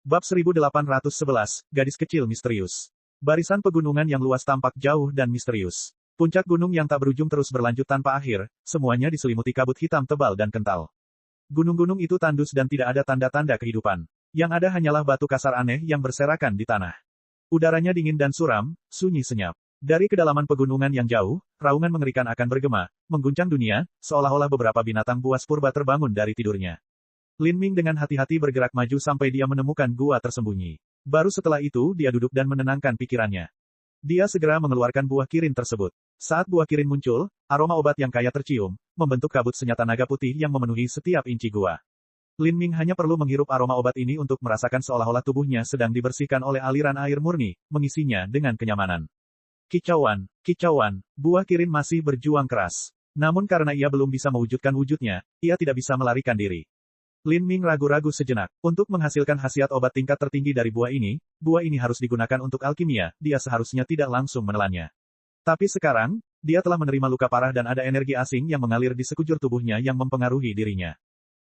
Bab 1811, Gadis Kecil Misterius. Barisan pegunungan yang luas tampak jauh dan misterius. Puncak gunung yang tak berujung terus berlanjut tanpa akhir, semuanya diselimuti kabut hitam tebal dan kental. Gunung-gunung itu tandus dan tidak ada tanda-tanda kehidupan. Yang ada hanyalah batu kasar aneh yang berserakan di tanah. Udaranya dingin dan suram, sunyi senyap. Dari kedalaman pegunungan yang jauh, raungan mengerikan akan bergema, mengguncang dunia, seolah-olah beberapa binatang buas purba terbangun dari tidurnya. Lin Ming dengan hati-hati bergerak maju sampai dia menemukan gua tersembunyi. Baru setelah itu dia duduk dan menenangkan pikirannya. Dia segera mengeluarkan buah kirin tersebut. Saat buah kirin muncul, aroma obat yang kaya tercium, membentuk kabut senjata naga putih yang memenuhi setiap inci gua. Lin Ming hanya perlu menghirup aroma obat ini untuk merasakan seolah-olah tubuhnya sedang dibersihkan oleh aliran air murni, mengisinya dengan kenyamanan. Kicauan, kicauan, buah kirin masih berjuang keras. Namun karena ia belum bisa mewujudkan wujudnya, ia tidak bisa melarikan diri. Lin Ming ragu-ragu sejenak. Untuk menghasilkan khasiat obat tingkat tertinggi dari buah ini harus digunakan untuk alkimia, dia seharusnya tidak langsung menelannya. Tapi sekarang, dia telah menerima luka parah dan ada energi asing yang mengalir di sekujur tubuhnya yang mempengaruhi dirinya.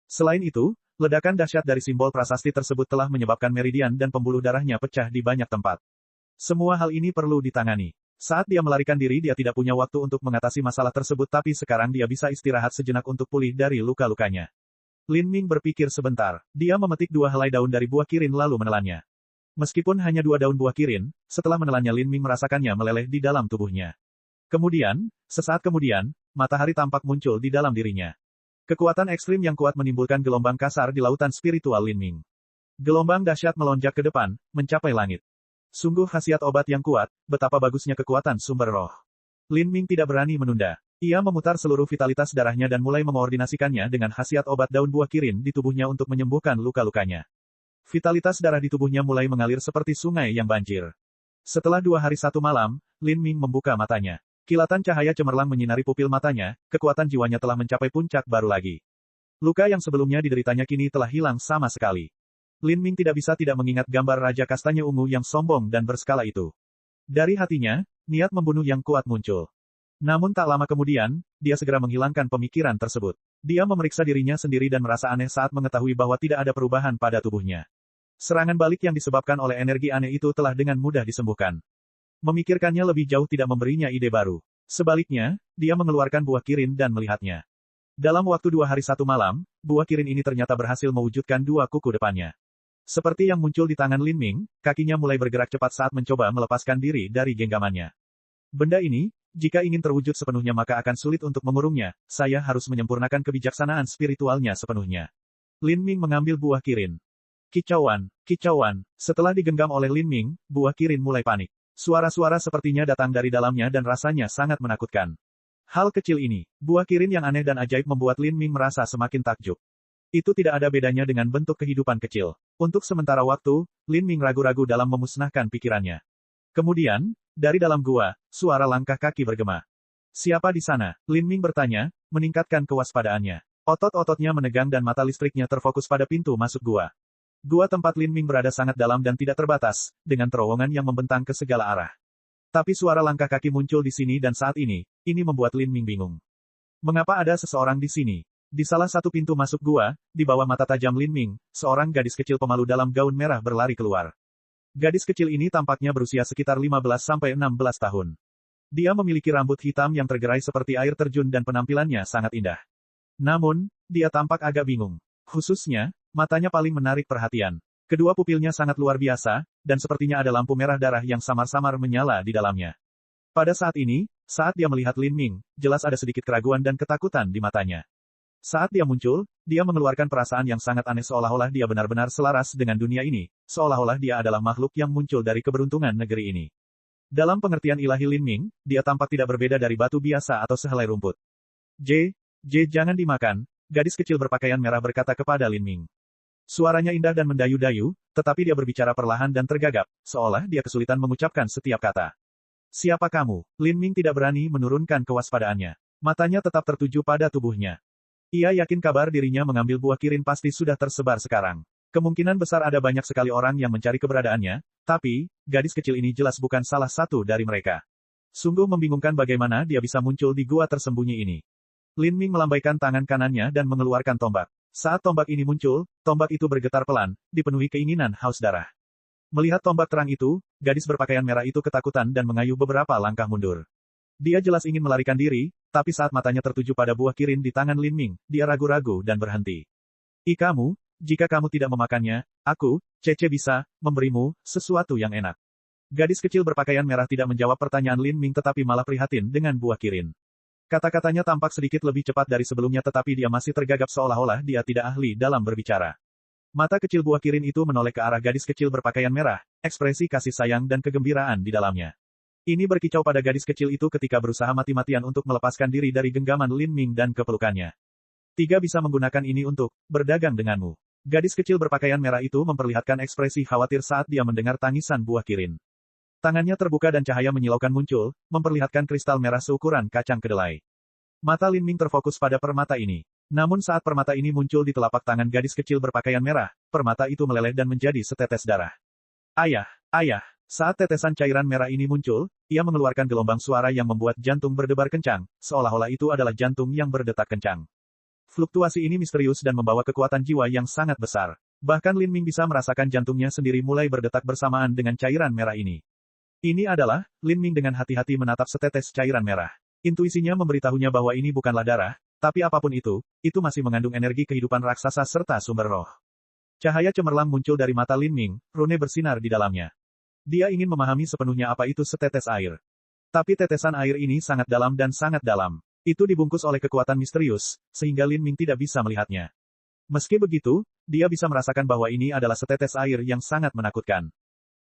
Selain itu, ledakan dahsyat dari simbol prasasti tersebut telah menyebabkan meridian dan pembuluh darahnya pecah di banyak tempat. Semua hal ini perlu ditangani. Saat dia melarikan diri dia tidak punya waktu untuk mengatasi masalah tersebut tapi sekarang dia bisa istirahat sejenak untuk pulih dari luka-lukanya. Lin Ming berpikir sebentar. Dia memetik 2 helai daun dari buah kirin lalu menelannya. Meskipun hanya 2 daun buah kirin, setelah menelannya Lin Ming merasakannya meleleh di dalam tubuhnya. Kemudian, sesaat kemudian, matahari tampak muncul di dalam dirinya. Kekuatan ekstrim yang kuat menimbulkan gelombang kasar di lautan spiritual Lin Ming. Gelombang dahsyat melonjak ke depan, mencapai langit. Sungguh khasiat obat yang kuat, betapa bagusnya kekuatan sumber roh. Lin Ming tidak berani menunda. Ia memutar seluruh vitalitas darahnya dan mulai mengoordinasikannya dengan khasiat obat daun buah kirin di tubuhnya untuk menyembuhkan luka-lukanya. Vitalitas darah di tubuhnya mulai mengalir seperti sungai yang banjir. Setelah 2 hari 1 malam, Lin Ming membuka matanya. Kilatan cahaya cemerlang menyinari pupil matanya, kekuatan jiwanya telah mencapai puncak baru lagi. Luka yang sebelumnya dideritanya kini telah hilang sama sekali. Lin Ming tidak bisa tidak mengingat gambar Raja Kastanya Ungu yang sombong dan berskala itu. Dari hatinya, niat membunuh yang kuat muncul. Namun tak lama kemudian, dia segera menghilangkan pemikiran tersebut. Dia memeriksa dirinya sendiri dan merasa aneh saat mengetahui bahwa tidak ada perubahan pada tubuhnya. Serangan balik yang disebabkan oleh energi aneh itu telah dengan mudah disembuhkan. Memikirkannya lebih jauh tidak memberinya ide baru. Sebaliknya, dia mengeluarkan buah kirin dan melihatnya. Dalam waktu 2 hari 1 malam, buah kirin ini ternyata berhasil mewujudkan 2 kuku depannya. Seperti yang muncul di tangan Lin Ming, kakinya mulai bergerak cepat saat mencoba melepaskan diri dari genggamannya. Benda ini, jika ingin terwujud sepenuhnya maka akan sulit untuk mengurungnya, saya harus menyempurnakan kebijaksanaan spiritualnya sepenuhnya. Lin Ming mengambil buah kirin. Kicauan, kicauan, setelah digenggam oleh Lin Ming, buah kirin mulai panik. Suara-suara sepertinya datang dari dalamnya dan rasanya sangat menakutkan. Hal kecil ini, buah kirin yang aneh dan ajaib membuat Lin Ming merasa semakin takjub. Itu tidak ada bedanya dengan bentuk kehidupan kecil. Untuk sementara waktu, Lin Ming ragu-ragu dalam memusnahkan pikirannya. Kemudian, dari dalam gua, suara langkah kaki bergema. Siapa di sana? Lin Ming bertanya, meningkatkan kewaspadaannya. Otot-ototnya menegang dan mata listriknya terfokus pada pintu masuk gua. Gua tempat Lin Ming berada sangat dalam dan tidak terbatas, dengan terowongan yang membentang ke segala arah. Tapi suara langkah kaki muncul di sini dan saat ini membuat Lin Ming bingung. Mengapa ada seseorang di sini? Di salah satu pintu masuk gua, di bawah mata tajam Lin Ming, seorang gadis kecil pemalu dalam gaun merah berlari keluar. Gadis kecil ini tampaknya berusia sekitar 15-16 tahun. Dia memiliki rambut hitam yang tergerai seperti air terjun dan penampilannya sangat indah. Namun, dia tampak agak bingung. Khususnya, matanya paling menarik perhatian. Kedua pupilnya sangat luar biasa, dan sepertinya ada lampu merah darah yang samar-samar menyala di dalamnya. Pada saat ini, saat dia melihat Lin Ming, jelas ada sedikit keraguan dan ketakutan di matanya. Saat dia muncul, dia mengeluarkan perasaan yang sangat aneh seolah-olah dia benar-benar selaras dengan dunia ini, seolah-olah dia adalah makhluk yang muncul dari keberuntungan negeri ini. Dalam pengertian ilahi Lin Ming, dia tampak tidak berbeda dari batu biasa atau sehelai rumput. Jangan dimakan, gadis kecil berpakaian merah berkata kepada Lin Ming. Suaranya indah dan mendayu-dayu, tetapi dia berbicara perlahan dan tergagap, seolah dia kesulitan mengucapkan setiap kata. Siapa kamu? Lin Ming tidak berani menurunkan kewaspadaannya. Matanya tetap tertuju pada tubuhnya. Ia yakin kabar dirinya mengambil buah kirin pasti sudah tersebar sekarang. Kemungkinan besar ada banyak sekali orang yang mencari keberadaannya, tapi, gadis kecil ini jelas bukan salah satu dari mereka. Sungguh membingungkan bagaimana dia bisa muncul di gua tersembunyi ini. Lin Ming melambaikan tangan kanannya dan mengeluarkan tombak. Saat tombak ini muncul, tombak itu bergetar pelan, dipenuhi keinginan haus darah. Melihat tombak terang itu, gadis berpakaian merah itu ketakutan dan mengayuh beberapa langkah mundur. Dia jelas ingin melarikan diri, tapi saat matanya tertuju pada buah kirin di tangan Lin Ming, dia ragu-ragu dan berhenti. Kamu, jika kamu tidak memakannya, aku, Cece bisa, memberimu, sesuatu yang enak. Gadis kecil berpakaian merah tidak menjawab pertanyaan Lin Ming tetapi malah prihatin dengan buah kirin. Kata-katanya tampak sedikit lebih cepat dari sebelumnya tetapi dia masih tergagap seolah-olah dia tidak ahli dalam berbicara. Mata kecil buah kirin itu menoleh ke arah gadis kecil berpakaian merah, ekspresi kasih sayang dan kegembiraan di dalamnya. Ini berkicau pada gadis kecil itu ketika berusaha mati-matian untuk melepaskan diri dari genggaman Lin Ming dan kepelukannya. Tiga bisa menggunakan ini untuk berdagang denganmu. Gadis kecil berpakaian merah itu memperlihatkan ekspresi khawatir saat dia mendengar tangisan buah kirin. Tangannya terbuka dan cahaya menyilaukan muncul, memperlihatkan kristal merah seukuran kacang kedelai. Mata Lin Ming terfokus pada permata ini. Namun saat permata ini muncul di telapak tangan gadis kecil berpakaian merah, permata itu meleleh dan menjadi setetes darah. Ayah, ayah! Saat tetesan cairan merah ini muncul, ia mengeluarkan gelombang suara yang membuat jantung berdebar kencang, seolah-olah itu adalah jantung yang berdetak kencang. Fluktuasi ini misterius dan membawa kekuatan jiwa yang sangat besar. Bahkan Lin Ming bisa merasakan jantungnya sendiri mulai berdetak bersamaan dengan cairan merah ini. Ini adalah, Lin Ming dengan hati-hati menatap setetes cairan merah. Intuisinya memberitahunya bahwa ini bukanlah darah, tapi apapun itu masih mengandung energi kehidupan raksasa serta sumber roh. Cahaya cemerlang muncul dari mata Lin Ming, rune bersinar di dalamnya. Dia ingin memahami sepenuhnya apa itu setetes air. Tapi tetesan air ini sangat dalam dan sangat dalam. Itu dibungkus oleh kekuatan misterius, sehingga Lin Ming tidak bisa melihatnya. Meski begitu, dia bisa merasakan bahwa ini adalah setetes air yang sangat menakutkan.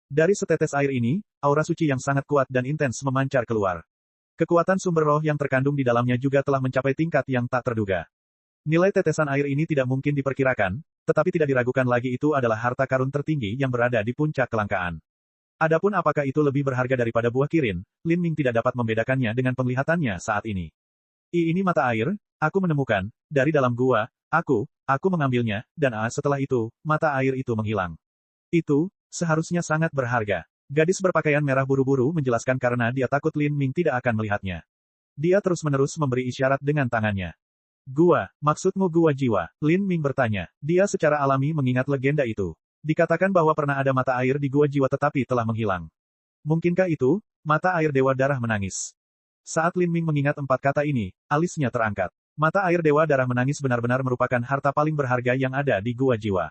Dari setetes air ini, aura suci yang sangat kuat dan intens memancar keluar. Kekuatan sumber roh yang terkandung di dalamnya juga telah mencapai tingkat yang tak terduga. Nilai tetesan air ini tidak mungkin diperkirakan, tetapi tidak diragukan lagi itu adalah harta karun tertinggi yang berada di puncak kelangkaan. Adapun apakah itu lebih berharga daripada buah kirin, Lin Ming tidak dapat membedakannya dengan penglihatannya saat ini. Ini mata air, aku menemukan, dari dalam gua, aku mengambilnya, dan setelah itu, mata air itu menghilang. Itu, seharusnya sangat berharga. Gadis berpakaian merah buru-buru menjelaskan karena dia takut Lin Ming tidak akan melihatnya. Dia terus-menerus memberi isyarat dengan tangannya. Gua, maksudmu gua jiwa? Lin Ming bertanya. Dia secara alami mengingat legenda itu. Dikatakan bahwa pernah ada mata air di gua jiwa tetapi telah menghilang. Mungkinkah itu, mata air dewa darah menangis? Saat Lin Ming mengingat 4 kata ini, alisnya terangkat. Mata air dewa darah menangis benar-benar merupakan harta paling berharga yang ada di gua jiwa.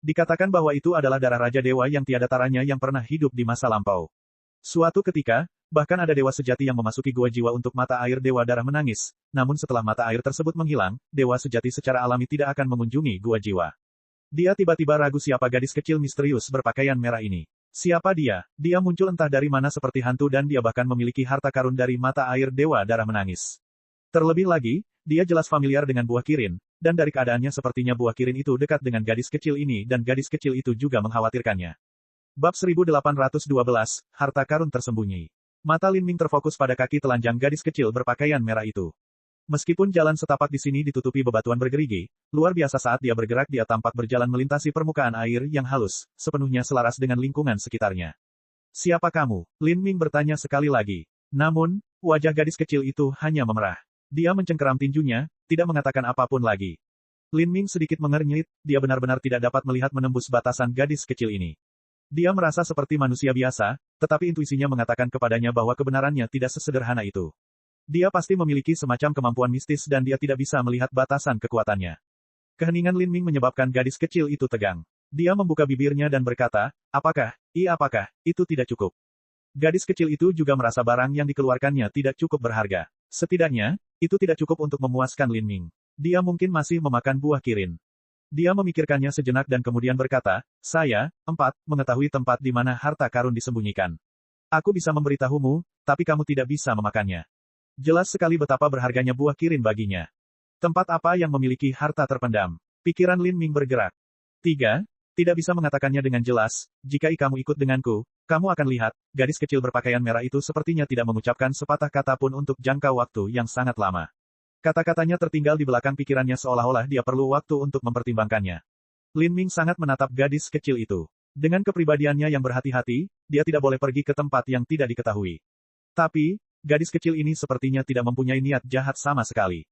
Dikatakan bahwa itu adalah darah Raja Dewa yang tiada taranya yang pernah hidup di masa lampau. Suatu ketika, bahkan ada dewa sejati yang memasuki gua jiwa untuk mata air dewa darah menangis, namun setelah mata air tersebut menghilang, dewa sejati secara alami tidak akan mengunjungi gua jiwa. Dia tiba-tiba ragu siapa gadis kecil misterius berpakaian merah ini. Siapa dia? Dia muncul entah dari mana seperti hantu dan dia bahkan memiliki harta karun dari mata air dewa darah menangis. Terlebih lagi, dia jelas familiar dengan buah kirin, dan dari keadaannya sepertinya buah kirin itu dekat dengan gadis kecil ini dan gadis kecil itu juga mengkhawatirkannya. Bab 1812, Harta Karun Tersembunyi. Mata Lin Ming terfokus pada kaki telanjang gadis kecil berpakaian merah itu. Meskipun jalan setapak di sini ditutupi bebatuan bergerigi, luar biasa saat dia bergerak dia tampak berjalan melintasi permukaan air yang halus, sepenuhnya selaras dengan lingkungan sekitarnya. Siapa kamu? Lin Ming bertanya sekali lagi. Namun, wajah gadis kecil itu hanya memerah. Dia mencengkeram tinjunya, tidak mengatakan apapun lagi. Lin Ming sedikit mengernyit, dia benar-benar tidak dapat melihat menembus batasan gadis kecil ini. Dia merasa seperti manusia biasa, tetapi intuisinya mengatakan kepadanya bahwa kebenarannya tidak sesederhana itu. Dia pasti memiliki semacam kemampuan mistis dan dia tidak bisa melihat batasan kekuatannya. Keheningan Lin Ming menyebabkan gadis kecil itu tegang. Dia membuka bibirnya dan berkata, apakah itu tidak cukup? Gadis kecil itu juga merasa barang yang dikeluarkannya tidak cukup berharga. Setidaknya, itu tidak cukup untuk memuaskan Lin Ming. Dia mungkin masih memakan buah kirin. Dia memikirkannya sejenak dan kemudian berkata, saya, mengetahui tempat di mana harta karun disembunyikan. Aku bisa memberitahumu, tapi kamu tidak bisa memakannya. Jelas sekali betapa berharganya buah kirin baginya. Tempat apa yang memiliki harta terpendam? Pikiran Lin Ming bergerak. 3. Tidak bisa mengatakannya dengan jelas, jika kamu ikut denganku, kamu akan lihat, gadis kecil berpakaian merah itu sepertinya tidak mengucapkan sepatah kata pun untuk jangka waktu yang sangat lama. Kata-katanya tertinggal di belakang pikirannya seolah-olah dia perlu waktu untuk mempertimbangkannya. Lin Ming sangat menatap gadis kecil itu. Dengan kepribadiannya yang berhati-hati, dia tidak boleh pergi ke tempat yang tidak diketahui. Tapi, gadis kecil ini sepertinya tidak mempunyai niat jahat sama sekali.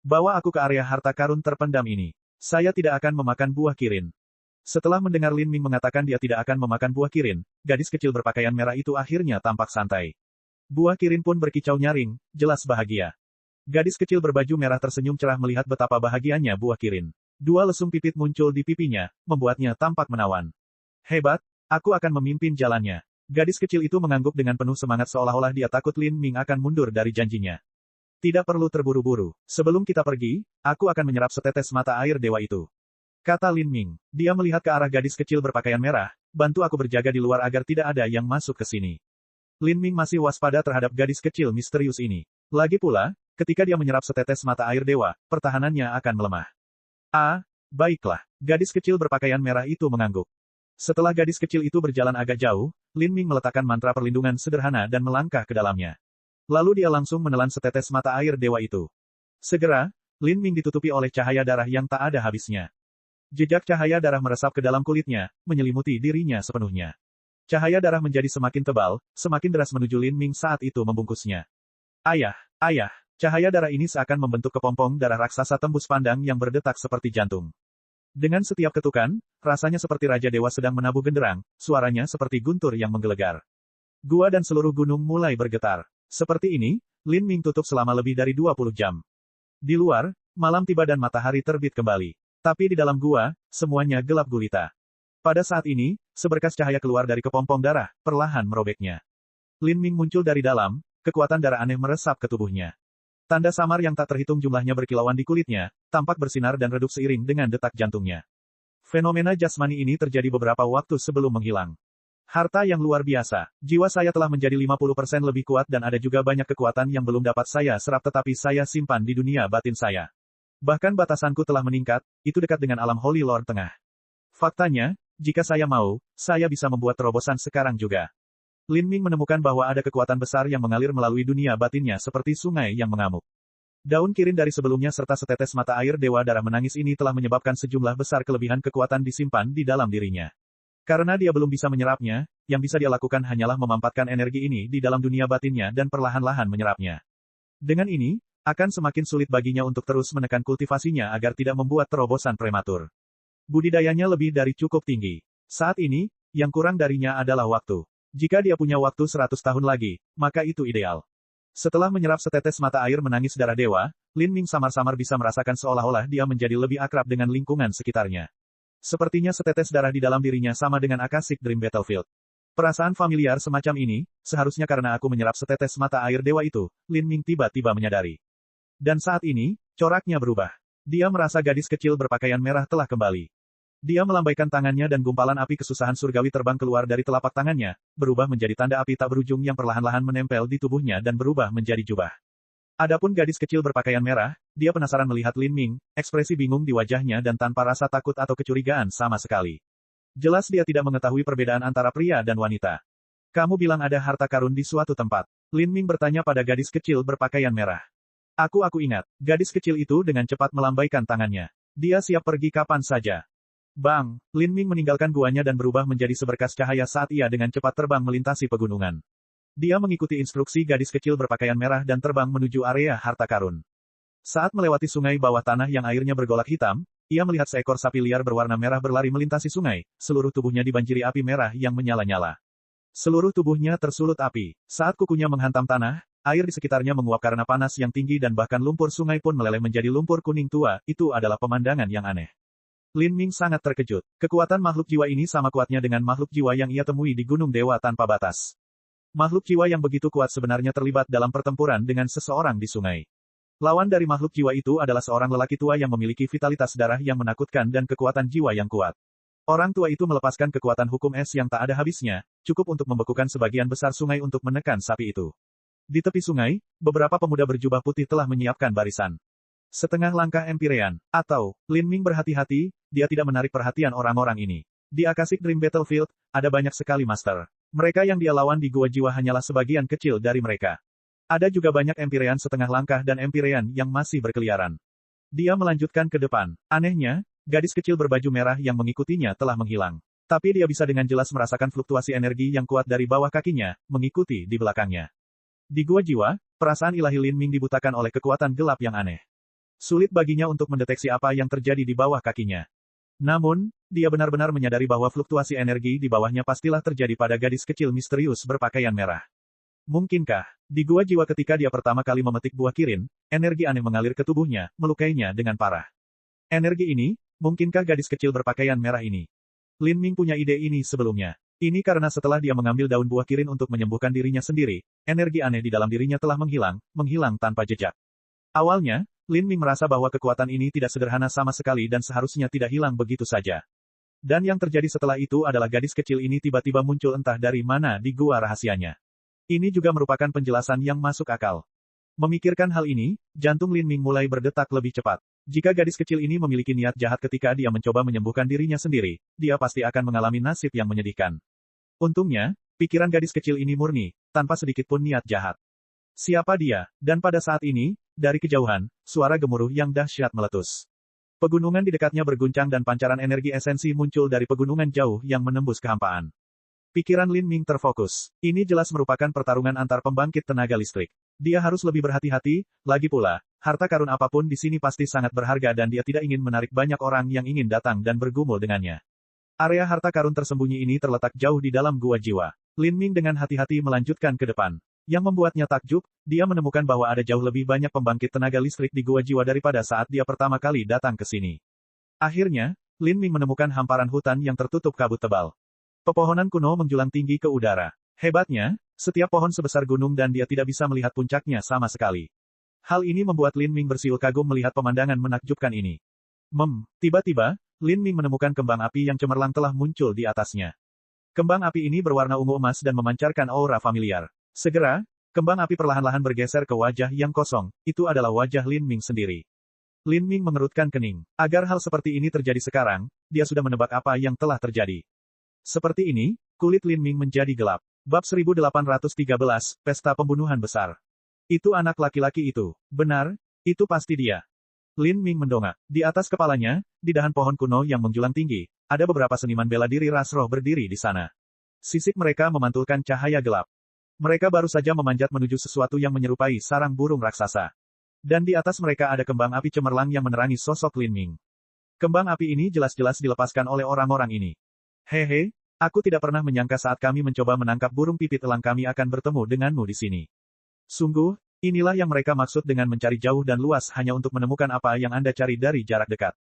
Bawa aku ke area harta karun terpendam ini. Saya tidak akan memakan buah kirin. Setelah mendengar Lin Ming mengatakan dia tidak akan memakan buah kirin, gadis kecil berpakaian merah itu akhirnya tampak santai. Buah kirin pun berkicau nyaring, jelas bahagia. Gadis kecil berbaju merah tersenyum cerah melihat betapa bahagianya buah kirin. Dua lesung pipit muncul di pipinya, membuatnya tampak menawan. Hebat, aku akan memimpin jalannya. Gadis kecil itu mengangguk dengan penuh semangat seolah-olah dia takut Lin Ming akan mundur dari janjinya. Tidak perlu terburu-buru. Sebelum kita pergi, aku akan menyerap setetes mata air dewa itu. Kata Lin Ming. Dia melihat ke arah gadis kecil berpakaian merah, bantu aku berjaga di luar agar tidak ada yang masuk ke sini. Lin Ming masih waspada terhadap gadis kecil misterius ini. Lagi pula, ketika dia menyerap setetes mata air dewa, pertahanannya akan melemah. Ah, baiklah. Gadis kecil berpakaian merah itu mengangguk. Setelah gadis kecil itu berjalan agak jauh, Lin Ming meletakkan mantra perlindungan sederhana dan melangkah ke dalamnya. Lalu dia langsung menelan setetes mata air dewa itu. Segera, Lin Ming ditutupi oleh cahaya darah yang tak ada habisnya. Jejak cahaya darah meresap ke dalam kulitnya, menyelimuti dirinya sepenuhnya. Cahaya darah menjadi semakin tebal, semakin deras menuju Lin Ming saat itu membungkusnya. Ayah, ayah, cahaya darah ini seakan membentuk kepompong darah raksasa tembus pandang yang berdetak seperti jantung. Dengan setiap ketukan, rasanya seperti Raja Dewa sedang menabuh genderang, suaranya seperti guntur yang menggelegar. Gua dan seluruh gunung mulai bergetar. Seperti ini, Lin Ming tutup selama lebih dari 20 jam. Di luar, malam tiba dan matahari terbit kembali. Tapi di dalam gua, semuanya gelap gulita. Pada saat ini, seberkas cahaya keluar dari kepompong darah, perlahan merobeknya. Lin Ming muncul dari dalam, kekuatan darah aneh meresap ke tubuhnya. Tanda samar yang tak terhitung jumlahnya berkilauan di kulitnya, tampak bersinar dan redup seiring dengan detak jantungnya. Fenomena jasmani ini terjadi beberapa waktu sebelum menghilang. Harta yang luar biasa. Jiwa saya telah menjadi 50% lebih kuat dan ada juga banyak kekuatan yang belum dapat saya serap tetapi saya simpan di dunia batin saya. Bahkan batasanku telah meningkat, itu dekat dengan alam Holy Lord Tengah. Faktanya, jika saya mau, saya bisa membuat terobosan sekarang juga. Lin Ming menemukan bahwa ada kekuatan besar yang mengalir melalui dunia batinnya seperti sungai yang mengamuk. Daun kirin dari sebelumnya serta setetes mata air dewa darah menangis ini telah menyebabkan sejumlah besar kelebihan kekuatan disimpan di dalam dirinya. Karena dia belum bisa menyerapnya, yang bisa dia lakukan hanyalah memampatkan energi ini di dalam dunia batinnya dan perlahan-lahan menyerapnya. Dengan ini, akan semakin sulit baginya untuk terus menekan kultivasinya agar tidak membuat terobosan prematur. Budidayanya lebih dari cukup tinggi. Saat ini, yang kurang darinya adalah waktu. Jika dia punya waktu 100 tahun lagi, maka itu ideal. Setelah menyerap setetes mata air menangis darah dewa, Lin Ming samar-samar bisa merasakan seolah-olah dia menjadi lebih akrab dengan lingkungan sekitarnya. Sepertinya setetes darah di dalam dirinya sama dengan Akashic Dream Battlefield. Perasaan familiar semacam ini, seharusnya karena aku menyerap setetes mata air dewa itu, Lin Ming tiba-tiba menyadari. Dan saat ini, coraknya berubah. Dia merasa gadis kecil berpakaian merah telah kembali. Dia melambaikan tangannya dan gumpalan api kesusahan surgawi terbang keluar dari telapak tangannya, berubah menjadi tanda api tak berujung yang perlahan-lahan menempel di tubuhnya dan berubah menjadi jubah. Adapun gadis kecil berpakaian merah, dia penasaran melihat Lin Ming, ekspresi bingung di wajahnya dan tanpa rasa takut atau kecurigaan sama sekali. Jelas dia tidak mengetahui perbedaan antara pria dan wanita. Kamu bilang ada harta karun di suatu tempat. Lin Ming bertanya pada gadis kecil berpakaian merah. Aku ingat. Gadis kecil itu dengan cepat melambaikan tangannya. Dia siap pergi kapan saja. Bang, Lin Ming meninggalkan guanya dan berubah menjadi seberkas cahaya saat ia dengan cepat terbang melintasi pegunungan. Dia mengikuti instruksi gadis kecil berpakaian merah dan terbang menuju area harta karun. Saat melewati sungai bawah tanah yang airnya bergolak hitam, ia melihat seekor sapi liar berwarna merah berlari melintasi sungai, seluruh tubuhnya dibanjiri api merah yang menyala-nyala. Seluruh tubuhnya tersulut api. Saat kukunya menghantam tanah, air di sekitarnya menguap karena panas yang tinggi dan bahkan lumpur sungai pun meleleh menjadi lumpur kuning tua, itu adalah pemandangan yang aneh. Lin Ming sangat terkejut. Kekuatan makhluk jiwa ini sama kuatnya dengan makhluk jiwa yang ia temui di Gunung Dewa Tanpa Batas. Makhluk jiwa yang begitu kuat sebenarnya terlibat dalam pertempuran dengan seseorang di sungai. Lawan dari makhluk jiwa itu adalah seorang lelaki tua yang memiliki vitalitas darah yang menakutkan dan kekuatan jiwa yang kuat. Orang tua itu melepaskan kekuatan hukum es yang tak ada habisnya, cukup untuk membekukan sebagian besar sungai untuk menekan sapi itu. Di tepi sungai, beberapa pemuda berjubah putih telah menyiapkan barisan. Setengah langkah Empyrean, atau, Lin Ming berhati-hati, dia tidak menarik perhatian orang-orang ini. Di Akashic Dream Battlefield, ada banyak sekali master. Mereka yang dia lawan di gua jiwa hanyalah sebagian kecil dari mereka. Ada juga banyak Empyrean setengah langkah dan Empyrean yang masih berkeliaran. Dia melanjutkan ke depan. Anehnya, gadis kecil berbaju merah yang mengikutinya telah menghilang. Tapi dia bisa dengan jelas merasakan fluktuasi energi yang kuat dari bawah kakinya, mengikuti di belakangnya. Di gua jiwa, perasaan ilahi Lin Ming dibutakan oleh kekuatan gelap yang aneh. Sulit baginya untuk mendeteksi apa yang terjadi di bawah kakinya. Namun, dia benar-benar menyadari bahwa fluktuasi energi di bawahnya pastilah terjadi pada gadis kecil misterius berpakaian merah. Mungkinkah, di gua jiwa ketika dia pertama kali memetik buah kirin, energi aneh mengalir ke tubuhnya, melukainya dengan parah. Energi ini, mungkinkah gadis kecil berpakaian merah ini? Lin Ming punya ide ini sebelumnya. Ini karena setelah dia mengambil daun buah kirin untuk menyembuhkan dirinya sendiri, energi aneh di dalam dirinya telah menghilang tanpa jejak. Awalnya, Lin Ming merasa bahwa kekuatan ini tidak sederhana sama sekali dan seharusnya tidak hilang begitu saja. Dan yang terjadi setelah itu adalah gadis kecil ini tiba-tiba muncul entah dari mana di gua rahasianya. Ini juga merupakan penjelasan yang masuk akal. Memikirkan hal ini, jantung Lin Ming mulai berdetak lebih cepat. Jika gadis kecil ini memiliki niat jahat ketika dia mencoba menyembuhkan dirinya sendiri, dia pasti akan mengalami nasib yang menyedihkan. Untungnya, pikiran gadis kecil ini murni, tanpa sedikit pun niat jahat. Siapa dia? Dan pada saat ini, dari kejauhan, suara gemuruh yang dahsyat meletus. Pegunungan di dekatnya berguncang dan pancaran energi esensi muncul dari pegunungan jauh yang menembus kehampaan. Pikiran Lin Ming terfokus. Ini jelas merupakan pertarungan antar pembangkit tenaga listrik. Dia harus lebih berhati-hati, lagi pula, harta karun apapun di sini pasti sangat berharga dan dia tidak ingin menarik banyak orang yang ingin datang dan bergumul dengannya. Area harta karun tersembunyi ini terletak jauh di dalam gua jiwa. Lin Ming dengan hati-hati melanjutkan ke depan. Yang membuatnya takjub, dia menemukan bahwa ada jauh lebih banyak pembangkit tenaga listrik di gua jiwa daripada saat dia pertama kali datang ke sini. Akhirnya, Lin Ming menemukan hamparan hutan yang tertutup kabut tebal. Pepohonan kuno menjulang tinggi ke udara. Hebatnya, setiap pohon sebesar gunung dan dia tidak bisa melihat puncaknya sama sekali. Hal ini membuat Lin Ming bersiul kagum melihat pemandangan menakjubkan ini. Tiba-tiba, Lin Ming menemukan kembang api yang cemerlang telah muncul di atasnya. Kembang api ini berwarna ungu emas dan memancarkan aura familiar. Segera, kembang api perlahan-lahan bergeser ke wajah yang kosong, itu adalah wajah Lin Ming sendiri. Lin Ming mengerutkan kening. Agar hal seperti ini terjadi sekarang, dia sudah menebak apa yang telah terjadi. Seperti ini, kulit Lin Ming menjadi gelap. Bab 1813, Pesta Pembunuhan Besar. Itu anak laki-laki itu. Benar, itu pasti dia. Lin Ming mendongak. Di atas kepalanya, di dahan pohon kuno yang menjulang tinggi, ada beberapa seniman bela diri ras roh berdiri di sana. Sisik mereka memantulkan cahaya gelap. Mereka baru saja memanjat menuju sesuatu yang menyerupai sarang burung raksasa. Dan di atas mereka ada kembang api cemerlang yang menerangi sosok Lin Ming. Kembang api ini jelas-jelas dilepaskan oleh orang-orang ini. Hehe, aku tidak pernah menyangka saat kami mencoba menangkap burung pipit elang kami akan bertemu denganmu di sini. Sungguh, inilah yang mereka maksud dengan mencari jauh dan luas hanya untuk menemukan apa yang Anda cari dari jarak dekat.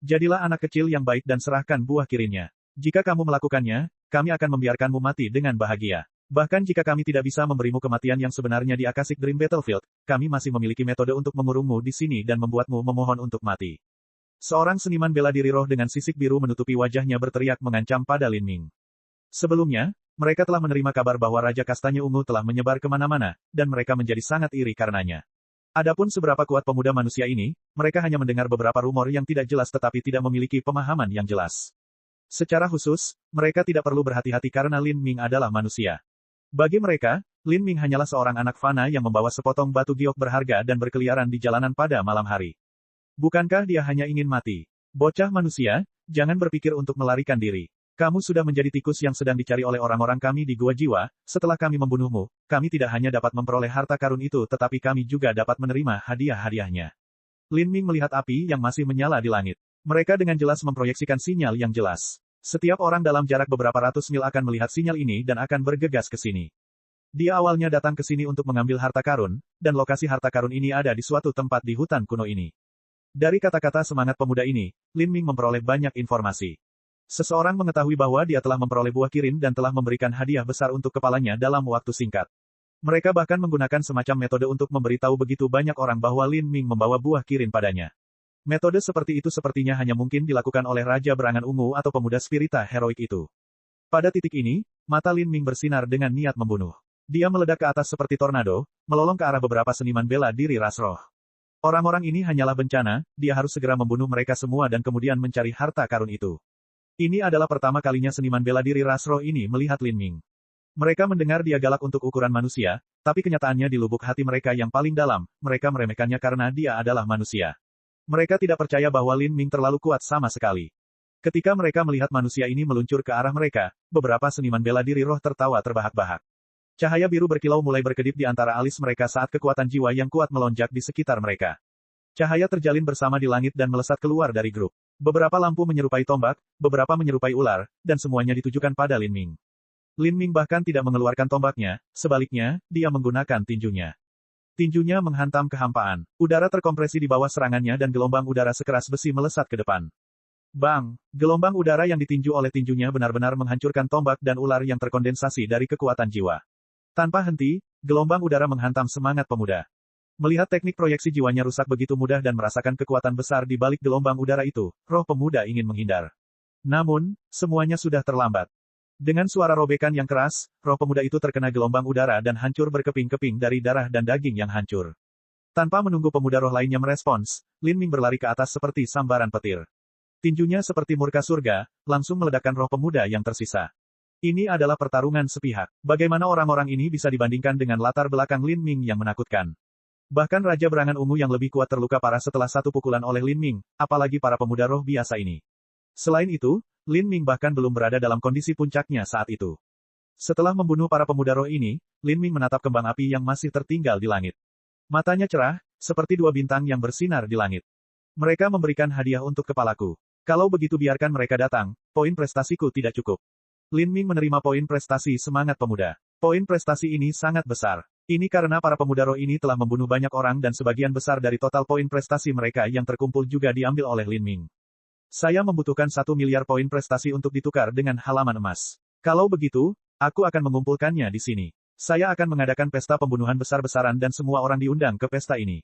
Jadilah anak kecil yang baik dan serahkan buah kirinnya. Jika kamu melakukannya, kami akan membiarkanmu mati dengan bahagia. Bahkan jika kami tidak bisa memberimu kematian yang sebenarnya di Akashic Dream Battlefield, kami masih memiliki metode untuk mengurungmu di sini dan membuatmu memohon untuk mati. Seorang seniman bela diri roh dengan sisik biru menutupi wajahnya berteriak mengancam pada Lin Ming. Sebelumnya, mereka telah menerima kabar bahwa Raja Kastanya Ungu telah menyebar kemana-mana, dan mereka menjadi sangat iri karenanya. Adapun seberapa kuat pemuda manusia ini, mereka hanya mendengar beberapa rumor yang tidak jelas tetapi tidak memiliki pemahaman yang jelas. Secara khusus, mereka tidak perlu berhati-hati karena Lin Ming adalah manusia. Bagi mereka, Lin Ming hanyalah seorang anak fana yang membawa sepotong batu giok berharga dan berkeliaran di jalanan pada malam hari. Bukankah dia hanya ingin mati? Bocah manusia, jangan berpikir untuk melarikan diri. Kamu sudah menjadi tikus yang sedang dicari oleh orang-orang kami di gua jiwa, setelah kami membunuhmu, kami tidak hanya dapat memperoleh harta karun itu tetapi kami juga dapat menerima hadiah-hadiahnya. Lin Ming melihat api yang masih menyala di langit. Mereka dengan jelas memproyeksikan sinyal yang jelas. Setiap orang dalam jarak beberapa ratus mil akan melihat sinyal ini dan akan bergegas ke sini. Dia awalnya datang ke sini untuk mengambil harta karun, dan lokasi harta karun ini ada di suatu tempat di hutan kuno ini. Dari kata-kata semangat pemuda ini, Lin Ming memperoleh banyak informasi. Seseorang mengetahui bahwa dia telah memperoleh buah kirin dan telah memberikan hadiah besar untuk kepalanya dalam waktu singkat. Mereka bahkan menggunakan semacam metode untuk memberitahu begitu banyak orang bahwa Lin Ming membawa buah kirin padanya. Metode seperti itu sepertinya hanya mungkin dilakukan oleh Raja Berangan Ungu atau pemuda spirita heroik itu. Pada titik ini, mata Lin Ming bersinar dengan niat membunuh. Dia meledak ke atas seperti tornado, melolong ke arah beberapa seniman bela diri ras roh. Orang-orang ini hanyalah bencana, dia harus segera membunuh mereka semua dan kemudian mencari harta karun itu. Ini adalah pertama kalinya seniman bela diri ras roh ini melihat Lin Ming. Mereka mendengar dia galak untuk ukuran manusia, tapi kenyataannya di lubuk hati mereka yang paling dalam, mereka meremehkannya karena dia adalah manusia. Mereka tidak percaya bahwa Lin Ming terlalu kuat sama sekali. Ketika mereka melihat manusia ini meluncur ke arah mereka, beberapa seniman bela diri roh tertawa terbahak-bahak. Cahaya biru berkilau mulai berkedip di antara alis mereka saat kekuatan jiwa yang kuat melonjak di sekitar mereka. Cahaya terjalin bersama di langit dan melesat keluar dari grup. Beberapa lampu menyerupai tombak, beberapa menyerupai ular, dan semuanya ditujukan pada Lin Ming. Lin Ming bahkan tidak mengeluarkan tombaknya, sebaliknya, dia menggunakan tinjunya. Tinjunya menghantam kehampaan. Udara terkompresi di bawah serangannya dan gelombang udara sekeras besi melesat ke depan. Bang! Gelombang udara yang ditinju oleh tinjunya benar-benar menghancurkan tombak dan ular yang terkondensasi dari kekuatan jiwa. Tanpa henti, gelombang udara menghantam semangat pemuda. Melihat teknik proyeksi jiwanya rusak begitu mudah dan merasakan kekuatan besar di balik gelombang udara itu, roh pemuda ingin menghindar. Namun, semuanya sudah terlambat. Dengan suara robekan yang keras, roh pemuda itu terkena gelombang udara dan hancur berkeping-keping dari darah dan daging yang hancur. Tanpa menunggu pemuda roh lainnya merespons, Lin Ming berlari ke atas seperti sambaran petir. Tinjunya seperti murka surga, langsung meledakkan roh pemuda yang tersisa. Ini adalah pertarungan sepihak. Bagaimana orang-orang ini bisa dibandingkan dengan latar belakang Lin Ming yang menakutkan? Bahkan Raja Berangan Ungu yang lebih kuat terluka parah setelah satu pukulan oleh Lin Ming, apalagi para pemuda roh biasa ini. Selain itu, Lin Ming bahkan belum berada dalam kondisi puncaknya saat itu. Setelah membunuh para pemuda roh ini, Lin Ming menatap kembang api yang masih tertinggal di langit. Matanya cerah, seperti dua bintang yang bersinar di langit. Mereka memberikan hadiah untuk kepalaku. Kalau begitu biarkan mereka datang, poin prestasiku tidak cukup. Lin Ming menerima poin prestasi semangat pemuda. Poin prestasi ini sangat besar. Ini karena para pemuda roh ini telah membunuh banyak orang dan sebagian besar dari total poin prestasi mereka yang terkumpul juga diambil oleh Lin Ming. Saya membutuhkan 1 miliar poin prestasi untuk ditukar dengan halaman emas. Kalau begitu, aku akan mengumpulkannya di sini. Saya akan mengadakan pesta pembunuhan besar-besaran dan semua orang diundang ke pesta ini.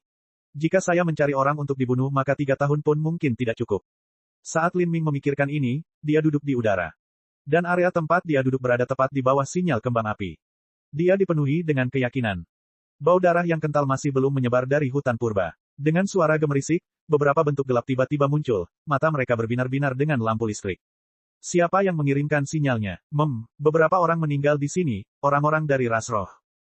Jika saya mencari orang untuk dibunuh maka 3 tahun pun mungkin tidak cukup. Saat Lin Ming memikirkan ini, dia duduk di udara. Dan area tempat dia duduk berada tepat di bawah sinyal kembang api. Dia dipenuhi dengan keyakinan. Bau darah yang kental masih belum menyebar dari hutan purba. Dengan suara gemerisik, beberapa bentuk gelap tiba-tiba muncul, mata mereka berbinar-binar dengan lampu listrik. Siapa yang mengirimkan sinyalnya? Beberapa orang meninggal di sini, orang-orang dari ras roh.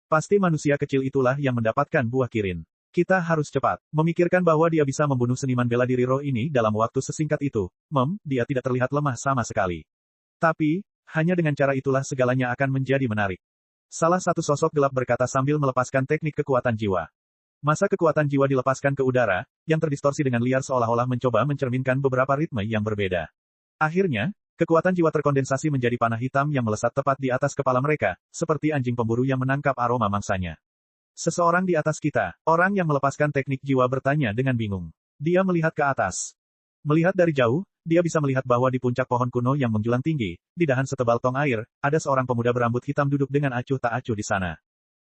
Pasti manusia kecil itulah yang mendapatkan buah kirin. Kita harus cepat. Memikirkan bahwa dia bisa membunuh seniman bela diri roh ini dalam waktu sesingkat itu. Dia tidak terlihat lemah sama sekali. Tapi, hanya dengan cara itulah segalanya akan menjadi menarik. Salah satu sosok gelap berkata sambil melepaskan teknik kekuatan jiwa. Masa kekuatan jiwa dilepaskan ke udara, yang terdistorsi dengan liar seolah-olah mencoba mencerminkan beberapa ritme yang berbeda. Akhirnya, kekuatan jiwa terkondensasi menjadi panah hitam yang melesat tepat di atas kepala mereka, seperti anjing pemburu yang menangkap aroma mangsanya. Seseorang di atas kita, orang yang melepaskan teknik jiwa bertanya dengan bingung. Dia melihat ke atas. Melihat dari jauh, dia bisa melihat bahwa di puncak pohon kuno yang menjulang tinggi, di dahan setebal tong air, ada seorang pemuda berambut hitam duduk dengan acuh tak acuh di sana.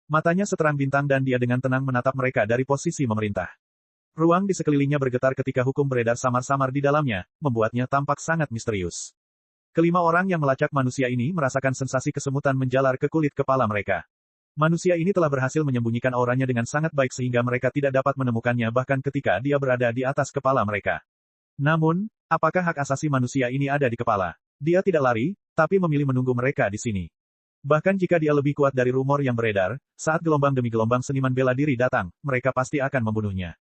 Matanya seterang bintang dan dia dengan tenang menatap mereka dari posisi memerintah. Ruang di sekelilingnya bergetar ketika hukum beredar samar-samar di dalamnya, membuatnya tampak sangat misterius. Kelima orang yang melacak manusia ini merasakan sensasi kesemutan menjalar ke kulit kepala mereka. Manusia ini telah berhasil menyembunyikan auranya dengan sangat baik sehingga mereka tidak dapat menemukannya bahkan ketika dia berada di atas kepala mereka. Namun, apakah hak asasi manusia ini ada di kepala? Dia tidak lari, tapi memilih menunggu mereka di sini. Bahkan jika dia lebih kuat dari rumor yang beredar, saat gelombang demi gelombang seniman bela diri datang, mereka pasti akan membunuhnya.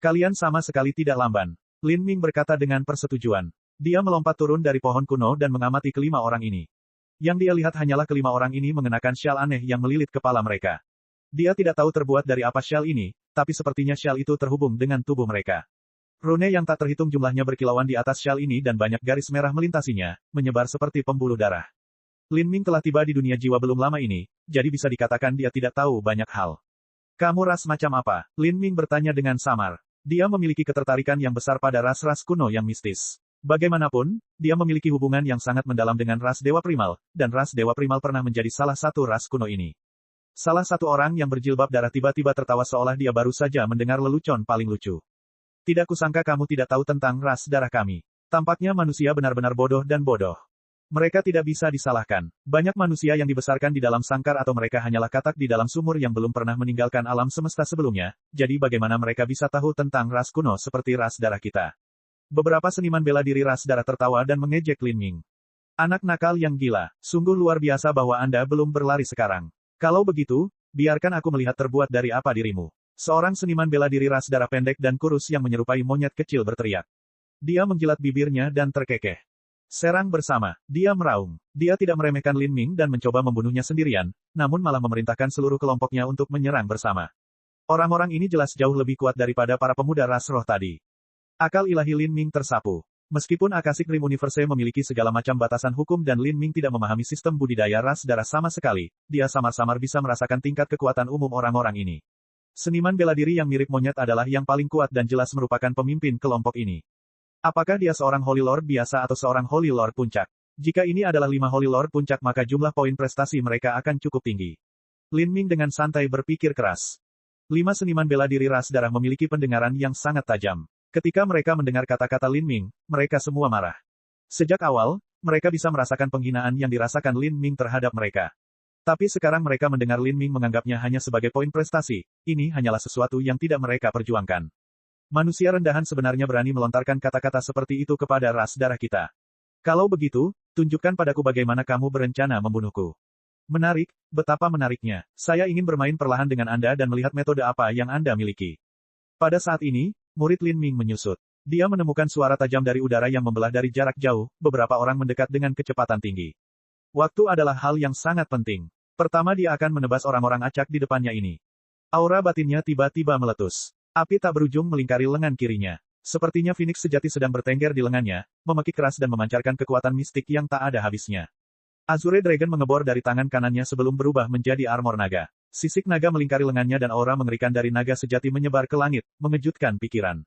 Kalian sama sekali tidak lamban. Lin Ming berkata dengan persetujuan. Dia melompat turun dari pohon kuno dan mengamati kelima orang ini. Yang dia lihat hanyalah kelima orang ini mengenakan syal aneh yang melilit kepala mereka. Dia tidak tahu terbuat dari apa syal ini, tapi sepertinya syal itu terhubung dengan tubuh mereka. Rune yang tak terhitung jumlahnya berkilauan di atas syal ini dan banyak garis merah melintasinya, menyebar seperti pembuluh darah. Lin Ming telah tiba di dunia jiwa belum lama ini, jadi bisa dikatakan dia tidak tahu banyak hal. Kamu ras macam apa? Lin Ming bertanya dengan samar. Dia memiliki ketertarikan yang besar pada ras-ras kuno yang mistis. Bagaimanapun, dia memiliki hubungan yang sangat mendalam dengan ras Dewa Primal, dan ras Dewa Primal pernah menjadi salah satu ras kuno ini. Salah satu orang yang berjilbab darah tiba-tiba tertawa seolah dia baru saja mendengar lelucon paling lucu. Tidak kusangka kamu tidak tahu tentang ras darah kami. Tampaknya manusia benar-benar bodoh dan bodoh. Mereka tidak bisa disalahkan. Banyak manusia yang dibesarkan di dalam sangkar atau mereka hanyalah katak di dalam sumur yang belum pernah meninggalkan alam semesta sebelumnya, jadi bagaimana mereka bisa tahu tentang ras kuno seperti ras darah kita? Beberapa seniman bela diri ras darah tertawa dan mengejek Lin Ming. Anak nakal yang gila, sungguh luar biasa bahwa Anda belum berlari sekarang. Kalau begitu, biarkan aku melihat terbuat dari apa dirimu. Seorang seniman bela diri ras darah pendek dan kurus yang menyerupai monyet kecil berteriak. Dia menjilat bibirnya dan terkekeh. Serang bersama, dia meraung. Dia tidak meremehkan Lin Ming dan mencoba membunuhnya sendirian, namun malah memerintahkan seluruh kelompoknya untuk menyerang bersama. Orang-orang ini jelas jauh lebih kuat daripada para pemuda ras roh tadi. Akal ilahi Lin Ming tersapu. Meskipun Akashic Rim Universe memiliki segala macam batasan hukum dan Lin Ming tidak memahami sistem budidaya ras darah sama sekali, dia samar-samar bisa merasakan tingkat kekuatan umum orang-orang ini. Seniman bela diri yang mirip monyet adalah yang paling kuat dan jelas merupakan pemimpin kelompok ini. Apakah dia seorang Holy Lord biasa atau seorang Holy Lord Puncak? Jika ini adalah 5 Holy Lord Puncak maka jumlah poin prestasi mereka akan cukup tinggi. Lin Ming dengan santai berpikir keras. 5 seniman bela diri ras darah memiliki pendengaran yang sangat tajam. Ketika mereka mendengar kata-kata Lin Ming, mereka semua marah. Sejak awal, mereka bisa merasakan penghinaan yang dirasakan Lin Ming terhadap mereka. Tapi sekarang mereka mendengar Lin Ming menganggapnya hanya sebagai poin prestasi, ini hanyalah sesuatu yang tidak mereka perjuangkan. Manusia rendahan sebenarnya berani melontarkan kata-kata seperti itu kepada ras darah kita. Kalau begitu, tunjukkan padaku bagaimana kamu berencana membunuhku. Menarik, betapa menariknya. Saya ingin bermain perlahan dengan Anda dan melihat metode apa yang Anda miliki. Pada saat ini, murid Lin Ming menyusut. Dia menemukan suara tajam dari udara yang membelah dari jarak jauh, beberapa orang mendekat dengan kecepatan tinggi. Waktu adalah hal yang sangat penting. Pertama dia akan menebas orang-orang acak di depannya ini. Aura batinnya tiba-tiba meletus. Api tak berujung melingkari lengan kirinya. Sepertinya Phoenix sejati sedang bertengger di lengannya, memekik keras dan memancarkan kekuatan mistik yang tak ada habisnya. Azure Dragon mengebor dari tangan kanannya sebelum berubah menjadi armor naga. Sisik naga melingkari lengannya dan aura mengerikan dari naga sejati menyebar ke langit, mengejutkan pikiran.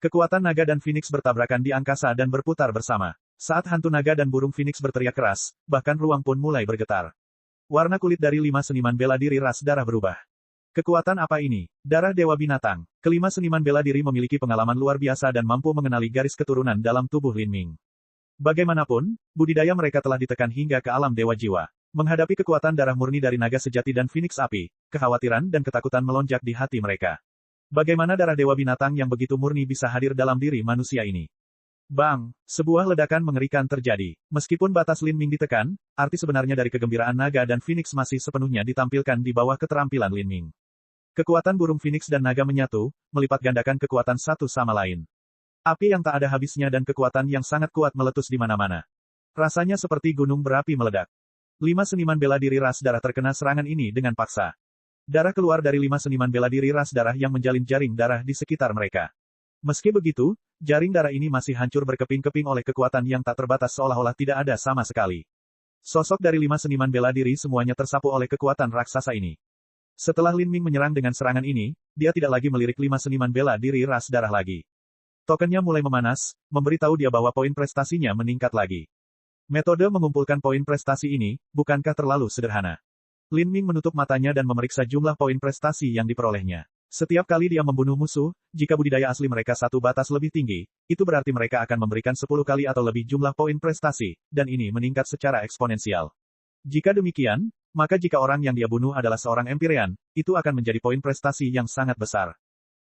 Kekuatan naga dan Phoenix bertabrakan di angkasa dan berputar bersama. Saat hantu naga dan burung Phoenix berteriak keras, bahkan ruang pun mulai bergetar. Warna kulit dari 5 seniman bela diri ras darah berubah. Kekuatan apa ini? Darah Dewa Binatang. Kelima seniman bela diri memiliki pengalaman luar biasa dan mampu mengenali garis keturunan dalam tubuh Lin Ming. Bagaimanapun, budidaya mereka telah ditekan hingga ke alam dewa jiwa. Menghadapi kekuatan darah murni dari naga sejati dan Phoenix api, kekhawatiran dan ketakutan melonjak di hati mereka. Bagaimana darah dewa binatang yang begitu murni bisa hadir dalam diri manusia ini? Bang! Sebuah ledakan mengerikan terjadi. Meskipun batas Lin Ming ditekan, arti sebenarnya dari kegembiraan naga dan Phoenix masih sepenuhnya ditampilkan di bawah keterampilan Lin Ming. Kekuatan burung Phoenix dan naga menyatu, melipat gandakan kekuatan satu sama lain. Api yang tak ada habisnya dan kekuatan yang sangat kuat meletus di mana-mana. Rasanya seperti gunung berapi meledak. 5 seniman bela diri ras darah terkena serangan ini dengan paksa. Darah keluar dari 5 seniman bela diri ras darah yang menjalin jaring darah di sekitar mereka. Meski begitu, jaring darah ini masih hancur berkeping-keping oleh kekuatan yang tak terbatas seolah-olah tidak ada sama sekali. Sosok dari 5 seniman bela diri semuanya tersapu oleh kekuatan raksasa ini. Setelah Lin Ming menyerang dengan serangan ini, dia tidak lagi melirik 5 seniman bela diri ras darah lagi. Tokennya mulai memanas, memberitahu dia bahwa poin prestasinya meningkat lagi. Metode mengumpulkan poin prestasi ini, bukankah terlalu sederhana? Lin Ming menutup matanya dan memeriksa jumlah poin prestasi yang diperolehnya. Setiap kali dia membunuh musuh, jika budidaya asli mereka satu batas lebih tinggi, itu berarti mereka akan memberikan 10 kali atau lebih jumlah poin prestasi, dan ini meningkat secara eksponensial. Jika demikian, maka jika orang yang dia bunuh adalah seorang Empyrean, itu akan menjadi poin prestasi yang sangat besar.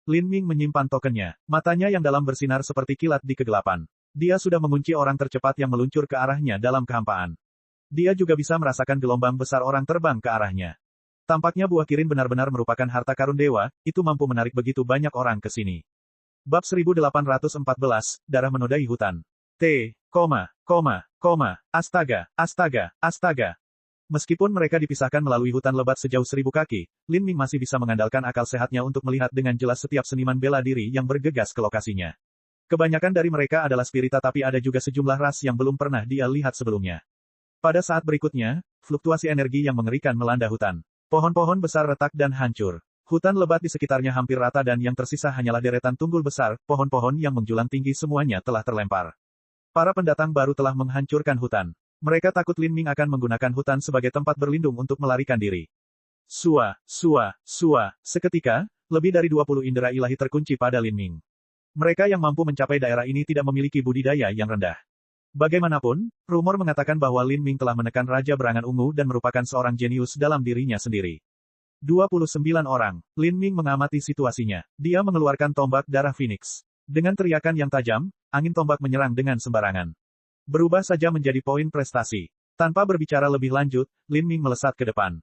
Lin Ming menyimpan tokennya, matanya yang dalam bersinar seperti kilat di kegelapan. Dia sudah mengunci orang tercepat yang meluncur ke arahnya dalam kehampaan. Dia juga bisa merasakan gelombang besar orang terbang ke arahnya. Tampaknya buah kirin benar-benar merupakan harta karun dewa, itu mampu menarik begitu banyak orang ke sini. Bab 1814, Darah Menodai Hutan. Astaga, astaga, astaga. Meskipun mereka dipisahkan melalui hutan lebat sejauh 1000 kaki, Lin Ming masih bisa mengandalkan akal sehatnya untuk melihat dengan jelas setiap seniman bela diri yang bergegas ke lokasinya. Kebanyakan dari mereka adalah spirita tapi ada juga sejumlah ras yang belum pernah dia lihat sebelumnya. Pada saat berikutnya, fluktuasi energi yang mengerikan melanda hutan. Pohon-pohon besar retak dan hancur. Hutan lebat di sekitarnya hampir rata dan yang tersisa hanyalah deretan tunggul besar, pohon-pohon yang menjulang tinggi semuanya telah terlempar. Para pendatang baru telah menghancurkan hutan. Mereka takut Lin Ming akan menggunakan hutan sebagai tempat berlindung untuk melarikan diri. Seketika, lebih dari 20 indera ilahi terkunci pada Lin Ming. Mereka yang mampu mencapai daerah ini tidak memiliki budidaya yang rendah. Bagaimanapun, rumor mengatakan bahwa Lin Ming telah menekan Raja Berangan Ungu dan merupakan seorang jenius dalam dirinya sendiri. 29 orang. Lin Ming mengamati situasinya. Dia mengeluarkan tombak darah Phoenix. Dengan teriakan yang tajam, angin tombak menyerang dengan sembarangan. Berubah saja menjadi poin prestasi. Tanpa berbicara lebih lanjut, Lin Ming melesat ke depan.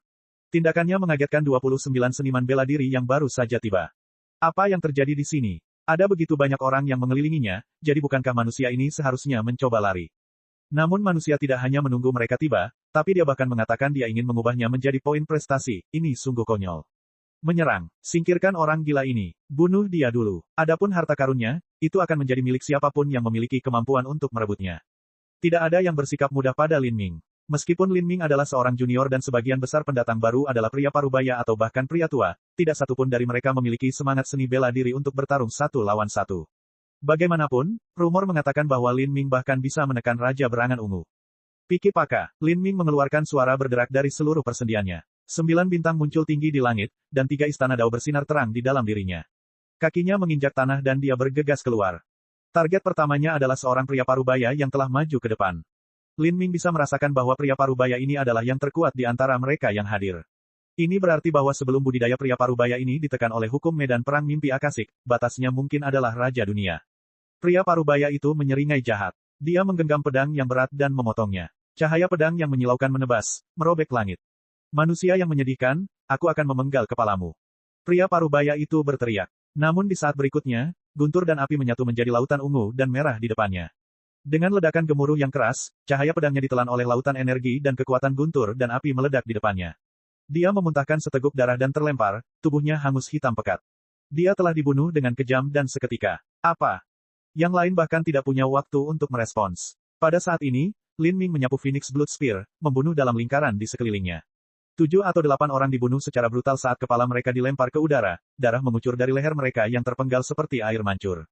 Tindakannya mengagetkan 29 seniman bela diri yang baru saja tiba. Apa yang terjadi di sini? Ada begitu banyak orang yang mengelilinginya, jadi bukankah manusia ini seharusnya mencoba lari? Namun manusia tidak hanya menunggu mereka tiba, tapi dia bahkan mengatakan dia ingin mengubahnya menjadi poin prestasi, ini sungguh konyol. Menyerang. Singkirkan orang gila ini. Bunuh dia dulu. Adapun harta karunnya, itu akan menjadi milik siapapun yang memiliki kemampuan untuk merebutnya. Tidak ada yang bersikap mudah pada Lin Ming. Meskipun Lin Ming adalah seorang junior dan sebagian besar pendatang baru adalah pria parubaya atau bahkan pria tua, tidak satupun dari mereka memiliki semangat seni bela diri untuk bertarung satu lawan satu. Bagaimanapun, rumor mengatakan bahwa Lin Ming bahkan bisa menekan Raja Berangan Ungu. Piki Paka, Lin Ming mengeluarkan suara bergerak dari seluruh persendiannya. 9 bintang muncul tinggi di langit, dan 3 istana dao bersinar terang di dalam dirinya. Kakinya menginjak tanah dan dia bergegas keluar. Target pertamanya adalah seorang pria parubaya yang telah maju ke depan. Lin Ming bisa merasakan bahwa pria parubaya ini adalah yang terkuat di antara mereka yang hadir. Ini berarti bahwa sebelum budidaya pria parubaya ini ditekan oleh hukum medan perang mimpi akasik, batasnya mungkin adalah Raja Dunia. Pria parubaya itu menyeringai jahat. Dia menggenggam pedang yang berat dan memotongnya. Cahaya pedang yang menyilaukan menebas, merobek langit. Manusia yang menyedihkan, aku akan memenggal kepalamu. Pria parubaya itu berteriak. Namun di saat berikutnya, guntur dan api menyatu menjadi lautan ungu dan merah di depannya. Dengan ledakan gemuruh yang keras, cahaya pedangnya ditelan oleh lautan energi dan kekuatan guntur dan api meledak di depannya. Dia memuntahkan seteguk darah dan terlempar, tubuhnya hangus hitam pekat. Dia telah dibunuh dengan kejam dan seketika. Apa? Yang lain bahkan tidak punya waktu untuk merespons. Pada saat ini, Lin Ming menyapu Phoenix Blood Spear, membunuh dalam lingkaran di sekelilingnya. 7 atau 8 orang dibunuh secara brutal saat kepala mereka dilempar ke udara, darah mengucur dari leher mereka yang terpenggal seperti air mancur.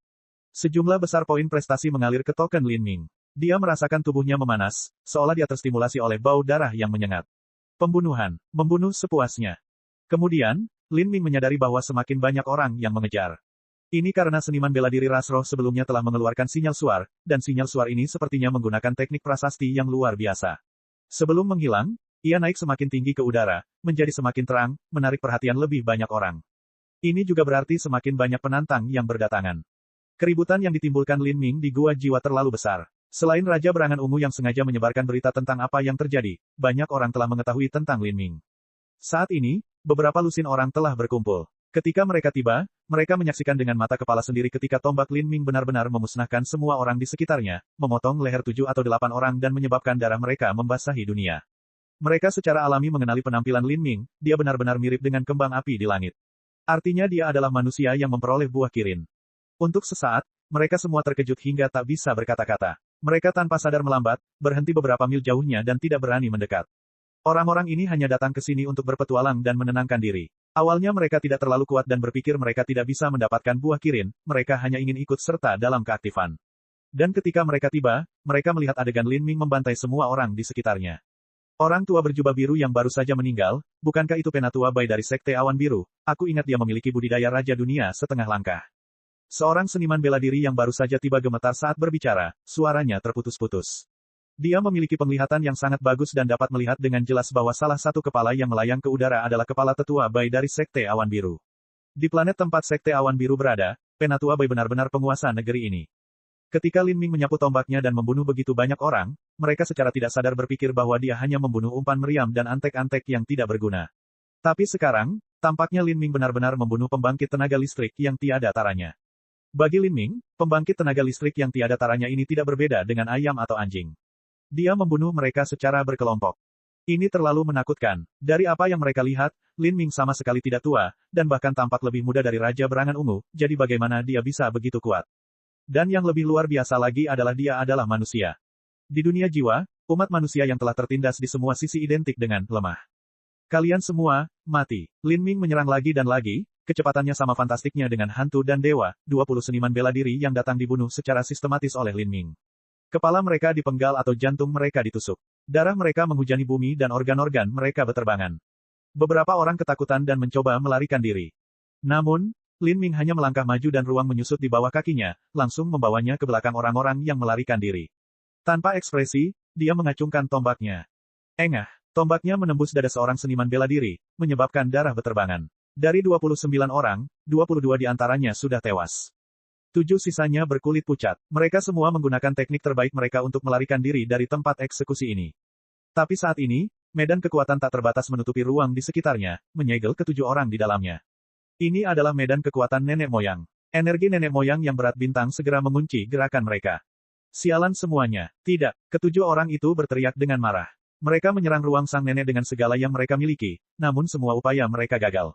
Sejumlah besar poin prestasi mengalir ke token Lin Ming. Dia merasakan tubuhnya memanas, seolah dia terstimulasi oleh bau darah yang menyengat. Pembunuhan, membunuh sepuasnya. Kemudian, Lin Ming menyadari bahwa semakin banyak orang yang mengejar. Ini karena seniman bela diri ras roh sebelumnya telah mengeluarkan sinyal suar, dan sinyal suar ini sepertinya menggunakan teknik prasasti yang luar biasa. Sebelum menghilang, ia naik semakin tinggi ke udara, menjadi semakin terang, menarik perhatian lebih banyak orang. Ini juga berarti semakin banyak penantang yang berdatangan. Keributan yang ditimbulkan Lin Ming di gua jiwa terlalu besar. Selain Raja Berangan Ungu yang sengaja menyebarkan berita tentang apa yang terjadi, banyak orang telah mengetahui tentang Lin Ming. Saat ini, beberapa lusin orang telah berkumpul. Ketika mereka tiba, mereka menyaksikan dengan mata kepala sendiri ketika tombak Lin Ming benar-benar memusnahkan semua orang di sekitarnya, memotong leher 7 atau 8 orang dan menyebabkan darah mereka membasahi dunia. Mereka secara alami mengenali penampilan Lin Ming, dia benar-benar mirip dengan kembang api di langit. Artinya dia adalah manusia yang memperoleh buah kirin. Untuk sesaat, mereka semua terkejut hingga tak bisa berkata-kata. Mereka tanpa sadar melambat, berhenti beberapa mil jauhnya dan tidak berani mendekat. Orang-orang ini hanya datang ke sini untuk berpetualang dan menenangkan diri. Awalnya mereka tidak terlalu kuat dan berpikir mereka tidak bisa mendapatkan buah kirin, mereka hanya ingin ikut serta dalam keaktifan. Dan ketika mereka tiba, mereka melihat adegan Lin Ming membantai semua orang di sekitarnya. Orang tua berjubah biru yang baru saja meninggal, bukankah itu Penatua Bai dari Sekte Awan Biru? Aku ingat dia memiliki budidaya Raja Dunia setengah langkah. Seorang seniman bela diri yang baru saja tiba gemetar saat berbicara, suaranya terputus-putus. Dia memiliki penglihatan yang sangat bagus dan dapat melihat dengan jelas bahwa salah satu kepala yang melayang ke udara adalah kepala tetua Bai dari Sekte Awan Biru. Di planet tempat Sekte Awan Biru berada, Penatua Bai benar-benar penguasa negeri ini. Ketika Lin Ming menyapu tombaknya dan membunuh begitu banyak orang, mereka secara tidak sadar berpikir bahwa dia hanya membunuh umpan meriam dan antek-antek yang tidak berguna. Tapi sekarang, tampaknya Lin Ming benar-benar membunuh pembangkit tenaga listrik yang tiada taranya. Bagi Lin Ming, pembangkit tenaga listrik yang tiada taranya ini tidak berbeda dengan ayam atau anjing. Dia membunuh mereka secara berkelompok. Ini terlalu menakutkan. Dari apa yang mereka lihat, Lin Ming sama sekali tidak tua, dan bahkan tampak lebih muda dari Raja Berangan Ungu, jadi bagaimana dia bisa begitu kuat? Dan yang lebih luar biasa lagi adalah dia adalah manusia. Di dunia jiwa, umat manusia yang telah tertindas di semua sisi identik dengan lemah. Kalian semua, mati. Lin Ming menyerang lagi dan lagi, kecepatannya sama fantastiknya dengan hantu dan dewa, 20 seniman bela diri yang datang dibunuh secara sistematis oleh Lin Ming. Kepala mereka dipenggal atau jantung mereka ditusuk. Darah mereka menghujani bumi dan organ-organ mereka beterbangan. Beberapa orang ketakutan dan mencoba melarikan diri. Namun, Lin Ming hanya melangkah maju dan ruang menyusut di bawah kakinya, langsung membawanya ke belakang orang-orang yang melarikan diri. Tanpa ekspresi, dia mengacungkan tombaknya. Engah, tombaknya menembus dada seorang seniman bela diri, menyebabkan darah beterbangan. Dari 29 orang, 22 di antaranya sudah tewas. 7 sisanya berkulit pucat. Mereka semua menggunakan teknik terbaik mereka untuk melarikan diri dari tempat eksekusi ini. Tapi saat ini, medan kekuatan tak terbatas menutupi ruang di sekitarnya, menyegel ke 7 orang di dalamnya. Ini adalah medan kekuatan nenek moyang. Energi nenek moyang yang berat bintang segera mengunci gerakan mereka. Sialan semuanya. Tidak, ketujuh orang itu berteriak dengan marah. Mereka menyerang ruang sang nenek dengan segala yang mereka miliki, namun semua upaya mereka gagal.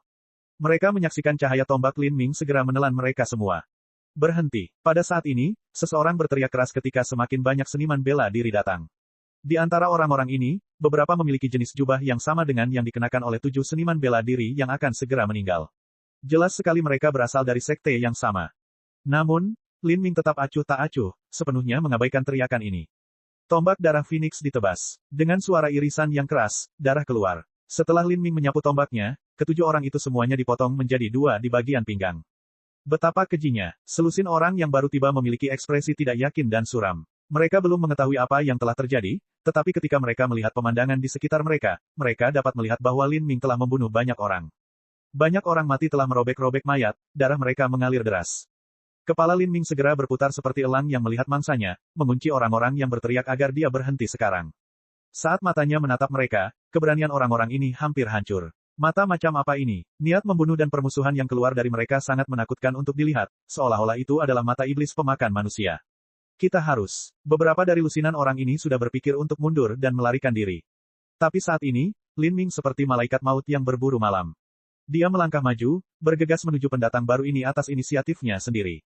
Mereka menyaksikan cahaya tombak Lin Ming segera menelan mereka semua. Berhenti. Pada saat ini, seseorang berteriak keras ketika semakin banyak seniman bela diri datang. Di antara orang-orang ini, beberapa memiliki jenis jubah yang sama dengan yang dikenakan oleh 7 seniman bela diri yang akan segera meninggal. Jelas sekali mereka berasal dari sekte yang sama. Namun, Lin Ming tetap acuh tak acuh, sepenuhnya mengabaikan teriakan ini. Tombak darah Phoenix ditebas. Dengan suara irisan yang keras, darah keluar. Setelah Lin Ming menyapu tombaknya, ketujuh orang itu semuanya dipotong menjadi 2 di bagian pinggang. Betapa kejinya, selusin orang yang baru tiba memiliki ekspresi tidak yakin dan suram. Mereka belum mengetahui apa yang telah terjadi, tetapi ketika mereka melihat pemandangan di sekitar mereka, mereka dapat melihat bahwa Lin Ming telah membunuh banyak orang. Banyak orang mati telah merobek-robek mayat, darah mereka mengalir deras. Kepala Lin Ming segera berputar seperti elang yang melihat mangsanya, mengunci orang-orang yang berteriak agar dia berhenti sekarang. Saat matanya menatap mereka, keberanian orang-orang ini hampir hancur. Mata macam apa ini? Niat membunuh dan permusuhan yang keluar dari mereka sangat menakutkan untuk dilihat, seolah-olah itu adalah mata iblis pemakan manusia. Kita harus. Beberapa dari lusinan orang ini sudah berpikir untuk mundur dan melarikan diri. Tapi saat ini, Lin Ming seperti malaikat maut yang berburu malam. Dia melangkah maju, bergegas menuju pendatang baru ini atas inisiatifnya sendiri.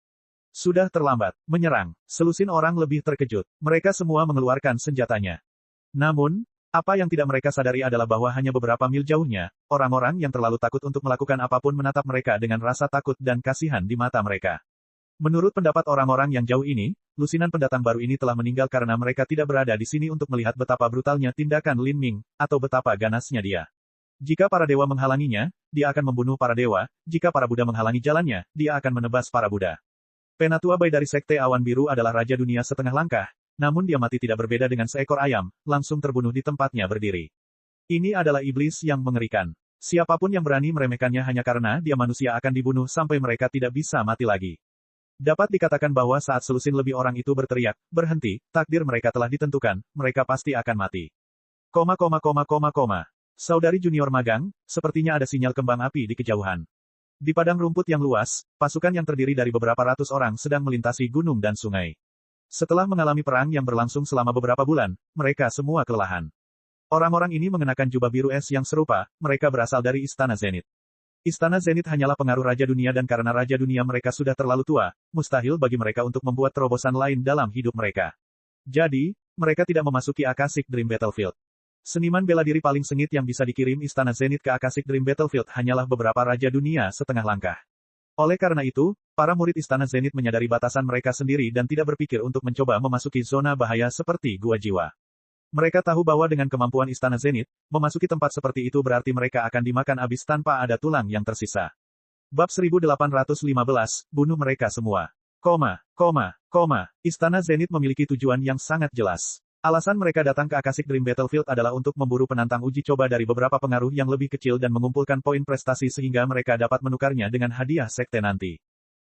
Sudah terlambat. Menyerang. Selusin orang lebih terkejut. Mereka semua mengeluarkan senjatanya. Namun, apa yang tidak mereka sadari adalah bahwa hanya beberapa mil jauhnya, orang-orang yang terlalu takut untuk melakukan apapun menatap mereka dengan rasa takut dan kasihan di mata mereka. Menurut pendapat orang-orang yang jauh ini, lusinan pendatang baru ini telah meninggal karena mereka tidak berada di sini untuk melihat betapa brutalnya tindakan Lin Ming, atau betapa ganasnya dia. Jika para dewa menghalanginya, dia akan membunuh para dewa, jika para Buddha menghalangi jalannya, dia akan menebas para Buddha. Penatua Bai dari Sekte Awan Biru adalah Raja Dunia setengah langkah, namun dia mati tidak berbeda dengan seekor ayam, langsung terbunuh di tempatnya berdiri. Ini adalah iblis yang mengerikan. Siapapun yang berani meremehkannya hanya karena dia manusia akan dibunuh sampai mereka tidak bisa mati lagi. Dapat dikatakan bahwa saat selusin lebih orang itu berteriak, berhenti, takdir mereka telah ditentukan, mereka pasti akan mati. Saudari junior magang, sepertinya ada sinyal kembang api di kejauhan. Di padang rumput yang luas, pasukan yang terdiri dari beberapa ratus orang sedang melintasi gunung dan sungai. Setelah mengalami perang yang berlangsung selama beberapa bulan, mereka semua kelelahan. Orang-orang ini mengenakan jubah biru es yang serupa, mereka berasal dari Istana Zenith. Istana Zenith hanyalah pengaruh Raja Dunia dan karena Raja Dunia mereka sudah terlalu tua, mustahil bagi mereka untuk membuat terobosan lain dalam hidup mereka. Jadi, mereka tidak memasuki Akashic Dream Battlefield. Seniman bela diri paling sengit yang bisa dikirim Istana Zenith ke Akashic Dream Battlefield hanyalah beberapa Raja Dunia setengah langkah. Oleh karena itu, para murid Istana Zenith menyadari batasan mereka sendiri dan tidak berpikir untuk mencoba memasuki zona bahaya seperti Gua Jiwa. Mereka tahu bahwa dengan kemampuan Istana Zenith, memasuki tempat seperti itu berarti mereka akan dimakan habis tanpa ada tulang yang tersisa. Bab 1815, bunuh mereka semua. Istana Zenith memiliki tujuan yang sangat jelas. Alasan mereka datang ke Akashic Dream Battlefield adalah untuk memburu penantang uji coba dari beberapa pengaruh yang lebih kecil dan mengumpulkan poin prestasi sehingga mereka dapat menukarnya dengan hadiah sekte nanti.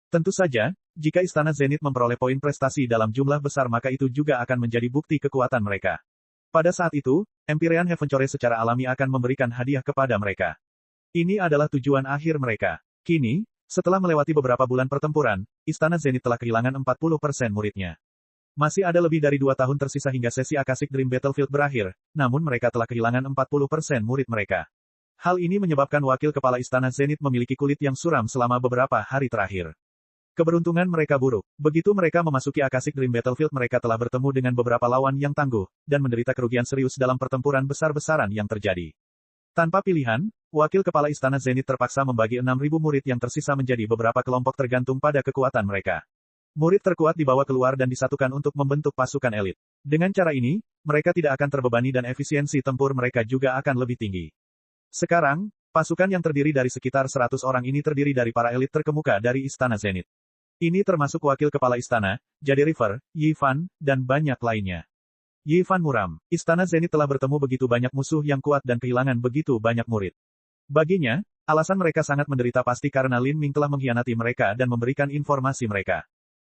Tentu saja, jika Istana Zenith memperoleh poin prestasi dalam jumlah besar maka itu juga akan menjadi bukti kekuatan mereka. Pada saat itu, Empyrean Heavencore secara alami akan memberikan hadiah kepada mereka. Ini adalah tujuan akhir mereka. Kini, setelah melewati beberapa bulan pertempuran, Istana Zenith telah kehilangan 40% muridnya. Masih ada lebih dari 2 tahun tersisa hingga sesi Akashic Dream Battlefield berakhir, namun mereka telah kehilangan 40% murid mereka. Hal ini menyebabkan wakil kepala Istana Zenith memiliki kulit yang suram selama beberapa hari terakhir. Keberuntungan mereka buruk. Begitu mereka memasuki Akashic Dream Battlefield mereka telah bertemu dengan beberapa lawan yang tangguh, dan menderita kerugian serius dalam pertempuran besar-besaran yang terjadi. Tanpa pilihan, wakil kepala Istana Zenith terpaksa membagi 6.000 murid yang tersisa menjadi beberapa kelompok tergantung pada kekuatan mereka. Murid terkuat dibawa keluar dan disatukan untuk membentuk pasukan elit. Dengan cara ini, mereka tidak akan terbebani dan efisiensi tempur mereka juga akan lebih tinggi. Sekarang, pasukan yang terdiri dari sekitar 100 orang ini terdiri dari para elit terkemuka dari Istana Zenith. Ini termasuk wakil kepala istana, Jade River, Yi Fan, dan banyak lainnya. Yi Fan muram. Istana Zenith telah bertemu begitu banyak musuh yang kuat dan kehilangan begitu banyak murid. Baginya, alasan mereka sangat menderita pasti karena Lin Ming telah mengkhianati mereka dan memberikan informasi mereka.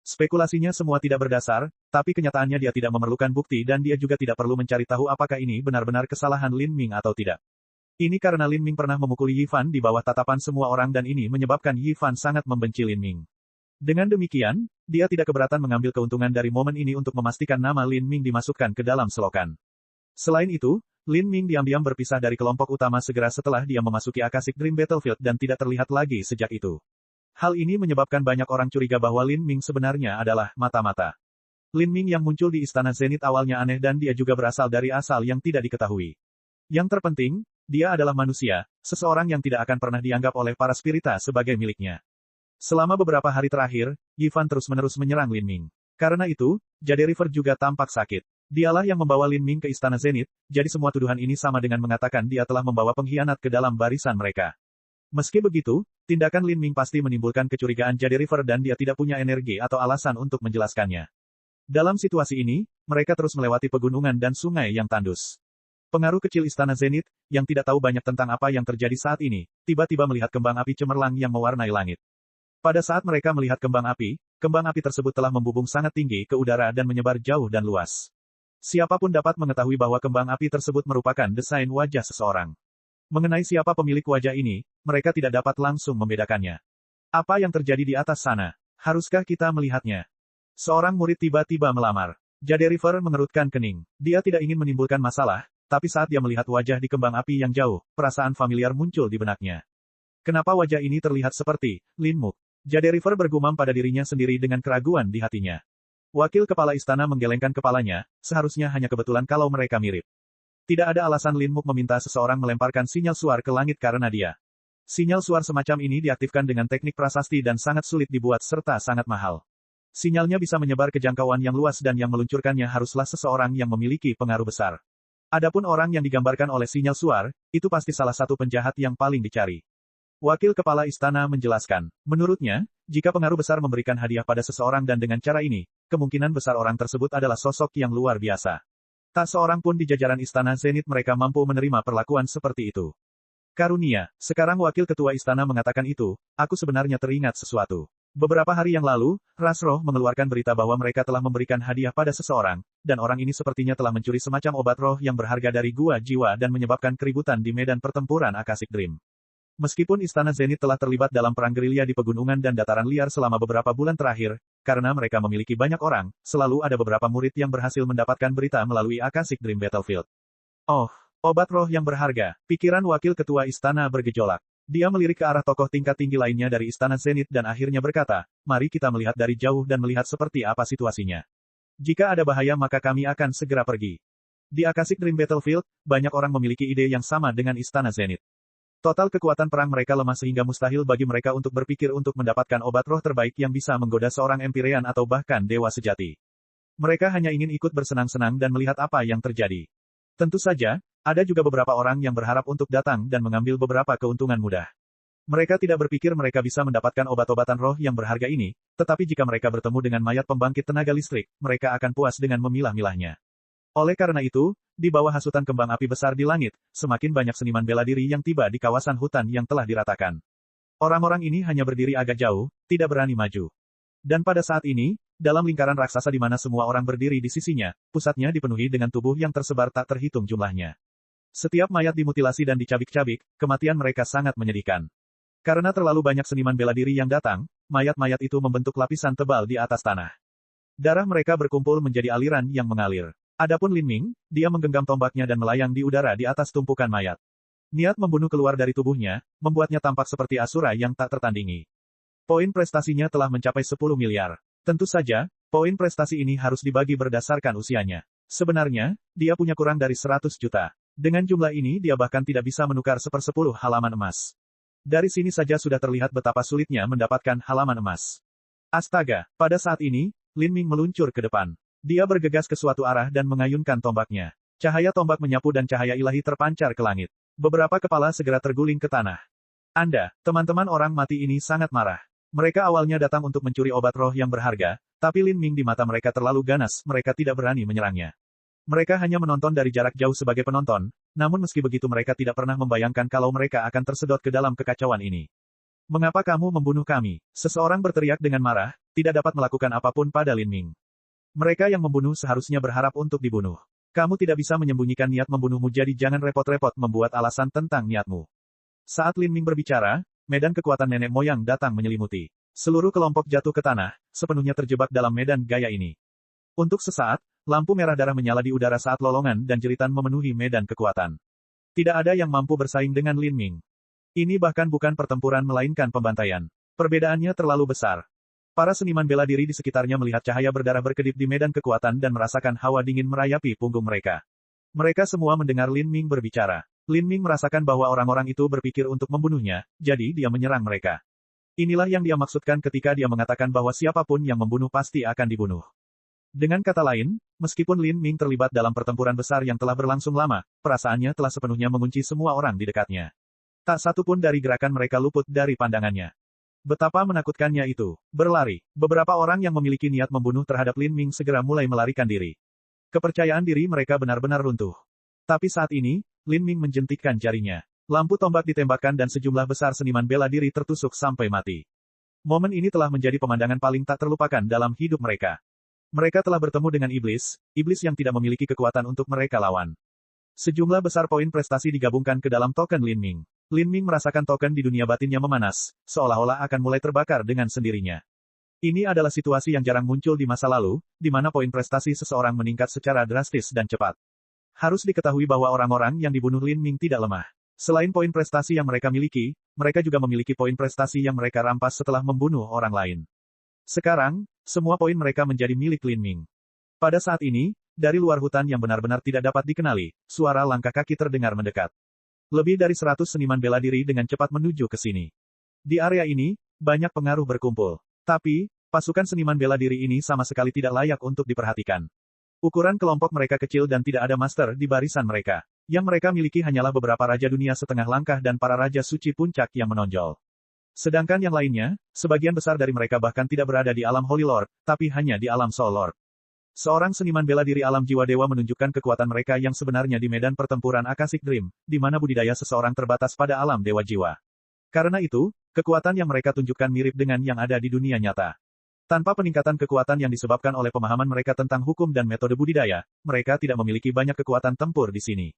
Spekulasinya semua tidak berdasar, tapi kenyataannya dia tidak memerlukan bukti dan dia juga tidak perlu mencari tahu apakah ini benar-benar kesalahan Lin Ming atau tidak. Ini karena Lin Ming pernah memukuli Yi Fan di bawah tatapan semua orang dan ini menyebabkan Yi Fan sangat membenci Lin Ming. Dengan demikian, dia tidak keberatan mengambil keuntungan dari momen ini untuk memastikan nama Lin Ming dimasukkan ke dalam selokan. Selain itu, Lin Ming diam-diam berpisah dari kelompok utama segera setelah dia memasuki Akashic Dream Battlefield dan tidak terlihat lagi sejak itu. Hal ini menyebabkan banyak orang curiga bahwa Lin Ming sebenarnya adalah mata-mata. Lin Ming yang muncul di Istana Zenith awalnya aneh dan dia juga berasal dari asal yang tidak diketahui. Yang terpenting, dia adalah manusia, seseorang yang tidak akan pernah dianggap oleh para spirita sebagai miliknya. Selama beberapa hari terakhir, Yifan terus-menerus menyerang Lin Ming. Karena itu, Jade River juga tampak sakit. Dialah yang membawa Lin Ming ke Istana Zenith, jadi semua tuduhan ini sama dengan mengatakan dia telah membawa pengkhianat ke dalam barisan mereka. Meski begitu, tindakan Lin Ming pasti menimbulkan kecurigaan Jade River dan dia tidak punya energi atau alasan untuk menjelaskannya. Dalam situasi ini, mereka terus melewati pegunungan dan sungai yang tandus. Pengaruh kecil Istana Zenith, yang tidak tahu banyak tentang apa yang terjadi saat ini, tiba-tiba melihat kembang api cemerlang yang mewarnai langit. Pada saat mereka melihat kembang api tersebut telah membubung sangat tinggi ke udara dan menyebar jauh dan luas. Siapapun dapat mengetahui bahwa kembang api tersebut merupakan desain wajah seseorang. Mengenai siapa pemilik wajah ini, mereka tidak dapat langsung membedakannya. Apa yang terjadi di atas sana? Haruskah kita melihatnya? Seorang murid tiba-tiba melamar. Jade River mengerutkan kening. Dia tidak ingin menimbulkan masalah, tapi saat dia melihat wajah di kembang api yang jauh, perasaan familiar muncul di benaknya. Kenapa wajah ini terlihat seperti Lin Muk? Jade River bergumam pada dirinya sendiri dengan keraguan di hatinya. Wakil kepala istana menggelengkan kepalanya, seharusnya hanya kebetulan kalau mereka mirip. Tidak ada alasan Lin Muk meminta seseorang melemparkan sinyal suar ke langit karena dia. Sinyal suar semacam ini diaktifkan dengan teknik prasasti dan sangat sulit dibuat serta sangat mahal. Sinyalnya bisa menyebar ke jangkauan yang luas dan yang meluncurkannya haruslah seseorang yang memiliki pengaruh besar. Adapun orang yang digambarkan oleh sinyal suar, itu pasti salah satu penjahat yang paling dicari. Wakil kepala istana menjelaskan, menurutnya, jika pengaruh besar memberikan hadiah pada seseorang dan dengan cara ini, kemungkinan besar orang tersebut adalah sosok yang luar biasa. Tak seorang pun di jajaran Istana Zenith mereka mampu menerima perlakuan seperti itu. Karunia, sekarang wakil ketua istana mengatakan itu, aku sebenarnya teringat sesuatu. Beberapa hari yang lalu, Ras Roh mengeluarkan berita bahwa mereka telah memberikan hadiah pada seseorang, dan orang ini sepertinya telah mencuri semacam obat roh yang berharga dari gua jiwa dan menyebabkan keributan di medan pertempuran Akashic Dream. Meskipun Istana Zenith telah terlibat dalam perang gerilya di pegunungan dan dataran liar selama beberapa bulan terakhir, karena mereka memiliki banyak orang, selalu ada beberapa murid yang berhasil mendapatkan berita melalui Akashic Dream Battlefield. Oh, obat roh yang berharga, pikiran wakil ketua istana bergejolak. Dia melirik ke arah tokoh tingkat tinggi lainnya dari Istana Zenith dan akhirnya berkata, mari kita melihat dari jauh dan melihat seperti apa situasinya. Jika ada bahaya maka kami akan segera pergi. Di Akashic Dream Battlefield, banyak orang memiliki ide yang sama dengan Istana Zenith. Total kekuatan perang mereka lemah sehingga mustahil bagi mereka untuk berpikir untuk mendapatkan obat roh terbaik yang bisa menggoda seorang Empyrean atau bahkan dewa sejati. Mereka hanya ingin ikut bersenang-senang dan melihat apa yang terjadi. Tentu saja, ada juga beberapa orang yang berharap untuk datang dan mengambil beberapa keuntungan mudah. Mereka tidak berpikir mereka bisa mendapatkan obat-obatan roh yang berharga ini, tetapi jika mereka bertemu dengan mayat pembangkit tenaga listrik, mereka akan puas dengan memilah-milahnya. Oleh karena itu, di bawah hasutan kembang api besar di langit, semakin banyak seniman bela diri yang tiba di kawasan hutan yang telah diratakan. Orang-orang ini hanya berdiri agak jauh, tidak berani maju. Dan pada saat ini, dalam lingkaran raksasa di mana semua orang berdiri di sisinya, pusatnya dipenuhi dengan tubuh yang tersebar tak terhitung jumlahnya. Setiap mayat dimutilasi dan dicabik-cabik, kematian mereka sangat menyedihkan. Karena terlalu banyak seniman bela diri yang datang, mayat-mayat itu membentuk lapisan tebal di atas tanah. Darah mereka berkumpul menjadi aliran yang mengalir. Adapun Lin Ming, dia menggenggam tombaknya dan melayang di udara di atas tumpukan mayat. Niat membunuh keluar dari tubuhnya, membuatnya tampak seperti asura yang tak tertandingi. Poin prestasinya telah mencapai 10 miliar. Tentu saja, poin prestasi ini harus dibagi berdasarkan usianya. Sebenarnya, dia punya kurang dari 100 juta. Dengan jumlah ini dia bahkan tidak bisa menukar 1/10 halaman emas. Dari sini saja sudah terlihat betapa sulitnya mendapatkan halaman emas. Astaga, pada saat ini, Lin Ming meluncur ke depan. Dia bergegas ke suatu arah dan mengayunkan tombaknya. Cahaya tombak menyapu dan cahaya ilahi terpancar ke langit. Beberapa kepala segera terguling ke tanah. Anda, teman-teman orang mati ini sangat marah. Mereka awalnya datang untuk mencuri obat roh yang berharga, tapi Lin Ming di mata mereka terlalu ganas, mereka tidak berani menyerangnya. Mereka hanya menonton dari jarak jauh sebagai penonton, namun meski begitu mereka tidak pernah membayangkan kalau mereka akan tersedot ke dalam kekacauan ini. Mengapa kamu membunuh kami? Seseorang berteriak dengan marah, tidak dapat melakukan apapun pada Lin Ming. Mereka yang membunuh seharusnya berharap untuk dibunuh. Kamu tidak bisa menyembunyikan niat membunuhmu jadi jangan repot-repot membuat alasan tentang niatmu. Saat Lin Ming berbicara, medan kekuatan nenek moyang datang menyelimuti. Seluruh kelompok jatuh ke tanah, sepenuhnya terjebak dalam medan gaya ini. Untuk sesaat, Lampu merah darah menyala di udara saat lolongan dan jeritan memenuhi medan kekuatan. Tidak ada yang mampu bersaing dengan Lin Ming. Ini bahkan bukan pertempuran melainkan pembantaian. Perbedaannya terlalu besar. Para seniman bela diri di sekitarnya melihat cahaya berdarah berkedip di medan kekuatan dan merasakan hawa dingin merayapi punggung mereka. Mereka semua mendengar Lin Ming berbicara. Lin Ming merasakan bahwa orang-orang itu berpikir untuk membunuhnya, jadi dia menyerang mereka. Inilah yang dia maksudkan ketika dia mengatakan bahwa siapapun yang membunuh pasti akan dibunuh. Dengan kata lain, meskipun Lin Ming terlibat dalam pertempuran besar yang telah berlangsung lama, perasaannya telah sepenuhnya mengunci semua orang di dekatnya. Tak satu pun dari gerakan mereka luput dari pandangannya. Betapa menakutkannya itu. Berlari. Beberapa orang yang memiliki niat membunuh terhadap Lin Ming segera mulai melarikan diri. Kepercayaan diri mereka benar-benar runtuh. Tapi saat ini, Lin Ming menjentikkan jarinya. Lampu tombak ditembakkan dan sejumlah besar seniman bela diri tertusuk sampai mati. Momen ini telah menjadi pemandangan paling tak terlupakan dalam hidup mereka. Mereka telah bertemu dengan iblis yang tidak memiliki kekuatan untuk mereka lawan. Sejumlah besar poin prestasi digabungkan ke dalam token Lin Ming. Lin Ming merasakan token di dunia batinnya memanas, seolah-olah akan mulai terbakar dengan sendirinya. Ini adalah situasi yang jarang muncul di masa lalu, di mana poin prestasi seseorang meningkat secara drastis dan cepat. Harus diketahui bahwa orang-orang yang dibunuh Lin Ming tidak lemah. Selain poin prestasi yang mereka miliki, mereka juga memiliki poin prestasi yang mereka rampas setelah membunuh orang lain. Sekarang, semua poin mereka menjadi milik Lin Ming. Pada saat ini, dari luar hutan yang benar-benar tidak dapat dikenali, suara langkah kaki terdengar mendekat. Lebih dari 100 seniman bela diri dengan cepat menuju ke sini. Di area ini, banyak pengaruh berkumpul. Tapi, pasukan seniman bela diri ini sama sekali tidak layak untuk diperhatikan. Ukuran kelompok mereka kecil dan tidak ada master di barisan mereka. Yang mereka miliki hanyalah beberapa raja dunia setengah langkah dan para raja suci puncak yang menonjol. Sedangkan yang lainnya, sebagian besar dari mereka bahkan tidak berada di alam Holy Lord, tapi hanya di alam Soul Lord. Seorang seniman bela diri alam jiwa dewa menunjukkan kekuatan mereka yang sebenarnya di medan pertempuran Akashic Dream, di mana budidaya seseorang terbatas pada alam dewa jiwa. Karena itu, kekuatan yang mereka tunjukkan mirip dengan yang ada di dunia nyata. Tanpa peningkatan kekuatan yang disebabkan oleh pemahaman mereka tentang hukum dan metode budidaya, mereka tidak memiliki banyak kekuatan tempur di sini.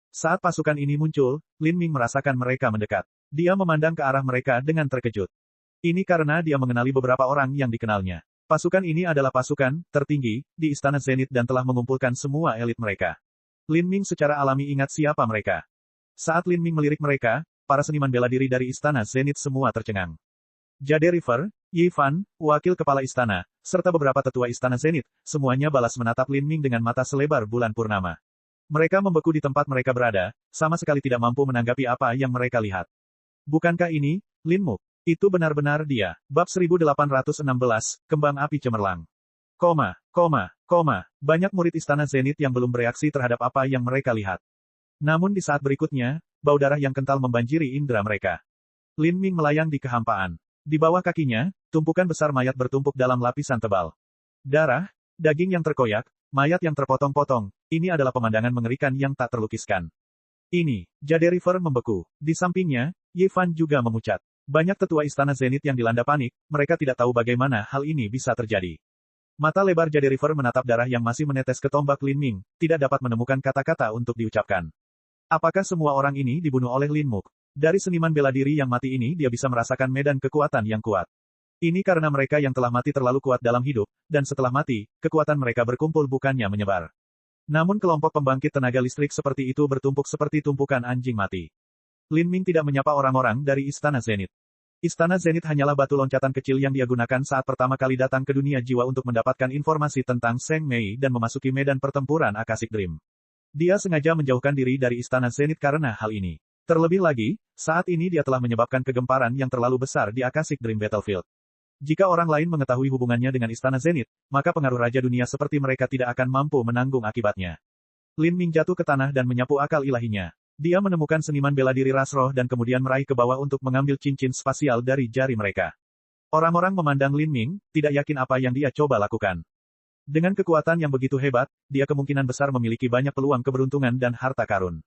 Saat pasukan ini muncul, Lin Ming merasakan mereka mendekat. Dia memandang ke arah mereka dengan terkejut. Ini karena dia mengenali beberapa orang yang dikenalnya. Pasukan ini adalah pasukan tertinggi di Istana Zenith dan telah mengumpulkan semua elit mereka. Lin Ming secara alami ingat siapa mereka. Saat Lin Ming melirik mereka, para seniman bela diri dari Istana Zenith semua tercengang. Jade River, Yi Fan, wakil kepala istana, serta beberapa tetua Istana Zenith, semuanya balas menatap Lin Ming dengan mata selebar bulan purnama. Mereka membeku di tempat mereka berada, sama sekali tidak mampu menanggapi apa yang mereka lihat. Bukankah ini, Lin Muk? Itu benar-benar dia. Bab 1816, Kembang Api Cemerlang. Banyak murid Istana Zenith yang belum bereaksi terhadap apa yang mereka lihat. Namun di saat berikutnya, bau darah yang kental membanjiri indera mereka. Lin Ming melayang di kehampaan. Di bawah kakinya, tumpukan besar mayat bertumpuk dalam lapisan tebal. Darah, daging yang terkoyak, mayat yang terpotong-potong, ini adalah pemandangan mengerikan yang tak terlukiskan. Ini, Jade River membeku. Di sampingnya, Yi Fan juga memucat. Banyak tetua Istana Zenith yang dilanda panik, mereka tidak tahu bagaimana hal ini bisa terjadi. Mata lebar Jade River menatap darah yang masih menetes ke tombak Lin Ming, tidak dapat menemukan kata-kata untuk diucapkan. Apakah semua orang ini dibunuh oleh Lin Muk? Dari seniman bela diri yang mati ini dia bisa merasakan medan kekuatan yang kuat. Ini karena mereka yang telah mati terlalu kuat dalam hidup, dan setelah mati, kekuatan mereka berkumpul bukannya menyebar. Namun kelompok pembangkit tenaga listrik seperti itu bertumpuk seperti tumpukan anjing mati. Lin Ming tidak menyapa orang-orang dari Istana Zenith. Istana Zenith hanyalah batu loncatan kecil yang dia gunakan saat pertama kali datang ke dunia jiwa untuk mendapatkan informasi tentang Seng Mei dan memasuki medan pertempuran Akashic Dream. Dia sengaja menjauhkan diri dari Istana Zenith karena hal ini. Terlebih lagi, saat ini dia telah menyebabkan kegemparan yang terlalu besar di Akashic Dream Battlefield. Jika orang lain mengetahui hubungannya dengan Istana Zenith, maka pengaruh Raja Dunia seperti mereka tidak akan mampu menanggung akibatnya. Lin Ming jatuh ke tanah dan menyapu akal ilahinya. Dia menemukan seniman bela diri ras roh dan kemudian meraih ke bawah untuk mengambil cincin spasial dari jari mereka. Orang-orang memandang Lin Ming, tidak yakin apa yang dia coba lakukan. Dengan kekuatan yang begitu hebat, dia kemungkinan besar memiliki banyak peluang keberuntungan dan harta karun.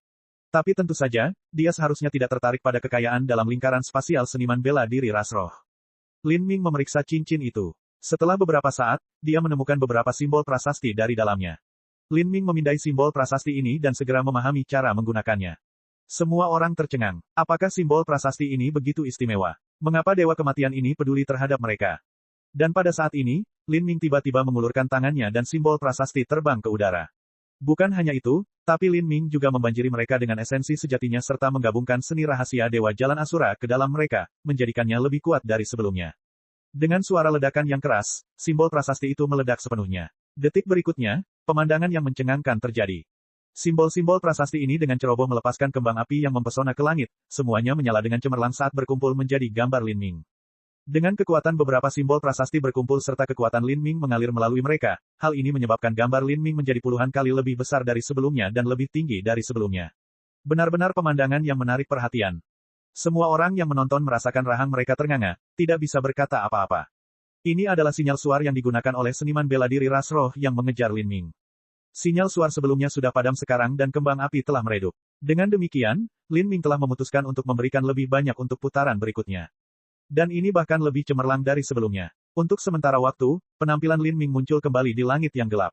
Tapi tentu saja, dia seharusnya tidak tertarik pada kekayaan dalam lingkaran spasial seniman bela diri ras roh. Lin Ming memeriksa cincin itu. Setelah beberapa saat, dia menemukan beberapa simbol prasasti dari dalamnya. Lin Ming memindai simbol prasasti ini dan segera memahami cara menggunakannya. Semua orang tercengang. Apakah simbol prasasti ini begitu istimewa? Mengapa Dewa Kematian ini peduli terhadap mereka? Dan pada saat ini, Lin Ming tiba-tiba mengulurkan tangannya dan simbol prasasti terbang ke udara. Bukan hanya itu, tapi Lin Ming juga membanjiri mereka dengan esensi sejatinya serta menggabungkan seni rahasia Dewa Jalan Asura ke dalam mereka, menjadikannya lebih kuat dari sebelumnya. Dengan suara ledakan yang keras, simbol prasasti itu meledak sepenuhnya. Detik berikutnya, pemandangan yang mencengangkan terjadi. Simbol-simbol prasasti ini dengan ceroboh melepaskan kembang api yang mempesona ke langit, semuanya menyala dengan cemerlang saat berkumpul menjadi gambar Lin Ming. Dengan kekuatan beberapa simbol prasasti berkumpul serta kekuatan Lin Ming mengalir melalui mereka, hal ini menyebabkan gambar Lin Ming menjadi puluhan kali lebih besar dari sebelumnya dan lebih tinggi dari sebelumnya. Benar-benar pemandangan yang menarik perhatian. Semua orang yang menonton merasakan rahang mereka ternganga, tidak bisa berkata apa-apa. Ini adalah sinyal suar yang digunakan oleh seniman bela diri ras roh yang mengejar Lin Ming. Sinyal suar sebelumnya sudah padam sekarang dan kembang api telah meredup. Dengan demikian, Lin Ming telah memutuskan untuk memberikan lebih banyak untuk putaran berikutnya. Dan ini bahkan lebih cemerlang dari sebelumnya. Untuk sementara waktu, penampilan Lin Ming muncul kembali di langit yang gelap.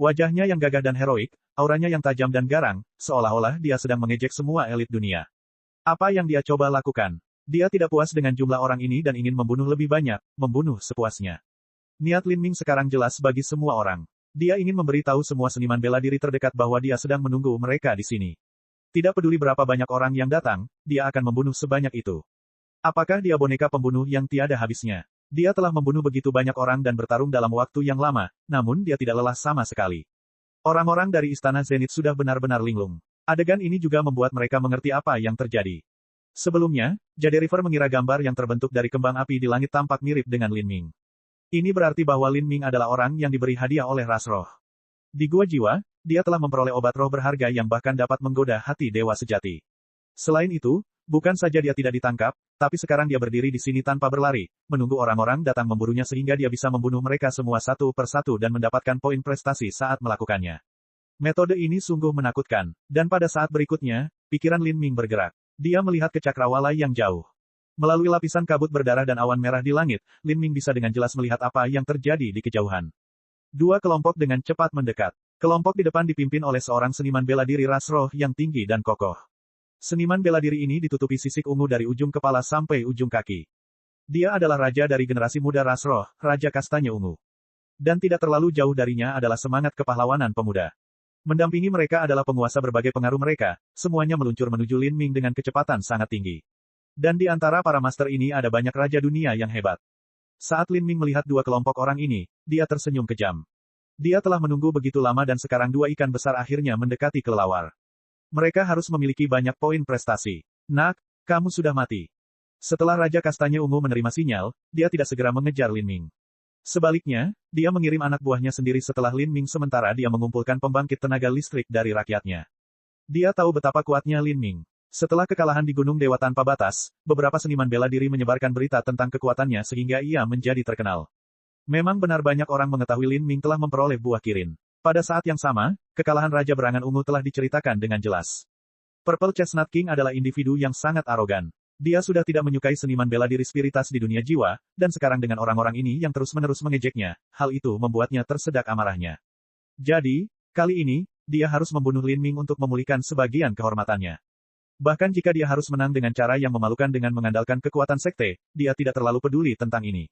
Wajahnya yang gagah dan heroik, auranya yang tajam dan garang, seolah-olah dia sedang mengejek semua elit dunia. Apa yang dia coba lakukan? Dia tidak puas dengan jumlah orang ini dan ingin membunuh lebih banyak, membunuh sepuasnya. Niat Lin Ming sekarang jelas bagi semua orang. Dia ingin memberitahu semua seniman bela diri terdekat bahwa dia sedang menunggu mereka di sini. Tidak peduli berapa banyak orang yang datang, dia akan membunuh sebanyak itu. Apakah dia boneka pembunuh yang tiada habisnya? Dia telah membunuh begitu banyak orang dan bertarung dalam waktu yang lama, namun dia tidak lelah sama sekali. Orang-orang dari Istana Zenith sudah benar-benar linglung. Adegan ini juga membuat mereka mengerti apa yang terjadi. Sebelumnya, Jade River mengira gambar yang terbentuk dari kembang api di langit tampak mirip dengan Lin Ming. Ini berarti bahwa Lin Ming adalah orang yang diberi hadiah oleh ras roh. Di Gua Jiwa, dia telah memperoleh obat roh berharga yang bahkan dapat menggoda hati dewa sejati. Selain itu, bukan saja dia tidak ditangkap, tapi sekarang dia berdiri di sini tanpa berlari, menunggu orang-orang datang memburunya sehingga dia bisa membunuh mereka semua satu persatu dan mendapatkan poin prestasi saat melakukannya. Metode ini sungguh menakutkan, dan pada saat berikutnya, pikiran Lin Ming bergerak. Dia melihat ke cakrawala yang jauh. Melalui lapisan kabut berdarah dan awan merah di langit, Lin Ming bisa dengan jelas melihat apa yang terjadi di kejauhan. Dua kelompok dengan cepat mendekat. Kelompok di depan dipimpin oleh seorang seniman bela diri ras roh yang tinggi dan kokoh. Seniman bela diri ini ditutupi sisik ungu dari ujung kepala sampai ujung kaki. Dia adalah raja dari generasi muda ras roh, Raja Kastanya Ungu. Dan tidak terlalu jauh darinya adalah semangat kepahlawanan pemuda. Mendampingi mereka adalah penguasa berbagai pengaruh mereka, semuanya meluncur menuju Lin Ming dengan kecepatan sangat tinggi. Dan di antara para master ini ada banyak raja dunia yang hebat. Saat Lin Ming melihat dua kelompok orang ini, dia tersenyum kejam. Dia telah menunggu begitu lama dan sekarang dua ikan besar akhirnya mendekati kelelawar. Mereka harus memiliki banyak poin prestasi. Nak, kamu sudah mati. Setelah Raja Kastanya Ungu menerima sinyal, dia tidak segera mengejar Lin Ming. Sebaliknya, dia mengirim anak buahnya sendiri setelah Lin Ming sementara dia mengumpulkan pembangkit tenaga listrik dari rakyatnya. Dia tahu betapa kuatnya Lin Ming. Setelah kekalahan di Gunung Dewa Tanpa Batas, beberapa seniman bela diri menyebarkan berita tentang kekuatannya sehingga ia menjadi terkenal. Memang benar banyak orang mengetahui Lin Ming telah memperoleh buah kirin. Pada saat yang sama, kekalahan Raja Berangan Ungu telah diceritakan dengan jelas. Purple Chestnut King adalah individu yang sangat arogan. Dia sudah tidak menyukai seniman bela diri spiritas di dunia jiwa, dan sekarang dengan orang-orang ini yang terus-menerus mengejeknya, hal itu membuatnya tersedak amarahnya. Jadi, kali ini, dia harus membunuh Lin Ming untuk memulihkan sebagian kehormatannya. Bahkan jika dia harus menang dengan cara yang memalukan dengan mengandalkan kekuatan sekte, dia tidak terlalu peduli tentang ini.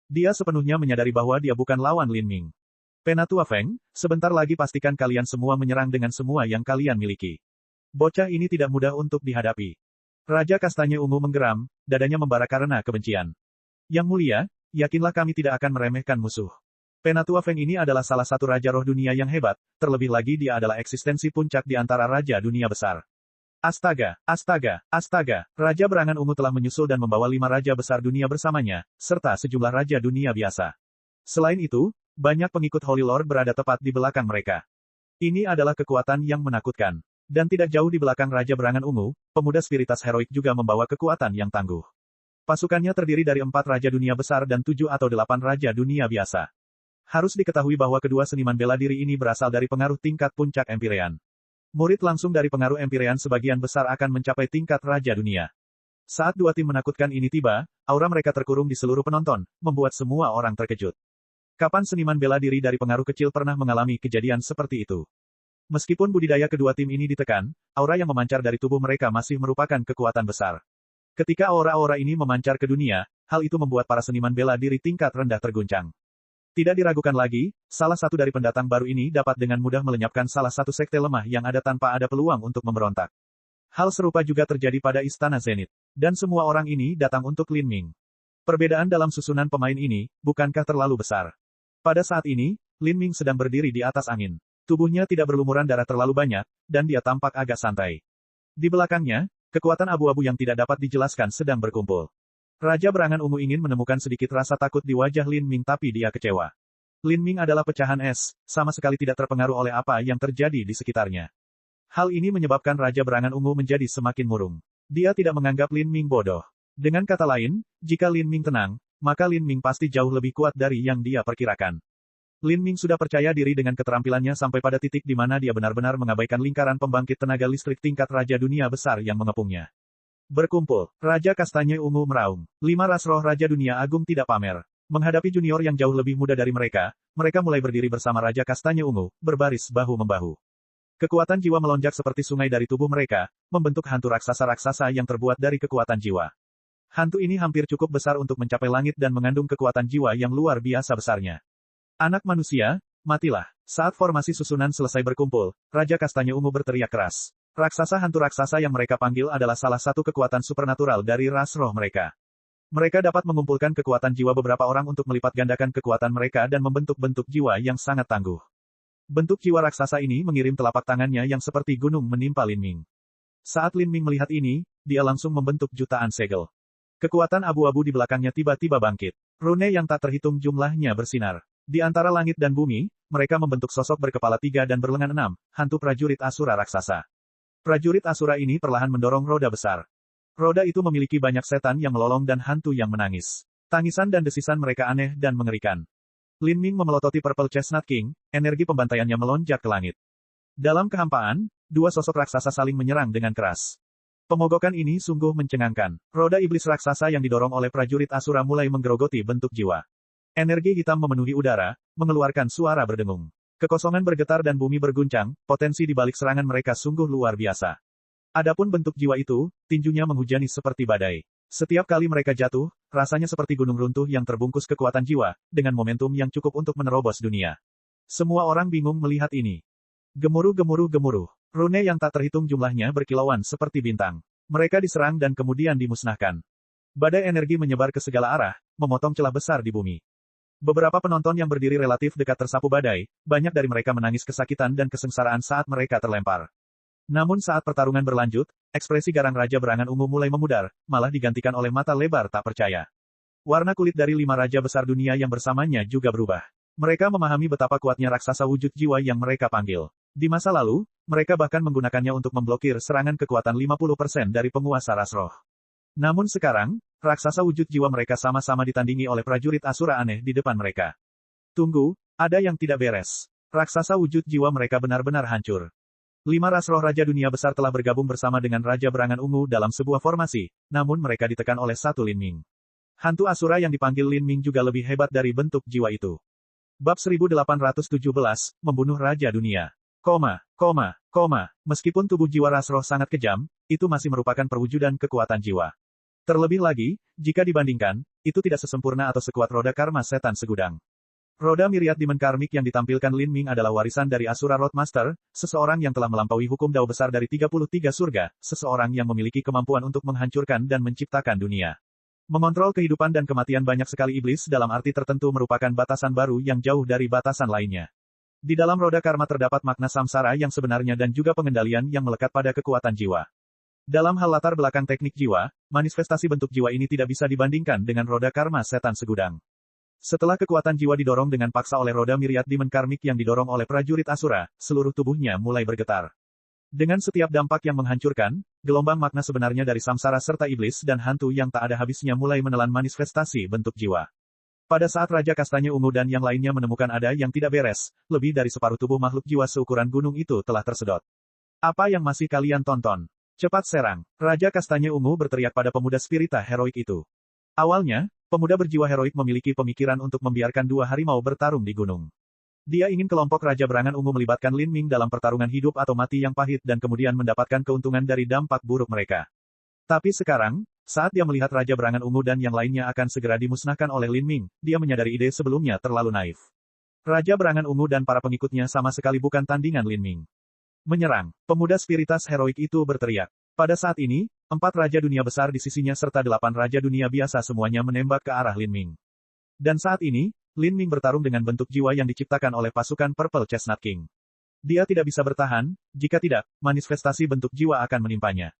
Dia sepenuhnya menyadari bahwa dia bukan lawan Lin Ming. Penatua Feng, sebentar lagi pastikan kalian semua menyerang dengan semua yang kalian miliki. Bocah ini tidak mudah untuk dihadapi. Raja Kastanya Ungu menggeram, dadanya membara karena kebencian. Yang mulia, yakinlah kami tidak akan meremehkan musuh. Penatua Feng ini adalah salah satu raja roh dunia yang hebat, terlebih lagi dia adalah eksistensi puncak di antara raja dunia besar. Astaga, astaga, astaga, Raja Berangan Ungu telah menyusul dan membawa 5 raja besar dunia bersamanya, serta sejumlah raja dunia biasa. Selain itu, banyak pengikut Holy Lord berada tepat di belakang mereka. Ini adalah kekuatan yang menakutkan. Dan tidak jauh di belakang Raja Berangan Ungu, pemuda spiritas heroik juga membawa kekuatan yang tangguh. Pasukannya terdiri dari 4 raja dunia besar dan 7 atau 8 raja dunia biasa. Harus diketahui bahwa kedua seniman bela diri ini berasal dari pengaruh tingkat puncak Empyrean. Murid langsung dari pengaruh Empyrean sebagian besar akan mencapai tingkat raja dunia. Saat dua tim menakutkan ini tiba, aura mereka terkurung di seluruh penonton, membuat semua orang terkejut. Kapan seniman bela diri dari pengaruh kecil pernah mengalami kejadian seperti itu? Meskipun budidaya kedua tim ini ditekan, aura yang memancar dari tubuh mereka masih merupakan kekuatan besar. Ketika aura-aura ini memancar ke dunia, hal itu membuat para seniman bela diri tingkat rendah terguncang. Tidak diragukan lagi, salah satu dari pendatang baru ini dapat dengan mudah melenyapkan salah satu sekte lemah yang ada tanpa ada peluang untuk memberontak. Hal serupa juga terjadi pada Istana Zenith. Dan semua orang ini datang untuk Lin Ming. Perbedaan dalam susunan pemain ini, bukankah terlalu besar? Pada saat ini, Lin Ming sedang berdiri di atas angin. Tubuhnya tidak berlumuran darah terlalu banyak, dan dia tampak agak santai. Di belakangnya, kekuatan abu-abu yang tidak dapat dijelaskan sedang berkumpul. Raja Berangan Ungu ingin menemukan sedikit rasa takut di wajah Lin Ming tapi dia kecewa. Lin Ming adalah pecahan es, sama sekali tidak terpengaruh oleh apa yang terjadi di sekitarnya. Hal ini menyebabkan Raja Berangan Ungu menjadi semakin murung. Dia tidak menganggap Lin Ming bodoh. Dengan kata lain, jika Lin Ming tenang, maka Lin Ming pasti jauh lebih kuat dari yang dia perkirakan. Lin Ming sudah percaya diri dengan keterampilannya sampai pada titik di mana dia benar-benar mengabaikan lingkaran pembangkit tenaga listrik tingkat Raja Dunia besar yang mengepungnya. Berkumpul, Raja Kastanye Ungu meraung. 5 ras roh Raja Dunia Agung tidak pamer. Menghadapi junior yang jauh lebih muda dari mereka, mereka mulai berdiri bersama Raja Kastanye Ungu, berbaris bahu-membahu. Kekuatan jiwa melonjak seperti sungai dari tubuh mereka, membentuk hantu raksasa-raksasa yang terbuat dari kekuatan jiwa. Hantu ini hampir cukup besar untuk mencapai langit dan mengandung kekuatan jiwa yang luar biasa besarnya. Anak manusia, matilah. Saat formasi susunan selesai berkumpul, Raja Kastanye Ungu berteriak keras. Raksasa hantu raksasa yang mereka panggil adalah salah satu kekuatan supernatural dari ras roh mereka. Mereka dapat mengumpulkan kekuatan jiwa beberapa orang untuk melipat gandakan kekuatan mereka dan membentuk bentuk jiwa yang sangat tangguh. Bentuk jiwa raksasa ini mengirim telapak tangannya yang seperti gunung menimpa Lin Ming. Saat Lin Ming melihat ini, dia langsung membentuk jutaan segel. Kekuatan abu-abu di belakangnya tiba-tiba bangkit. Rune yang tak terhitung jumlahnya bersinar. Di antara langit dan bumi, mereka membentuk sosok berkepala 3 dan berlengan 6, hantu prajurit Asura raksasa. Prajurit Asura ini perlahan mendorong roda besar. Roda itu memiliki banyak setan yang melolong dan hantu yang menangis. Tangisan dan desisan mereka aneh dan mengerikan. Lin Ming memelototi Purple Chestnut King, energi pembantaiannya melonjak ke langit. Dalam kehampaan, 2 sosok raksasa saling menyerang dengan keras. Pemogokan ini sungguh mencengangkan. Roda iblis raksasa yang didorong oleh prajurit Asura mulai menggerogoti bentuk jiwa. Energi hitam memenuhi udara, mengeluarkan suara berdengung. Kekosongan bergetar dan bumi berguncang, potensi di balik serangan mereka sungguh luar biasa. Adapun bentuk jiwa itu, tinjunya menghujani seperti badai. Setiap kali mereka jatuh, rasanya seperti gunung runtuh yang terbungkus kekuatan jiwa, dengan momentum yang cukup untuk menerobos dunia. Semua orang bingung melihat ini. Gemuruh-gemuruh-gemuruh. Rune yang tak terhitung jumlahnya berkilauan seperti bintang. Mereka diserang dan kemudian dimusnahkan. Badai energi menyebar ke segala arah, memotong celah besar di bumi. Beberapa penonton yang berdiri relatif dekat tersapu badai, banyak dari mereka menangis kesakitan dan kesengsaraan saat mereka terlempar. Namun saat pertarungan berlanjut, ekspresi garang Raja Berangan Ungu mulai memudar, malah digantikan oleh mata lebar tak percaya. Warna kulit dari 5 raja besar dunia yang bersamanya juga berubah. Mereka memahami betapa kuatnya raksasa wujud jiwa yang mereka panggil. Di masa lalu, mereka bahkan menggunakannya untuk memblokir serangan kekuatan 50% dari penguasa ras roh. Namun sekarang, raksasa wujud jiwa mereka sama-sama ditandingi oleh prajurit Asura aneh di depan mereka. Tunggu, ada yang tidak beres. Raksasa wujud jiwa mereka benar-benar hancur. 5 ras roh Raja Dunia Besar telah bergabung bersama dengan Raja Berangan Ungu dalam sebuah formasi, namun mereka ditekan oleh satu Lin Ming. Hantu Asura yang dipanggil Lin Ming juga lebih hebat dari bentuk jiwa itu. Bab 1817, Membunuh Raja Dunia. Meskipun tubuh jiwa ras roh sangat kejam, itu masih merupakan perwujudan kekuatan jiwa. Terlebih lagi, jika dibandingkan, itu tidak sesempurna atau sekuat roda karma setan segudang. Roda Myriad Demon Karmik yang ditampilkan Lin Ming adalah warisan dari Asura Roadmaster, seseorang yang telah melampaui hukum dao besar dari 33 surga, seseorang yang memiliki kemampuan untuk menghancurkan dan menciptakan dunia. Mengontrol kehidupan dan kematian banyak sekali iblis dalam arti tertentu merupakan batasan baru yang jauh dari batasan lainnya. Di dalam roda karma terdapat makna samsara yang sebenarnya dan juga pengendalian yang melekat pada kekuatan jiwa. Dalam hal latar belakang teknik jiwa, manifestasi bentuk jiwa ini tidak bisa dibandingkan dengan roda karma setan segudang. Setelah kekuatan jiwa didorong dengan paksa oleh roda Myriad Demon Karmik yang didorong oleh prajurit Asura, seluruh tubuhnya mulai bergetar. Dengan setiap dampak yang menghancurkan, gelombang makna sebenarnya dari samsara serta iblis dan hantu yang tak ada habisnya mulai menelan manifestasi bentuk jiwa. Pada saat Raja Kastanye Ungu dan yang lainnya menemukan ada yang tidak beres, lebih dari separuh tubuh makhluk jiwa seukuran gunung itu telah tersedot. Apa yang masih kalian tonton? Cepat serang! Raja Kastanye Ungu berteriak pada pemuda spirita heroik itu. Awalnya, pemuda berjiwa heroik memiliki pemikiran untuk membiarkan 2 harimau bertarung di gunung. Dia ingin kelompok Raja Berangan Ungu melibatkan Lin Ming dalam pertarungan hidup atau mati yang pahit dan kemudian mendapatkan keuntungan dari dampak buruk mereka. Tapi sekarang, Saat dia melihat Raja Berangan Ungu dan yang lainnya akan segera dimusnahkan oleh Lin Ming, dia menyadari ide sebelumnya terlalu naif. Raja Berangan Ungu dan para pengikutnya sama sekali bukan tandingan Lin Ming. Menyerang, pemuda spiritas heroik itu berteriak. Pada saat ini, 4 Raja Dunia besar di sisinya serta 8 Raja Dunia biasa semuanya menembak ke arah Lin Ming. Dan saat ini, Lin Ming bertarung dengan bentuk jiwa yang diciptakan oleh pasukan Purple Chestnut King. Dia tidak bisa bertahan, jika tidak, manifestasi bentuk jiwa akan menimpanya.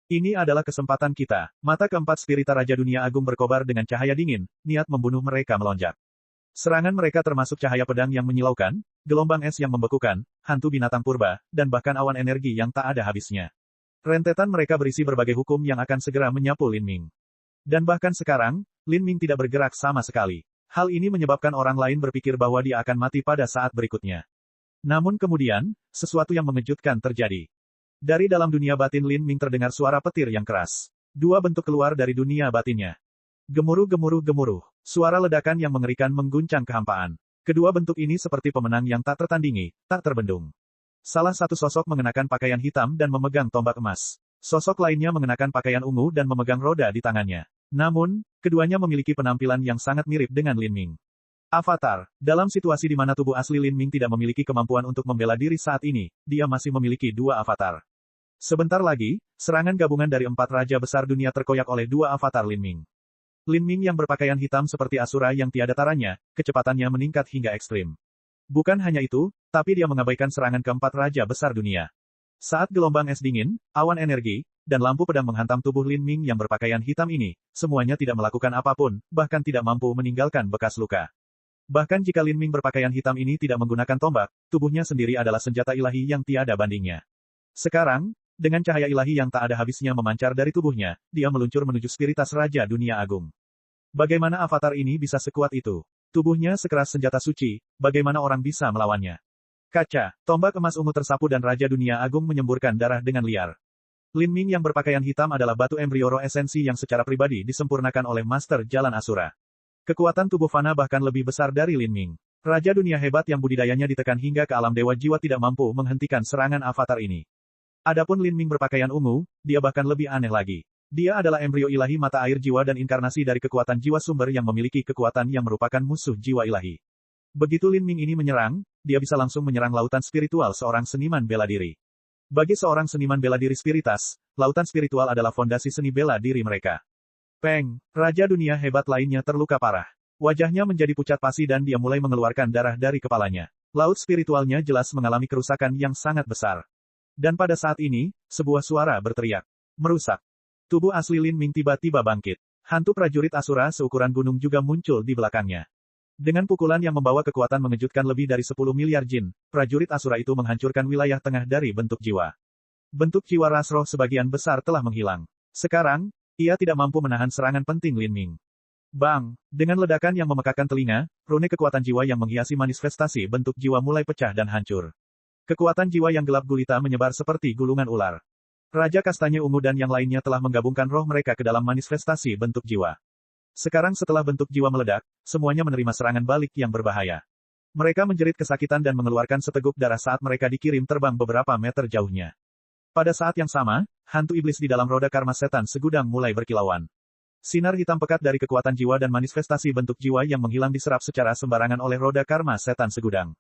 Ini adalah kesempatan kita. Mata keempat spirita Raja Dunia Agung berkobar dengan cahaya dingin, niat membunuh mereka melonjak. Serangan mereka termasuk cahaya pedang yang menyilaukan, gelombang es yang membekukan, hantu binatang purba, dan bahkan awan energi yang tak ada habisnya. Rentetan mereka berisi berbagai hukum yang akan segera menyapu Lin Ming. Dan bahkan sekarang, Lin Ming tidak bergerak sama sekali. Hal ini menyebabkan orang lain berpikir bahwa dia akan mati pada saat berikutnya. Namun kemudian, sesuatu yang mengejutkan terjadi. Dari dalam dunia batin Lin Ming terdengar suara petir yang keras. 2 bentuk keluar dari dunia batinnya. Gemuruh-gemuruh-gemuruh. Suara ledakan yang mengerikan mengguncang kehampaan. Kedua bentuk ini seperti pemenang yang tak tertandingi, tak terbendung. Salah satu sosok mengenakan pakaian hitam dan memegang tombak emas. Sosok lainnya mengenakan pakaian ungu dan memegang roda di tangannya. Namun, keduanya memiliki penampilan yang sangat mirip dengan Lin Ming. Avatar. Dalam situasi di mana tubuh asli Lin Ming tidak memiliki kemampuan untuk membela diri saat ini, dia masih memiliki 2 avatar. Sebentar lagi, serangan gabungan dari 4 raja besar dunia terkoyak oleh 2 avatar Lin Ming. Lin Ming yang berpakaian hitam seperti Asura yang tiada taranya, kecepatannya meningkat hingga ekstrim. Bukan hanya itu, tapi dia mengabaikan serangan keempat raja besar dunia. Saat gelombang es dingin, awan energi, dan lampu pedang menghantam tubuh Lin Ming yang berpakaian hitam ini, semuanya tidak melakukan apapun, bahkan tidak mampu meninggalkan bekas luka. Bahkan jika Lin Ming berpakaian hitam ini tidak menggunakan tombak, tubuhnya sendiri adalah senjata ilahi yang tiada bandingnya. Sekarang, dengan cahaya ilahi yang tak ada habisnya memancar dari tubuhnya, dia meluncur menuju spiritas Raja Dunia Agung. Bagaimana avatar ini bisa sekuat itu? Tubuhnya sekeras senjata suci, bagaimana orang bisa melawannya? Kaca, tombak emas ungu tersapu dan Raja Dunia Agung menyemburkan darah dengan liar. Lin Ming yang berpakaian hitam adalah batu embrio roh esensi yang secara pribadi disempurnakan oleh Master Jalan Asura. Kekuatan tubuh fana bahkan lebih besar dari Lin Ming. Raja dunia hebat yang budidayanya ditekan hingga ke alam dewa jiwa tidak mampu menghentikan serangan avatar ini. Adapun Lin Ming berpakaian ungu, dia bahkan lebih aneh lagi. Dia adalah embrio ilahi mata air jiwa dan inkarnasi dari kekuatan jiwa sumber yang memiliki kekuatan yang merupakan musuh jiwa ilahi. Begitu Lin Ming ini menyerang, dia bisa langsung menyerang lautan spiritual seorang seniman bela diri. Bagi seorang seniman bela diri spiritas, lautan spiritual adalah fondasi seni bela diri mereka. Peng, raja dunia hebat lainnya terluka parah. Wajahnya menjadi pucat pasi dan dia mulai mengeluarkan darah dari kepalanya. Laut spiritualnya jelas mengalami kerusakan yang sangat besar. Dan pada saat ini, sebuah suara berteriak. Merusak. Tubuh asli Lin Ming tiba-tiba bangkit. Hantu prajurit Asura seukuran gunung juga muncul di belakangnya. Dengan pukulan yang membawa kekuatan mengejutkan lebih dari 10 miliar jin, prajurit Asura itu menghancurkan wilayah tengah dari bentuk jiwa. Bentuk jiwa ras roh sebagian besar telah menghilang. Sekarang, ia tidak mampu menahan serangan penting Lin Ming. Bang! Dengan ledakan yang memekakan telinga, rune kekuatan jiwa yang menghiasi manifestasi bentuk jiwa mulai pecah dan hancur. Kekuatan jiwa yang gelap gulita menyebar seperti gulungan ular. Raja Kastanya Ungu dan yang lainnya telah menggabungkan roh mereka ke dalam manifestasi bentuk jiwa. Sekarang setelah bentuk jiwa meledak, semuanya menerima serangan balik yang berbahaya. Mereka menjerit kesakitan dan mengeluarkan seteguk darah saat mereka dikirim terbang beberapa meter jauhnya. Pada saat yang sama, hantu iblis di dalam roda karma setan segudang mulai berkilauan. Sinar hitam pekat dari kekuatan jiwa dan manifestasi bentuk jiwa yang menghilang diserap secara sembarangan oleh roda karma setan segudang.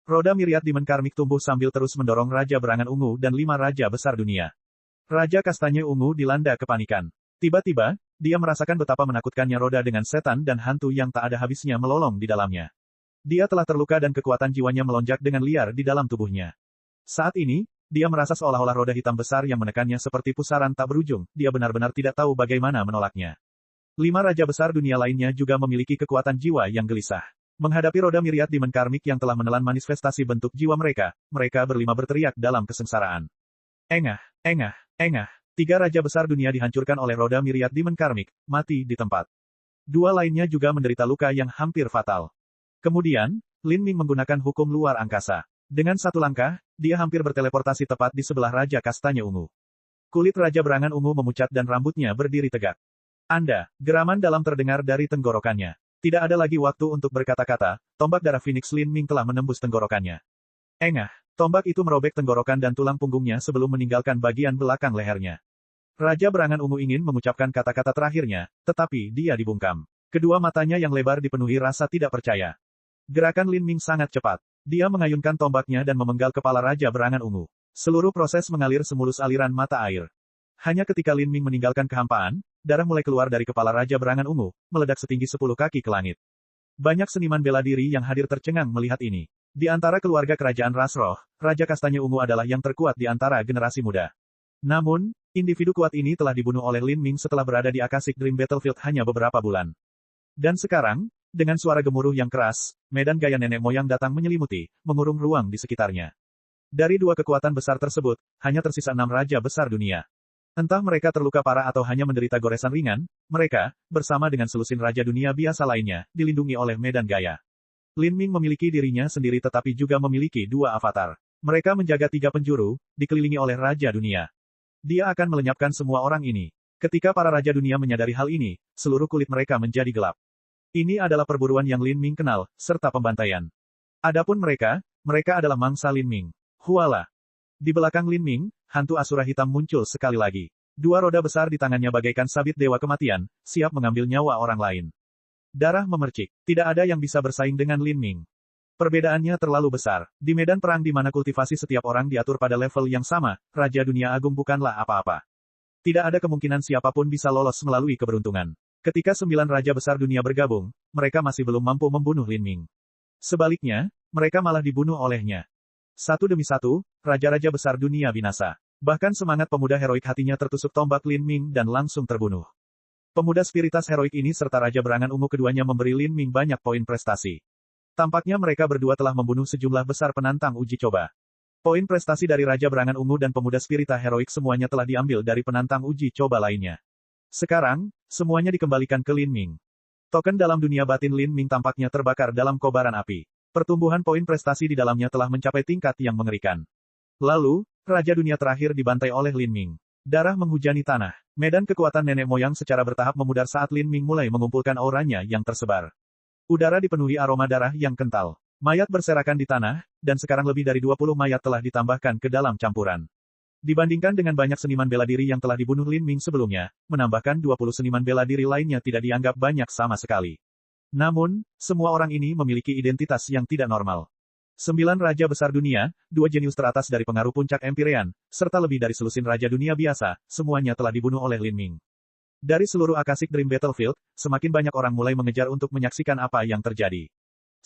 Roda Myriad Demon Karmik tumbuh sambil terus mendorong Raja Berangan Ungu dan 5 raja besar dunia. Raja Kastanya Ungu dilanda kepanikan. Tiba-tiba, dia merasakan betapa menakutkannya roda dengan setan dan hantu yang tak ada habisnya melolong di dalamnya. Dia telah terluka dan kekuatan jiwanya melonjak dengan liar di dalam tubuhnya. Saat ini, dia merasa seolah-olah roda hitam besar yang menekannya seperti pusaran tak berujung, dia benar-benar tidak tahu bagaimana menolaknya. 5 raja besar dunia lainnya juga memiliki kekuatan jiwa yang gelisah. Menghadapi roda Myriad Demon Karmik yang telah menelan manifestasi bentuk jiwa mereka, mereka berlima berteriak dalam kesengsaraan. Engah, engah, engah. 3 raja besar dunia dihancurkan oleh roda Myriad Demon Karmik, mati di tempat. 2 lainnya juga menderita luka yang hampir fatal. Kemudian, Lin Ming menggunakan hukum luar angkasa. Dengan satu langkah, dia hampir berteleportasi tepat di sebelah Raja Kastanya Ungu. Kulit Raja Berangan Ungu memucat dan rambutnya berdiri tegak. Anda, geraman dalam terdengar dari tenggorokannya. Tidak ada lagi waktu untuk berkata-kata, tombak darah Phoenix Lin Ming telah menembus tenggorokannya. Engah, tombak itu merobek tenggorokan dan tulang punggungnya sebelum meninggalkan bagian belakang lehernya. Raja Berangan Ungu ingin mengucapkan kata-kata terakhirnya, tetapi dia dibungkam. Kedua matanya yang lebar dipenuhi rasa tidak percaya. Gerakan Lin Ming sangat cepat. Dia mengayunkan tombaknya dan memenggal kepala Raja Berangan Ungu. Seluruh proses mengalir semulus aliran mata air. Hanya ketika Lin Ming meninggalkan kehampaan, darah mulai keluar dari kepala Raja Berangan Ungu, meledak setinggi 10 kaki ke langit. Banyak seniman bela diri yang hadir tercengang melihat ini. Di antara keluarga kerajaan ras roh, Raja Kastanya Ungu adalah yang terkuat di antara generasi muda. Namun, individu kuat ini telah dibunuh oleh Lin Ming setelah berada di Akashic Dream Battlefield hanya beberapa bulan. Dan sekarang, dengan suara gemuruh yang keras, medan gaya nenek moyang datang menyelimuti, mengurung ruang di sekitarnya. Dari dua kekuatan besar tersebut, hanya tersisa 6 raja besar dunia. Entah mereka terluka parah atau hanya menderita goresan ringan, mereka, bersama dengan selusin raja dunia biasa lainnya, dilindungi oleh medan gaya. Lin Ming memiliki dirinya sendiri tetapi juga memiliki 2 avatar. Mereka menjaga 3 penjuru, dikelilingi oleh raja dunia. Dia akan melenyapkan semua orang ini. Ketika para raja dunia menyadari hal ini, seluruh kulit mereka menjadi gelap. Ini adalah perburuan yang Lin Ming kenal, serta pembantaian. Adapun mereka adalah mangsa Lin Ming. Huala. Di belakang Lin Ming, hantu Asura hitam muncul sekali lagi. 2 roda besar di tangannya bagaikan sabit dewa kematian, siap mengambil nyawa orang lain. Darah memercik. Tidak ada yang bisa bersaing dengan Lin Ming. Perbedaannya terlalu besar. Di medan perang di mana kultivasi setiap orang diatur pada level yang sama, Raja Dunia Agung bukanlah apa-apa. Tidak ada kemungkinan siapapun bisa lolos melalui keberuntungan. Ketika 9 raja besar dunia bergabung, mereka masih belum mampu membunuh Lin Ming. Sebaliknya, mereka malah dibunuh olehnya. Satu demi satu, raja-raja besar dunia binasa. Bahkan semangat pemuda heroik hatinya tertusuk tombak Lin Ming dan langsung terbunuh. Pemuda spiritas heroik ini serta Raja Berangan Ungu keduanya memberi Lin Ming banyak poin prestasi. Tampaknya mereka berdua telah membunuh sejumlah besar penantang uji coba. Poin prestasi dari Raja Berangan Ungu dan pemuda spirita heroik semuanya telah diambil dari penantang uji coba lainnya. Sekarang, semuanya dikembalikan ke Lin Ming. Token dalam dunia batin Lin Ming tampaknya terbakar dalam kobaran api. Pertumbuhan poin prestasi di dalamnya telah mencapai tingkat yang mengerikan. Lalu, Raja Dunia terakhir dibantai oleh Lin Ming. Darah menghujani tanah. Medan kekuatan nenek moyang secara bertahap memudar saat Lin Ming mulai mengumpulkan auranya yang tersebar. Udara dipenuhi aroma darah yang kental. Mayat berserakan di tanah, dan sekarang lebih dari 20 mayat telah ditambahkan ke dalam campuran. Dibandingkan dengan banyak seniman bela diri yang telah dibunuh Lin Ming sebelumnya, menambahkan 20 seniman bela diri lainnya tidak dianggap banyak sama sekali. Namun, semua orang ini memiliki identitas yang tidak normal. 9 raja besar dunia, 2 jenius teratas dari pengaruh puncak Empyrean, serta lebih dari selusin raja dunia biasa, semuanya telah dibunuh oleh Lin Ming. Dari seluruh Akashic Dream Battlefield, semakin banyak orang mulai mengejar untuk menyaksikan apa yang terjadi.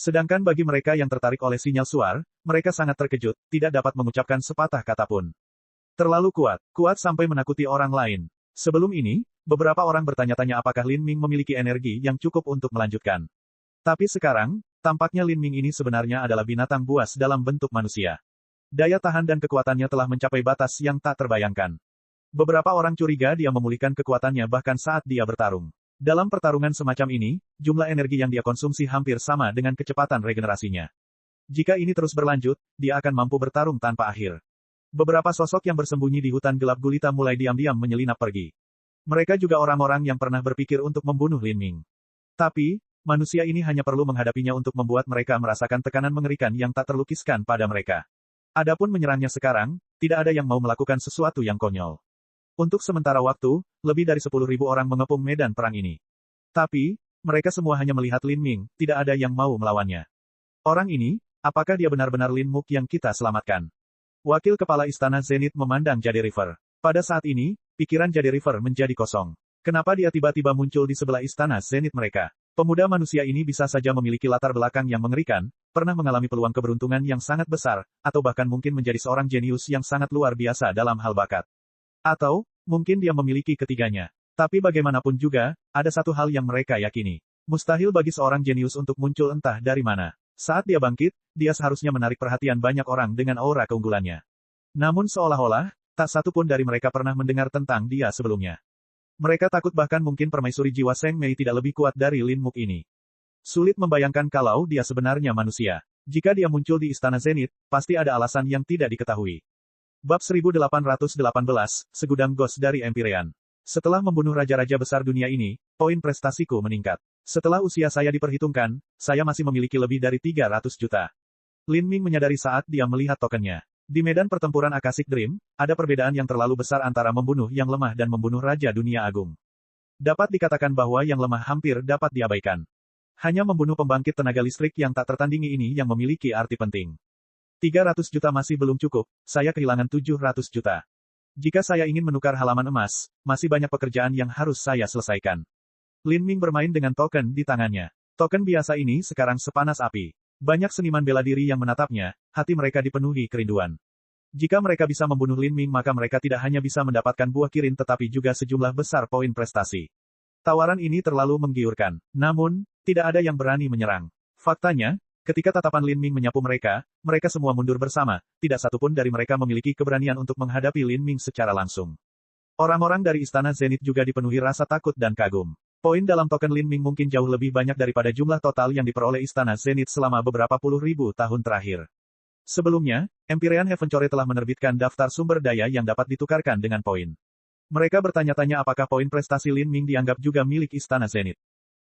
Sedangkan bagi mereka yang tertarik oleh sinyal suar, mereka sangat terkejut, tidak dapat mengucapkan sepatah kata pun. Terlalu kuat sampai menakuti orang lain. Sebelum ini, beberapa orang bertanya-tanya apakah Lin Ming memiliki energi yang cukup untuk melanjutkan. Tapi sekarang, tampaknya Lin Ming ini sebenarnya adalah binatang buas dalam bentuk manusia. Daya tahan dan kekuatannya telah mencapai batas yang tak terbayangkan. Beberapa orang curiga dia memulihkan kekuatannya bahkan saat dia bertarung. Dalam pertarungan semacam ini, jumlah energi yang dia konsumsi hampir sama dengan kecepatan regenerasinya. Jika ini terus berlanjut, dia akan mampu bertarung tanpa akhir. Beberapa sosok yang bersembunyi di hutan gelap gulita mulai diam-diam menyelinap pergi. Mereka juga orang-orang yang pernah berpikir untuk membunuh Lin Ming. Tapi, manusia ini hanya perlu menghadapinya untuk membuat mereka merasakan tekanan mengerikan yang tak terlukiskan pada mereka. Adapun menyerangnya sekarang, tidak ada yang mau melakukan sesuatu yang konyol. Untuk sementara waktu, lebih dari 10.000 orang mengepung medan perang ini. Tapi, mereka semua hanya melihat Lin Ming, tidak ada yang mau melawannya. Orang ini, apakah dia benar-benar Lin Muk yang kita selamatkan? Wakil Kepala Istana Zenith memandang Jade River. Pada saat ini, pikiran Jade River menjadi kosong. Kenapa dia tiba-tiba muncul di sebelah Istana Zenith mereka? Pemuda manusia ini bisa saja memiliki latar belakang yang mengerikan, pernah mengalami peluang keberuntungan yang sangat besar, atau bahkan mungkin menjadi seorang jenius yang sangat luar biasa dalam hal bakat. Atau, mungkin dia memiliki ketiganya. Tapi bagaimanapun juga, ada satu hal yang mereka yakini. Mustahil bagi seorang jenius untuk muncul entah dari mana. Saat dia bangkit, dia seharusnya menarik perhatian banyak orang dengan aura keunggulannya. Namun seolah-olah, tak satu pun dari mereka pernah mendengar tentang dia sebelumnya. Mereka takut bahkan mungkin permaisuri jiwa Seng Mei tidak lebih kuat dari Lin Muk ini. Sulit membayangkan kalau dia sebenarnya manusia. Jika dia muncul di Istana Zenith, pasti ada alasan yang tidak diketahui. Bab 1818, Segudang Ghost dari Empyrean. Setelah membunuh raja-raja besar dunia ini, poin prestasiku meningkat. Setelah usia saya diperhitungkan, saya masih memiliki lebih dari 300 juta. Lin Ming menyadari saat dia melihat tokennya. Di medan pertempuran Akashic Dream, ada perbedaan yang terlalu besar antara membunuh yang lemah dan membunuh Raja Dunia Agung. Dapat dikatakan bahwa yang lemah hampir dapat diabaikan. Hanya membunuh pembangkit tenaga listrik yang tak tertandingi ini yang memiliki arti penting. 300 juta masih belum cukup, saya kehilangan 700 juta. Jika saya ingin menukar halaman emas, masih banyak pekerjaan yang harus saya selesaikan. Lin Ming bermain dengan token di tangannya. Token biasa ini sekarang sepanas api. Banyak seniman bela diri yang menatapnya, hati mereka dipenuhi kerinduan. Jika mereka bisa membunuh Lin Ming maka mereka tidak hanya bisa mendapatkan buah kirin tetapi juga sejumlah besar poin prestasi. Tawaran ini terlalu menggiurkan. Namun, tidak ada yang berani menyerang. Faktanya, ketika tatapan Lin Ming menyapu mereka, mereka semua mundur bersama, tidak satupun dari mereka memiliki keberanian untuk menghadapi Lin Ming secara langsung. Orang-orang dari Istana Zenith juga dipenuhi rasa takut dan kagum. Poin dalam token Lin Ming mungkin jauh lebih banyak daripada jumlah total yang diperoleh Istana Zenith selama beberapa puluh ribu tahun terakhir. Sebelumnya, Empyrean Heavencore telah menerbitkan daftar sumber daya yang dapat ditukarkan dengan poin. Mereka bertanya-tanya apakah poin prestasi Lin Ming dianggap juga milik Istana Zenith.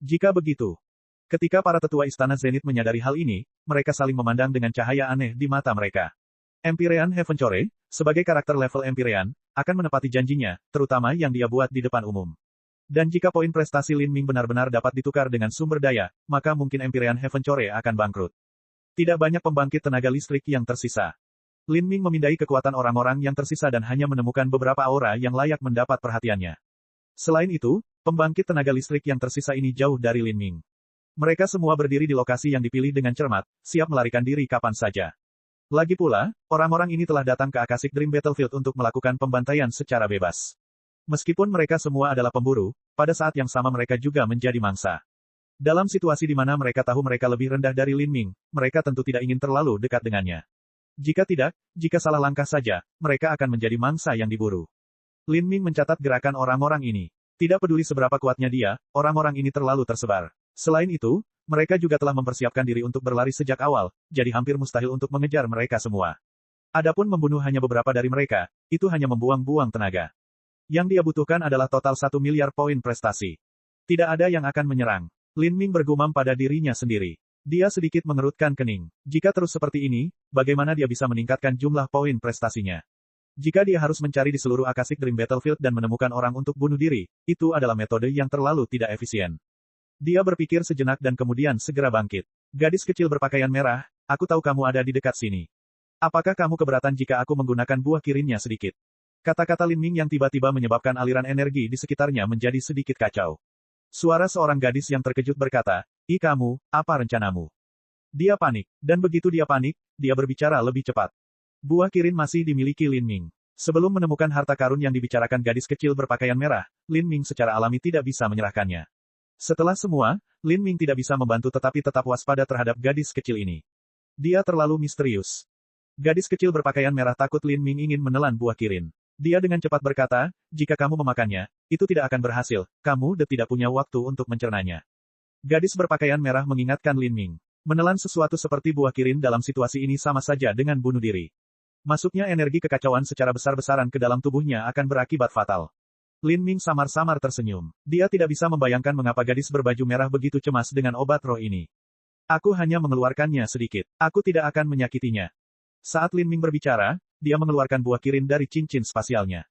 Jika begitu, ketika para tetua Istana Zenith menyadari hal ini, mereka saling memandang dengan cahaya aneh di mata mereka. Empyrean Heavencore, sebagai karakter level Empyrean, akan menepati janjinya, terutama yang dia buat di depan umum. Dan jika poin prestasi Lin Ming benar-benar dapat ditukar dengan sumber daya, maka mungkin Empyrean Heavencore akan bangkrut. Tidak banyak pembangkit tenaga listrik yang tersisa. Lin Ming memindai kekuatan orang-orang yang tersisa dan hanya menemukan beberapa aura yang layak mendapat perhatiannya. Selain itu, pembangkit tenaga listrik yang tersisa ini jauh dari Lin Ming. Mereka semua berdiri di lokasi yang dipilih dengan cermat, siap melarikan diri kapan saja. Lagi pula, orang-orang ini telah datang ke Akashic Dream Battlefield untuk melakukan pembantaian secara bebas. Meskipun mereka semua adalah pemburu, pada saat yang sama mereka juga menjadi mangsa. Dalam situasi di mana mereka tahu mereka lebih rendah dari Lin Ming, mereka tentu tidak ingin terlalu dekat dengannya. Jika tidak, jika salah langkah saja, mereka akan menjadi mangsa yang diburu. Lin Ming mencatat gerakan orang-orang ini. Tidak peduli seberapa kuatnya dia, orang-orang ini terlalu tersebar. Selain itu, mereka juga telah mempersiapkan diri untuk berlari sejak awal, jadi hampir mustahil untuk mengejar mereka semua. Adapun membunuh hanya beberapa dari mereka, itu hanya membuang-buang tenaga. Yang dia butuhkan adalah total 1 miliar poin prestasi. Tidak ada yang akan menyerang. Lin Ming bergumam pada dirinya sendiri. Dia sedikit mengerutkan kening. Jika terus seperti ini, bagaimana dia bisa meningkatkan jumlah poin prestasinya? Jika dia harus mencari di seluruh Akashic Dream Battlefield dan menemukan orang untuk bunuh diri, itu adalah metode yang terlalu tidak efisien. Dia berpikir sejenak dan kemudian segera bangkit. Gadis kecil berpakaian merah, aku tahu kamu ada di dekat sini. Apakah kamu keberatan jika aku menggunakan buah kirinnya sedikit? Kata-kata Lin Ming yang tiba-tiba menyebabkan aliran energi di sekitarnya menjadi sedikit kacau. Suara seorang gadis yang terkejut berkata, "Ih kamu, apa rencanamu?" Dia panik, dan begitu dia panik, dia berbicara lebih cepat. Buah kirin masih dimiliki Lin Ming. Sebelum menemukan harta karun yang dibicarakan gadis kecil berpakaian merah, Lin Ming secara alami tidak bisa menyerahkannya. Setelah semua, Lin Ming tidak bisa membantu tetapi tetap waspada terhadap gadis kecil ini. Dia terlalu misterius. Gadis kecil berpakaian merah takut Lin Ming ingin menelan buah kirin. Dia dengan cepat berkata, jika kamu memakannya, itu tidak akan berhasil, kamu tidak punya waktu untuk mencernanya. Gadis berpakaian merah mengingatkan Lin Ming. Menelan sesuatu seperti buah kirin dalam situasi ini sama saja dengan bunuh diri. Masuknya energi kekacauan secara besar-besaran ke dalam tubuhnya akan berakibat fatal. Lin Ming samar-samar tersenyum. Dia tidak bisa membayangkan mengapa gadis berbaju merah begitu cemas dengan obat roh ini. Aku hanya mengeluarkannya sedikit. Aku tidak akan menyakitinya. Saat Lin Ming berbicara, dia mengeluarkan buah kirin dari cincin spasialnya.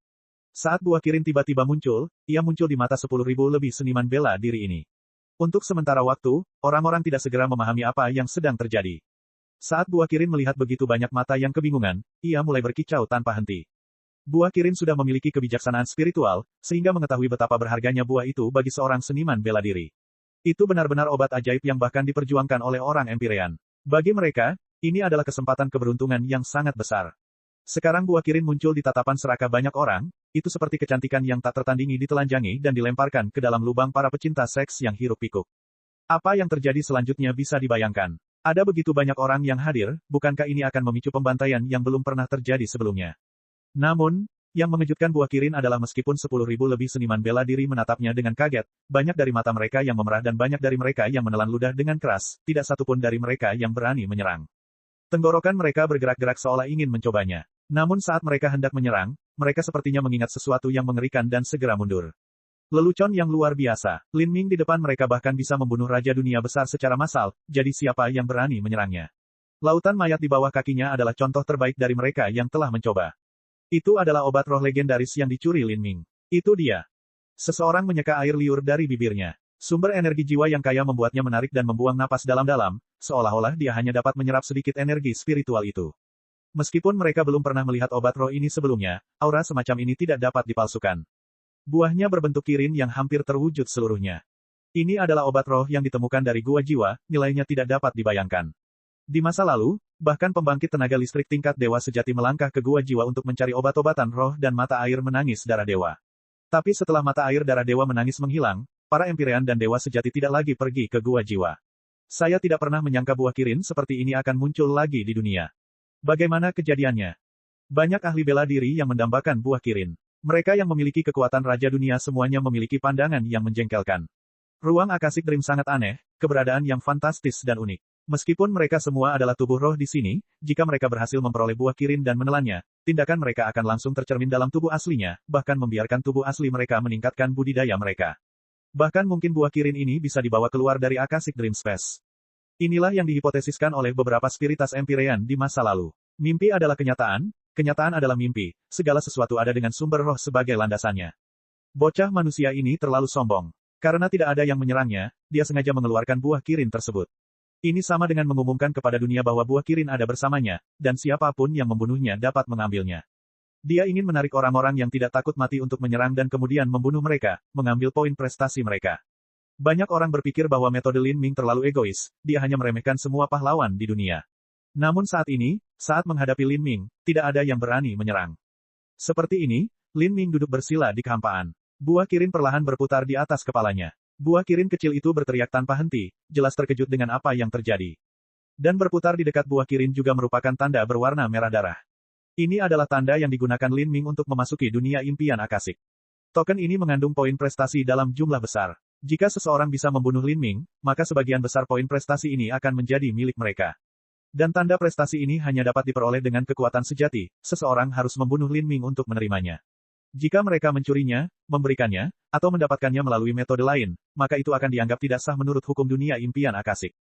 Saat buah kirin tiba-tiba muncul, ia muncul di mata 10.000 lebih seniman bela diri ini. Untuk sementara waktu, orang-orang tidak segera memahami apa yang sedang terjadi. Saat buah kirin melihat begitu banyak mata yang kebingungan, ia mulai berkicau tanpa henti. Buah kirin sudah memiliki kebijaksanaan spiritual, sehingga mengetahui betapa berharganya buah itu bagi seorang seniman bela diri. Itu benar-benar obat ajaib yang bahkan diperjuangkan oleh orang Empyrean. Bagi mereka, ini adalah kesempatan keberuntungan yang sangat besar. Sekarang buah kirin muncul di tatapan serakah banyak orang, itu seperti kecantikan yang tak tertandingi ditelanjangi dan dilemparkan ke dalam lubang para pecinta seks yang hiruk-pikuk. Apa yang terjadi selanjutnya bisa dibayangkan. Ada begitu banyak orang yang hadir, bukankah ini akan memicu pembantaian yang belum pernah terjadi sebelumnya? Namun, yang mengejutkan buah kirin adalah meskipun 10.000 lebih seniman bela diri menatapnya dengan kaget, banyak dari mata mereka yang memerah dan banyak dari mereka yang menelan ludah dengan keras, tidak satupun dari mereka yang berani menyerang. Tenggorokan mereka bergerak-gerak seolah ingin mencobanya. Namun saat mereka hendak menyerang, mereka sepertinya mengingat sesuatu yang mengerikan dan segera mundur. Lelucon yang luar biasa. Lin Ming di depan mereka bahkan bisa membunuh Raja Dunia Besar secara massal, jadi siapa yang berani menyerangnya? Lautan mayat di bawah kakinya adalah contoh terbaik dari mereka yang telah mencoba. Itu adalah obat roh legendaris yang dicuri Lin Ming. Itu dia. Seseorang menyeka air liur dari bibirnya. Sumber energi jiwa yang kaya membuatnya menarik dan membuang napas dalam-dalam, seolah-olah dia hanya dapat menyerap sedikit energi spiritual itu. Meskipun mereka belum pernah melihat obat roh ini sebelumnya, aura semacam ini tidak dapat dipalsukan. Buahnya berbentuk kirin yang hampir terwujud seluruhnya. Ini adalah obat roh yang ditemukan dari gua jiwa, nilainya tidak dapat dibayangkan. Di masa lalu, bahkan pembangkit tenaga listrik tingkat dewa sejati melangkah ke gua jiwa untuk mencari obat-obatan roh dan mata air menangis darah dewa. Tapi setelah mata air darah dewa menangis menghilang, para Empyrean dan dewa sejati tidak lagi pergi ke gua jiwa. Saya tidak pernah menyangka buah kirin seperti ini akan muncul lagi di dunia. Bagaimana kejadiannya? Banyak ahli bela diri yang mendambakan buah kirin. Mereka yang memiliki kekuatan raja dunia semuanya memiliki pandangan yang menjengkelkan. Ruang Akashic Dream sangat aneh, keberadaan yang fantastis dan unik. Meskipun mereka semua adalah tubuh roh di sini, jika mereka berhasil memperoleh buah kirin dan menelannya, tindakan mereka akan langsung tercermin dalam tubuh aslinya, bahkan membiarkan tubuh asli mereka meningkatkan budidaya mereka. Bahkan mungkin buah kirin ini bisa dibawa keluar dari Akashic Dream Space. Inilah yang dihipotesiskan oleh beberapa spiritas Empyrean di masa lalu. Mimpi adalah kenyataan, kenyataan adalah mimpi, segala sesuatu ada dengan sumber roh sebagai landasannya. Bocah manusia ini terlalu sombong. Karena tidak ada yang menyerangnya, dia sengaja mengeluarkan buah kirin tersebut. Ini sama dengan mengumumkan kepada dunia bahwa buah kirin ada bersamanya, dan siapapun yang membunuhnya dapat mengambilnya. Dia ingin menarik orang-orang yang tidak takut mati untuk menyerang dan kemudian membunuh mereka, mengambil poin prestasi mereka. Banyak orang berpikir bahwa metode Lin Ming terlalu egois, dia hanya meremehkan semua pahlawan di dunia. Namun saat ini, saat menghadapi Lin Ming, tidak ada yang berani menyerang. Seperti ini, Lin Ming duduk bersila di kehampaan. Buah kirin perlahan berputar di atas kepalanya. Buah kirin kecil itu berteriak tanpa henti, jelas terkejut dengan apa yang terjadi. Dan berputar di dekat buah kirin juga merupakan tanda berwarna merah darah. Ini adalah tanda yang digunakan Lin Ming untuk memasuki dunia impian Akashic. Token ini mengandung poin prestasi dalam jumlah besar. Jika seseorang bisa membunuh Lin Ming, maka sebagian besar poin prestasi ini akan menjadi milik mereka. Dan tanda prestasi ini hanya dapat diperoleh dengan kekuatan sejati, seseorang harus membunuh Lin Ming untuk menerimanya. Jika mereka mencurinya, memberikannya, atau mendapatkannya melalui metode lain, maka itu akan dianggap tidak sah menurut hukum dunia impian Akashic.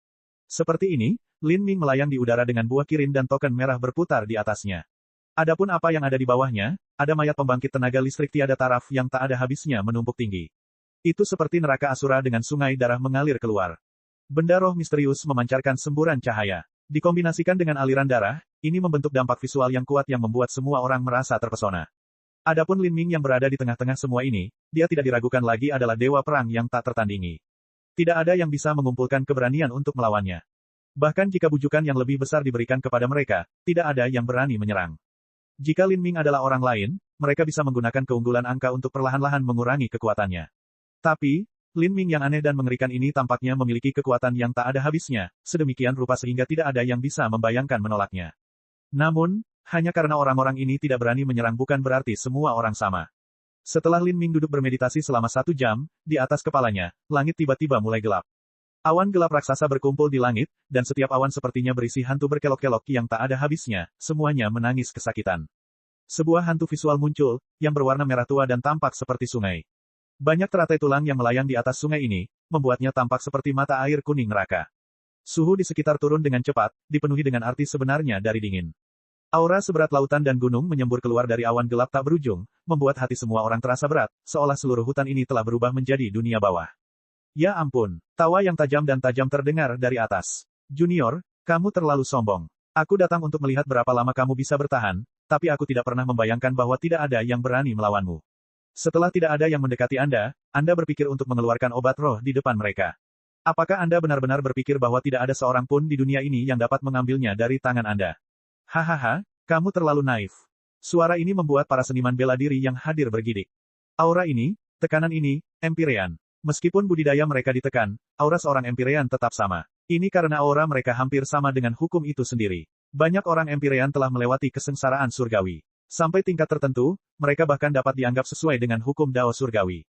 Seperti ini, Lin Ming melayang di udara dengan buah kirin dan token merah berputar di atasnya. Adapun apa yang ada di bawahnya, ada mayat pembangkit tenaga listrik tiada taraf yang tak ada habisnya menumpuk tinggi. Itu seperti neraka Asura dengan sungai darah mengalir keluar. Benda roh misterius memancarkan semburan cahaya. Dikombinasikan dengan aliran darah, ini membentuk dampak visual yang kuat yang membuat semua orang merasa terpesona. Adapun Lin Ming yang berada di tengah-tengah semua ini, dia tidak diragukan lagi adalah dewa perang yang tak tertandingi. Tidak ada yang bisa mengumpulkan keberanian untuk melawannya. Bahkan jika bujukan yang lebih besar diberikan kepada mereka, tidak ada yang berani menyerang. Jika Lin Ming adalah orang lain, mereka bisa menggunakan keunggulan angka untuk perlahan-lahan mengurangi kekuatannya. Tapi, Lin Ming yang aneh dan mengerikan ini tampaknya memiliki kekuatan yang tak ada habisnya, sedemikian rupa sehingga tidak ada yang bisa membayangkan menolaknya. Namun, hanya karena orang-orang ini tidak berani menyerang bukan berarti semua orang sama. Setelah Lin Ming duduk bermeditasi selama 1 jam, di atas kepalanya, langit tiba-tiba mulai gelap. Awan gelap raksasa berkumpul di langit, dan setiap awan sepertinya berisi hantu berkelok-kelok yang tak ada habisnya, semuanya menangis kesakitan. Sebuah hantu visual muncul, yang berwarna merah tua dan tampak seperti sungai. Banyak teratai tulang yang melayang di atas sungai ini, membuatnya tampak seperti mata air kuning neraka. Suhu di sekitar turun dengan cepat, dipenuhi dengan arti sebenarnya dari dingin. Aura seberat lautan dan gunung menyembur keluar dari awan gelap tak berujung, membuat hati semua orang terasa berat, seolah seluruh hutan ini telah berubah menjadi dunia bawah. Ya ampun, tawa yang tajam dan tajam terdengar dari atas. Junior, kamu terlalu sombong. Aku datang untuk melihat berapa lama kamu bisa bertahan, tapi aku tidak pernah membayangkan bahwa tidak ada yang berani melawanmu. Setelah tidak ada yang mendekati Anda berpikir untuk mengeluarkan obat roh di depan mereka. Apakah Anda benar-benar berpikir bahwa tidak ada seorang pun di dunia ini yang dapat mengambilnya dari tangan Anda? Hahaha, kamu terlalu naif. Suara ini membuat para seniman bela diri yang hadir bergidik. Aura ini, tekanan ini, Empyrean. Meskipun budidaya mereka ditekan, aura seorang Empyrean tetap sama. Ini karena aura mereka hampir sama dengan hukum itu sendiri. Banyak orang Empyrean telah melewati kesengsaraan surgawi. Sampai tingkat tertentu, mereka bahkan dapat dianggap sesuai dengan hukum Dao surgawi.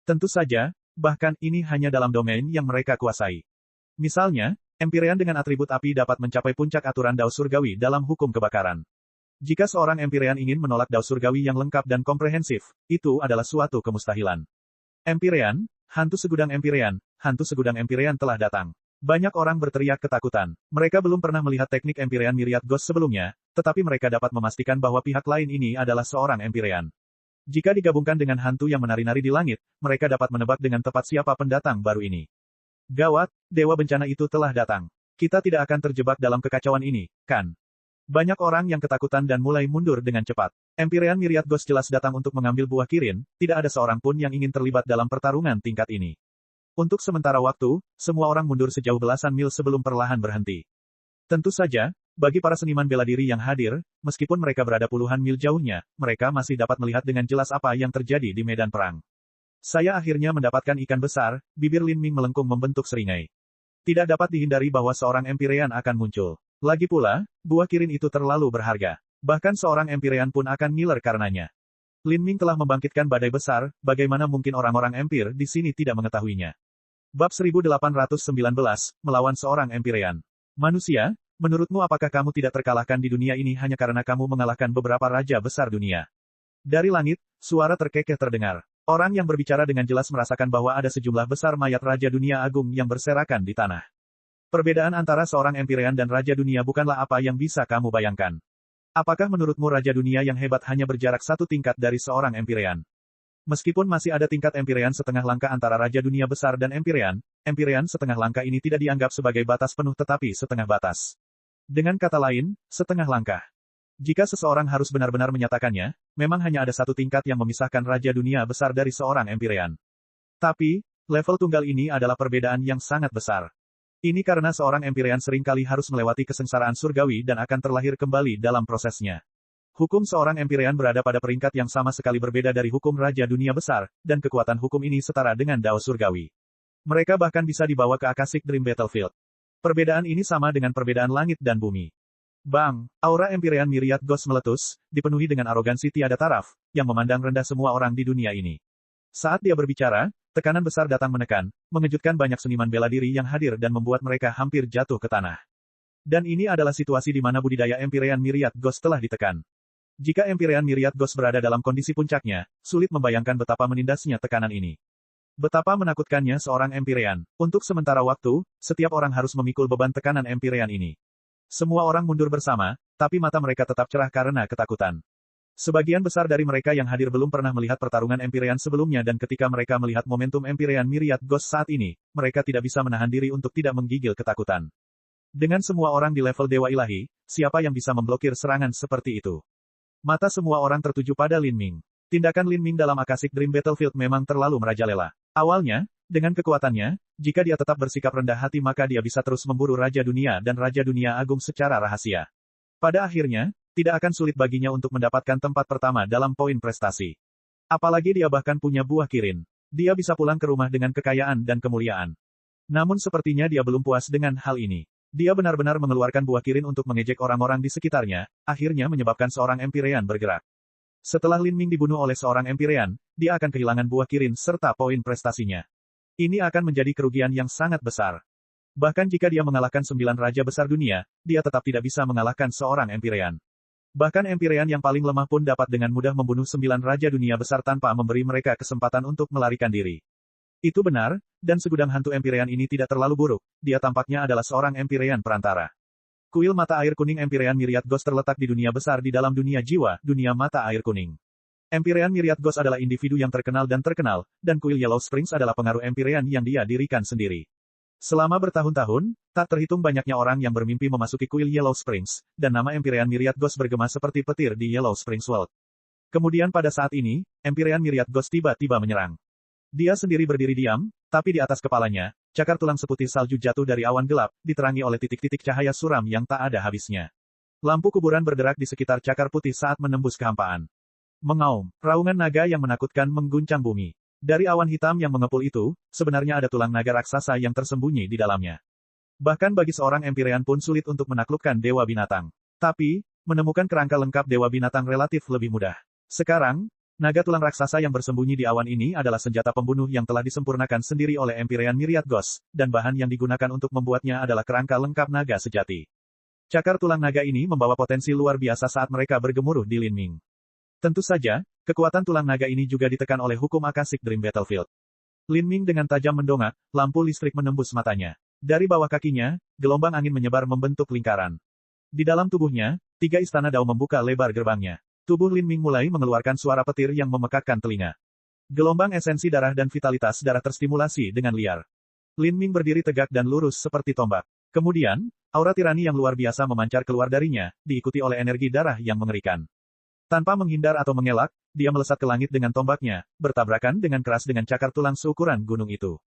Tentu saja, bahkan ini hanya dalam domain yang mereka kuasai. Misalnya, Empyrean dengan atribut api dapat mencapai puncak aturan Dao surgawi dalam hukum kebakaran. Jika seorang Empyrean ingin menolak Dao surgawi yang lengkap dan komprehensif, itu adalah suatu kemustahilan. Empyrean, hantu segudang Empyrean telah datang. Banyak orang berteriak ketakutan. Mereka belum pernah melihat teknik Empyrean Myriad Ghost sebelumnya, tetapi mereka dapat memastikan bahwa pihak lain ini adalah seorang Empyrean. Jika digabungkan dengan hantu yang menari-nari di langit, mereka dapat menebak dengan tepat siapa pendatang baru ini. Gawat, Dewa Bencana itu telah datang. Kita tidak akan terjebak dalam kekacauan ini, kan? Banyak orang yang ketakutan dan mulai mundur dengan cepat. Empyrean Myriad Ghost jelas datang untuk mengambil buah Kirin, tidak ada seorang pun yang ingin terlibat dalam pertarungan tingkat ini. Untuk sementara waktu, semua orang mundur sejauh belasan mil sebelum perlahan berhenti. Tentu saja, bagi para seniman bela diri yang hadir, meskipun mereka berada puluhan mil jauhnya, mereka masih dapat melihat dengan jelas apa yang terjadi di medan perang. Saya akhirnya mendapatkan ikan besar, bibir Lin Ming melengkung membentuk seringai. Tidak dapat dihindari bahwa seorang Empyrean akan muncul. Lagi pula, buah Kirin itu terlalu berharga. Bahkan seorang Empyrean pun akan ngiler karenanya. Lin Ming telah membangkitkan badai besar, bagaimana mungkin orang-orang Empire di sini tidak mengetahuinya. Bab 1819, melawan seorang Empyrean. Manusia, menurutmu apakah kamu tidak terkalahkan di dunia ini hanya karena kamu mengalahkan beberapa raja besar dunia? Dari langit, suara terkekeh terdengar. Orang yang berbicara dengan jelas merasakan bahwa ada sejumlah besar mayat Raja Dunia Agung yang berserakan di tanah. Perbedaan antara seorang Empyrean dan Raja Dunia bukanlah apa yang bisa kamu bayangkan. Apakah menurutmu Raja Dunia yang hebat hanya berjarak satu tingkat dari seorang Empyrean? Meskipun masih ada tingkat Empyrean setengah langkah antara Raja Dunia besar dan Empyrean setengah langkah ini tidak dianggap sebagai batas penuh tetapi setengah batas. Dengan kata lain, setengah langkah. Jika seseorang harus benar-benar menyatakannya, memang hanya ada satu tingkat yang memisahkan Raja Dunia besar dari seorang Empyrean. Tapi, level tunggal ini adalah perbedaan yang sangat besar. Ini karena seorang Empyrean seringkali harus melewati kesengsaraan surgawi dan akan terlahir kembali dalam prosesnya. Hukum seorang Empyrean berada pada peringkat yang sama sekali berbeda dari hukum Raja Dunia Besar, dan kekuatan hukum ini setara dengan Dao Surgawi. Mereka bahkan bisa dibawa ke Akashic Dream Battlefield. Perbedaan ini sama dengan perbedaan langit dan bumi. Bang, aura Empyrean Myriad Ghost meletus, dipenuhi dengan arogansi tiada taraf, yang memandang rendah semua orang di dunia ini. Saat dia berbicara, tekanan besar datang menekan, mengejutkan banyak seniman bela diri yang hadir dan membuat mereka hampir jatuh ke tanah. Dan ini adalah situasi di mana budidaya Empyrean Myriad Ghost telah ditekan. Jika Empyrean Myriad Ghost berada dalam kondisi puncaknya, sulit membayangkan betapa menindasnya tekanan ini. Betapa menakutkannya seorang Empyrean. Untuk sementara waktu, setiap orang harus memikul beban tekanan Empyrean ini. Semua orang mundur bersama, tapi mata mereka tetap cerah karena ketakutan. Sebagian besar dari mereka yang hadir belum pernah melihat pertarungan Empyrean sebelumnya dan ketika mereka melihat momentum Empyrean Myriad Ghost saat ini, mereka tidak bisa menahan diri untuk tidak menggigil ketakutan. Dengan semua orang di level Dewa Ilahi, siapa yang bisa memblokir serangan seperti itu? Mata semua orang tertuju pada Lin Ming. Tindakan Lin Ming dalam Akashic Dream Battlefield memang terlalu merajalela. Awalnya, dengan kekuatannya, jika dia tetap bersikap rendah hati maka dia bisa terus memburu Raja Dunia dan Raja Dunia Agung secara rahasia. Pada akhirnya, tidak akan sulit baginya untuk mendapatkan tempat pertama dalam poin prestasi. Apalagi dia bahkan punya buah Kirin. Dia bisa pulang ke rumah dengan kekayaan dan kemuliaan. Namun sepertinya dia belum puas dengan hal ini. Dia benar-benar mengeluarkan buah Kirin untuk mengejek orang-orang di sekitarnya, akhirnya menyebabkan seorang Empyrean bergerak. Setelah Lin Ming dibunuh oleh seorang Empyrean, dia akan kehilangan buah Kirin serta poin prestasinya. Ini akan menjadi kerugian yang sangat besar. Bahkan jika dia mengalahkan 9 raja besar dunia, dia tetap tidak bisa mengalahkan seorang Empyrean. Bahkan Empyrean yang paling lemah pun dapat dengan mudah membunuh 9 raja dunia besar tanpa memberi mereka kesempatan untuk melarikan diri. Itu benar, dan segudang hantu Empyrean ini tidak terlalu buruk, dia tampaknya adalah seorang Empyrean perantara. Kuil mata air kuning Empyrean Myriad Ghost terletak di dunia besar di dalam dunia jiwa, dunia mata air kuning. Empyrean Myriad Ghost adalah individu yang terkenal, dan kuil Yellow Springs adalah pengaruh Empyrean yang dia dirikan sendiri. Selama bertahun-tahun, tak terhitung banyaknya orang yang bermimpi memasuki kuil Yellow Springs, dan nama Empyrean Myriad Ghost bergema seperti petir di Yellow Springs World. Kemudian pada saat ini, Empyrean Myriad Ghost tiba-tiba menyerang. Dia sendiri berdiri diam, tapi di atas kepalanya, cakar tulang seputih salju jatuh dari awan gelap, diterangi oleh titik-titik cahaya suram yang tak ada habisnya. Lampu kuburan berderak di sekitar cakar putih saat menembus kehampaan. Mengaum, raungan naga yang menakutkan mengguncang bumi. Dari awan hitam yang mengepul itu, sebenarnya ada tulang naga raksasa yang tersembunyi di dalamnya. Bahkan bagi seorang Empyrean pun sulit untuk menaklukkan dewa binatang. Tapi, menemukan kerangka lengkap dewa binatang relatif lebih mudah. Sekarang, naga tulang raksasa yang bersembunyi di awan ini adalah senjata pembunuh yang telah disempurnakan sendiri oleh Empyrean Myriad Ghost, dan bahan yang digunakan untuk membuatnya adalah kerangka lengkap naga sejati. Cakar tulang naga ini membawa potensi luar biasa saat mereka bergemuruh di Lin Ming. Tentu saja, kekuatan tulang naga ini juga ditekan oleh hukum Akashic Dream Battlefield. Lin Ming dengan tajam mendongak, lampu listrik menembus matanya. Dari bawah kakinya, gelombang angin menyebar membentuk lingkaran. Di dalam tubuhnya, 3 istana Dao membuka lebar gerbangnya. Tubuh Lin Ming mulai mengeluarkan suara petir yang memekakkan telinga. Gelombang esensi darah dan vitalitas darah terstimulasi dengan liar. Lin Ming berdiri tegak dan lurus seperti tombak. Kemudian, aura tirani yang luar biasa memancar keluar darinya, diikuti oleh energi darah yang mengerikan. Tanpa menghindar atau mengelak, dia melesat ke langit dengan tombaknya, bertabrakan dengan keras dengan cakar tulang seukuran gunung itu.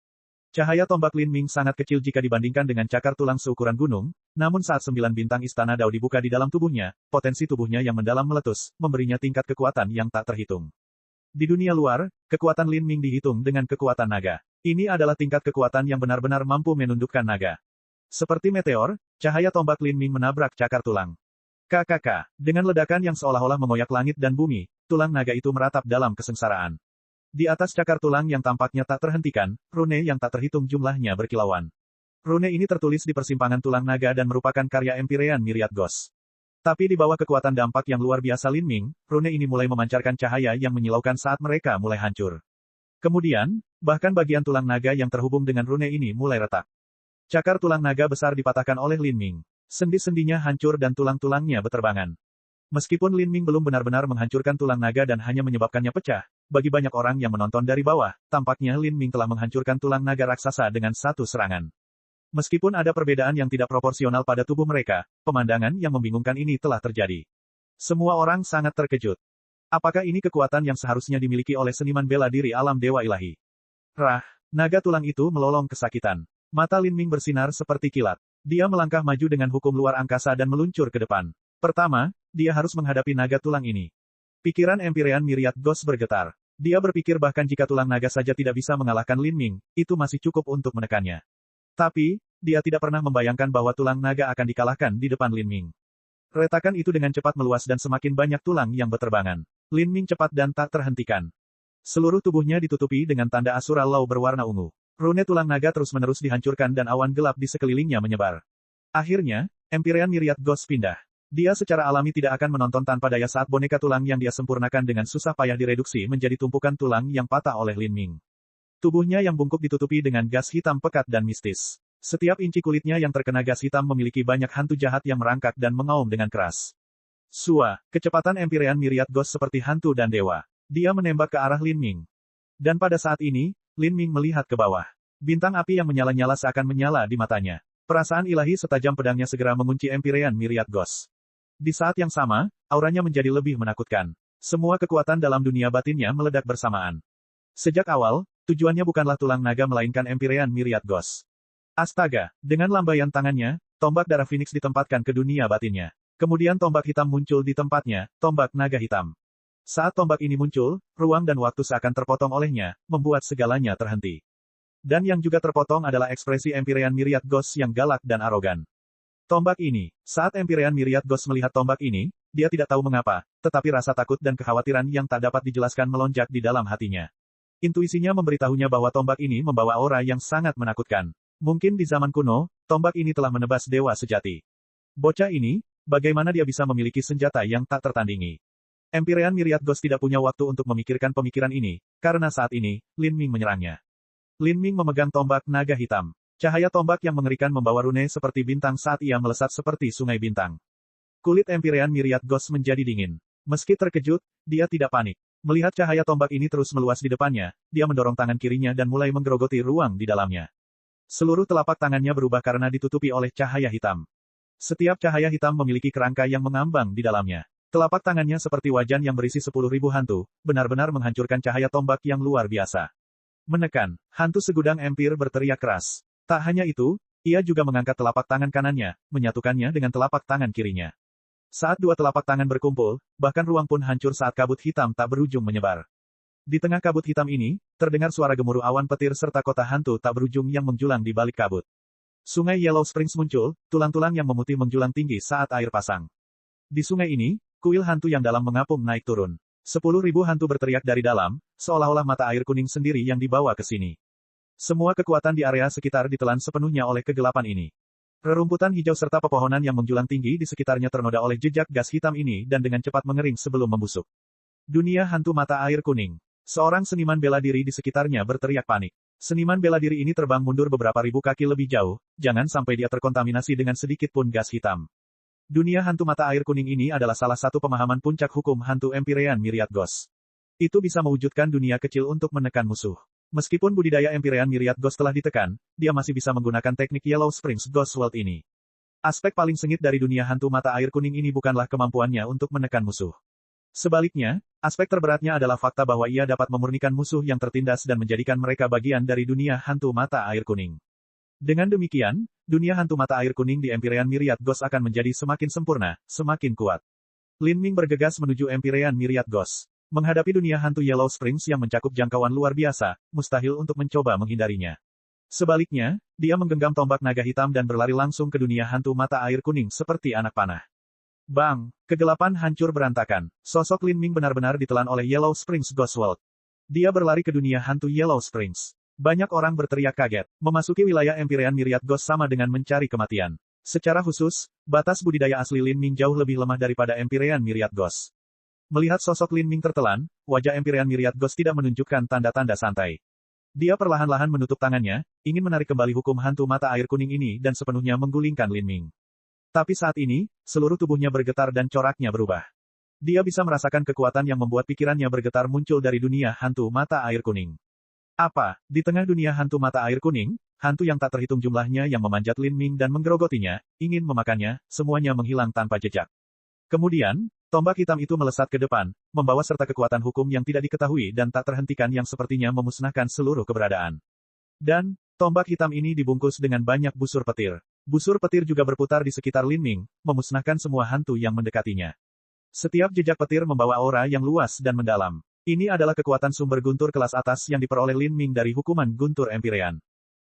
Cahaya tombak Lin Ming sangat kecil jika dibandingkan dengan cakar tulang seukuran gunung, namun saat 9 bintang istana Dao dibuka di dalam tubuhnya, potensi tubuhnya yang mendalam meletus, memberinya tingkat kekuatan yang tak terhitung. Di dunia luar, kekuatan Lin Ming dihitung dengan kekuatan naga. Ini adalah tingkat kekuatan yang benar-benar mampu menundukkan naga. Seperti meteor, cahaya tombak Lin Ming menabrak cakar tulang. KKK, dengan ledakan yang seolah-olah mengoyak langit dan bumi, tulang naga itu meratap dalam kesengsaraan. Di atas cakar tulang yang tampaknya tak terhentikan, rune yang tak terhitung jumlahnya berkilauan. Rune ini tertulis di persimpangan tulang naga dan merupakan karya Empyrean Myriad Ghost. Tapi di bawah kekuatan dampak yang luar biasa Lin Ming, rune ini mulai memancarkan cahaya yang menyilaukan saat mereka mulai hancur. Kemudian, bahkan bagian tulang naga yang terhubung dengan rune ini mulai retak. Cakar tulang naga besar dipatahkan oleh Lin Ming. Sendi-sendinya hancur dan tulang-tulangnya beterbangan. Meskipun Lin Ming belum benar-benar menghancurkan tulang naga dan hanya menyebabkannya pecah, bagi banyak orang yang menonton dari bawah, tampaknya Lin Ming telah menghancurkan tulang naga raksasa dengan satu serangan. Meskipun ada perbedaan yang tidak proporsional pada tubuh mereka, pemandangan yang membingungkan ini telah terjadi. Semua orang sangat terkejut. Apakah ini kekuatan yang seharusnya dimiliki oleh seniman bela diri alam dewa ilahi? Rah, naga tulang itu melolong kesakitan. Mata Lin Ming bersinar seperti kilat. Dia melangkah maju dengan hukum luar angkasa dan meluncur ke depan. Pertama, dia harus menghadapi naga tulang ini. Pikiran Empyrean Myriad Ghost bergetar. Dia berpikir bahkan jika tulang naga saja tidak bisa mengalahkan Lin Ming, itu masih cukup untuk menekannya. Tapi, dia tidak pernah membayangkan bahwa tulang naga akan dikalahkan di depan Lin Ming. Retakan itu dengan cepat meluas dan semakin banyak tulang yang berterbangan. Lin Ming cepat dan tak terhentikan. Seluruh tubuhnya ditutupi dengan tanda Asura Law berwarna ungu. Rune tulang naga terus-menerus dihancurkan dan awan gelap di sekelilingnya menyebar. Akhirnya, Empyrean Myriad Ghost pindah. Dia secara alami tidak akan menonton tanpa daya saat boneka tulang yang dia sempurnakan dengan susah payah direduksi menjadi tumpukan tulang yang patah oleh Lin Ming. Tubuhnya yang bungkuk ditutupi dengan gas hitam pekat dan mistis. Setiap inci kulitnya yang terkena gas hitam memiliki banyak hantu jahat yang merangkak dan mengaum dengan keras. Sua, kecepatan Empyrean Myriad Ghost seperti hantu dan dewa. Dia menembak ke arah Lin Ming. Dan pada saat ini, Lin Ming melihat ke bawah. Bintang api yang menyala-nyala seakan menyala di matanya. Perasaan ilahi setajam pedangnya segera mengunci Empyrean Myriad Ghost. Di saat yang sama, auranya menjadi lebih menakutkan. Semua kekuatan dalam dunia batinnya meledak bersamaan. Sejak awal, tujuannya bukanlah tulang naga melainkan Empyrean Myriad Ghost. Astaga, dengan lambaian tangannya, tombak darah Phoenix ditempatkan ke dunia batinnya. Kemudian tombak hitam muncul di tempatnya, tombak naga hitam. Saat tombak ini muncul, ruang dan waktu seakan terpotong olehnya, membuat segalanya terhenti. Dan yang juga terpotong adalah ekspresi Empyrean Myriad Ghost yang galak dan arogan. Tombak ini, saat Empyrean Myriad Ghost melihat tombak ini, dia tidak tahu mengapa, tetapi rasa takut dan kekhawatiran yang tak dapat dijelaskan melonjak di dalam hatinya. Intuisinya memberitahunya bahwa tombak ini membawa aura yang sangat menakutkan. Mungkin di zaman kuno, tombak ini telah menebas dewa sejati. Bocah ini, bagaimana dia bisa memiliki senjata yang tak tertandingi? Empyrean Myriad Ghost tidak punya waktu untuk memikirkan pemikiran ini, karena saat ini, Lin Ming menyerangnya. Lin Ming memegang tombak naga hitam. Cahaya tombak yang mengerikan membawa rune seperti bintang saat ia melesat seperti sungai bintang. Kulit Empyrean Myriad Ghost menjadi dingin. Meski terkejut, dia tidak panik. Melihat cahaya tombak ini terus meluas di depannya, dia mendorong tangan kirinya dan mulai menggerogoti ruang di dalamnya. Seluruh telapak tangannya berubah karena ditutupi oleh cahaya hitam. Setiap cahaya hitam memiliki kerangka yang mengambang di dalamnya. Telapak tangannya seperti wajan yang berisi 10.000 hantu, benar-benar menghancurkan cahaya tombak yang luar biasa. Menekan, hantu segudang empir berteriak keras. Tak hanya itu, ia juga mengangkat telapak tangan kanannya, menyatukannya dengan telapak tangan kirinya. Saat dua telapak tangan berkumpul, bahkan ruang pun hancur saat kabut hitam tak berujung menyebar. Di tengah kabut hitam ini, terdengar suara gemuruh awan petir serta kota hantu tak berujung yang menjulang di balik kabut. Sungai Yellow Springs muncul, tulang-tulang yang memutih menjulang tinggi saat air pasang. Di sungai ini, kuil hantu yang dalam mengapung naik turun. 10.000 hantu berteriak dari dalam, seolah-olah mata air kuning sendiri yang dibawa ke sini. Semua kekuatan di area sekitar ditelan sepenuhnya oleh kegelapan ini. Rerumputan hijau serta pepohonan yang menjulang tinggi di sekitarnya ternoda oleh jejak gas hitam ini dan dengan cepat mengering sebelum membusuk. Dunia hantu mata air kuning. Seorang seniman bela diri di sekitarnya berteriak panik. Seniman bela diri ini terbang mundur beberapa ribu kaki lebih jauh, jangan sampai dia terkontaminasi dengan sedikit pun gas hitam. Dunia hantu mata air kuning ini adalah salah satu pemahaman puncak hukum hantu Empyrean Myriad Ghost. Itu bisa mewujudkan dunia kecil untuk menekan musuh. Meskipun budidaya Empyrean Myriad Ghost telah ditekan, dia masih bisa menggunakan teknik Yellow Springs Ghost World ini. Aspek paling sengit dari dunia hantu mata air kuning ini bukanlah kemampuannya untuk menekan musuh. Sebaliknya, aspek terberatnya adalah fakta bahwa ia dapat memurnikan musuh yang tertindas dan menjadikan mereka bagian dari dunia hantu mata air kuning. Dengan demikian, dunia hantu mata air kuning di Empyrean Myriad Ghost akan menjadi semakin sempurna, semakin kuat. Lin Ming bergegas menuju Empyrean Myriad Ghost. Menghadapi dunia hantu Yellow Springs yang mencakup jangkauan luar biasa, mustahil untuk mencoba menghindarinya. Sebaliknya, dia menggenggam tombak naga hitam dan berlari langsung ke dunia hantu mata air kuning seperti anak panah. Bang! Kegelapan hancur berantakan. Sosok Lin Ming benar-benar ditelan oleh Yellow Springs Ghost World. Dia berlari ke dunia hantu Yellow Springs. Banyak orang berteriak kaget. Memasuki wilayah Empyrean Myriad Ghost sama dengan mencari kematian. Secara khusus, batas budidaya asli Lin Ming jauh lebih lemah daripada Empyrean Myriad Ghost. Melihat sosok Lin Ming tertelan, wajah Empyrean Myriad Ghost tidak menunjukkan tanda-tanda santai. Dia perlahan-lahan menutup tangannya, ingin menarik kembali hukum hantu mata air kuning ini dan sepenuhnya menggulingkan Lin Ming. Tapi saat ini, seluruh tubuhnya bergetar dan coraknya berubah. Dia bisa merasakan kekuatan yang membuat pikirannya bergetar muncul dari dunia hantu mata air kuning. Apa, di tengah dunia hantu mata air kuning, hantu yang tak terhitung jumlahnya yang memanjat Lin Ming dan menggerogotinya, ingin memakannya, semuanya menghilang tanpa jejak. Kemudian, tombak hitam itu melesat ke depan, membawa serta kekuatan hukum yang tidak diketahui dan tak terhentikan yang sepertinya memusnahkan seluruh keberadaan. Dan, tombak hitam ini dibungkus dengan banyak busur petir. Busur petir juga berputar di sekitar Lin Ming, memusnahkan semua hantu yang mendekatinya. Setiap jejak petir membawa aura yang luas dan mendalam. Ini adalah kekuatan sumber guntur kelas atas yang diperoleh Lin Ming dari hukuman guntur Empyrean.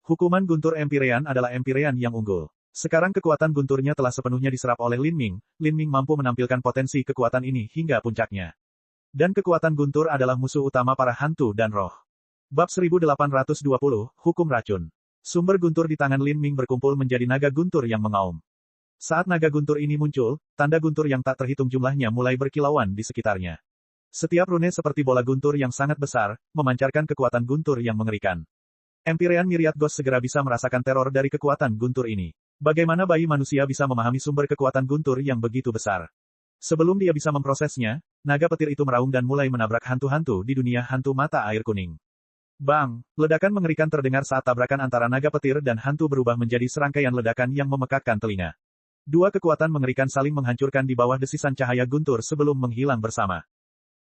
Hukuman guntur Empyrean adalah Empyrean yang unggul. Sekarang kekuatan gunturnya telah sepenuhnya diserap oleh Lin Ming mampu menampilkan potensi kekuatan ini hingga puncaknya. Dan kekuatan guntur adalah musuh utama para hantu dan roh. Bab 1820, Hukum Racun. Sumber guntur di tangan Lin Ming berkumpul menjadi naga guntur yang mengaum. Saat naga guntur ini muncul, tanda guntur yang tak terhitung jumlahnya mulai berkilauan di sekitarnya. Setiap rune seperti bola guntur yang sangat besar, memancarkan kekuatan guntur yang mengerikan. Empyrean Myriad Ghost segera bisa merasakan teror dari kekuatan guntur ini. Bagaimana bayi manusia bisa memahami sumber kekuatan guntur yang begitu besar? Sebelum dia bisa memprosesnya, naga petir itu meraung dan mulai menabrak hantu-hantu di dunia hantu mata air kuning. Bang! Ledakan mengerikan terdengar saat tabrakan antara naga petir dan hantu berubah menjadi serangkaian ledakan yang memekakkan telinga. Dua kekuatan mengerikan saling menghancurkan di bawah desisan cahaya guntur sebelum menghilang bersama.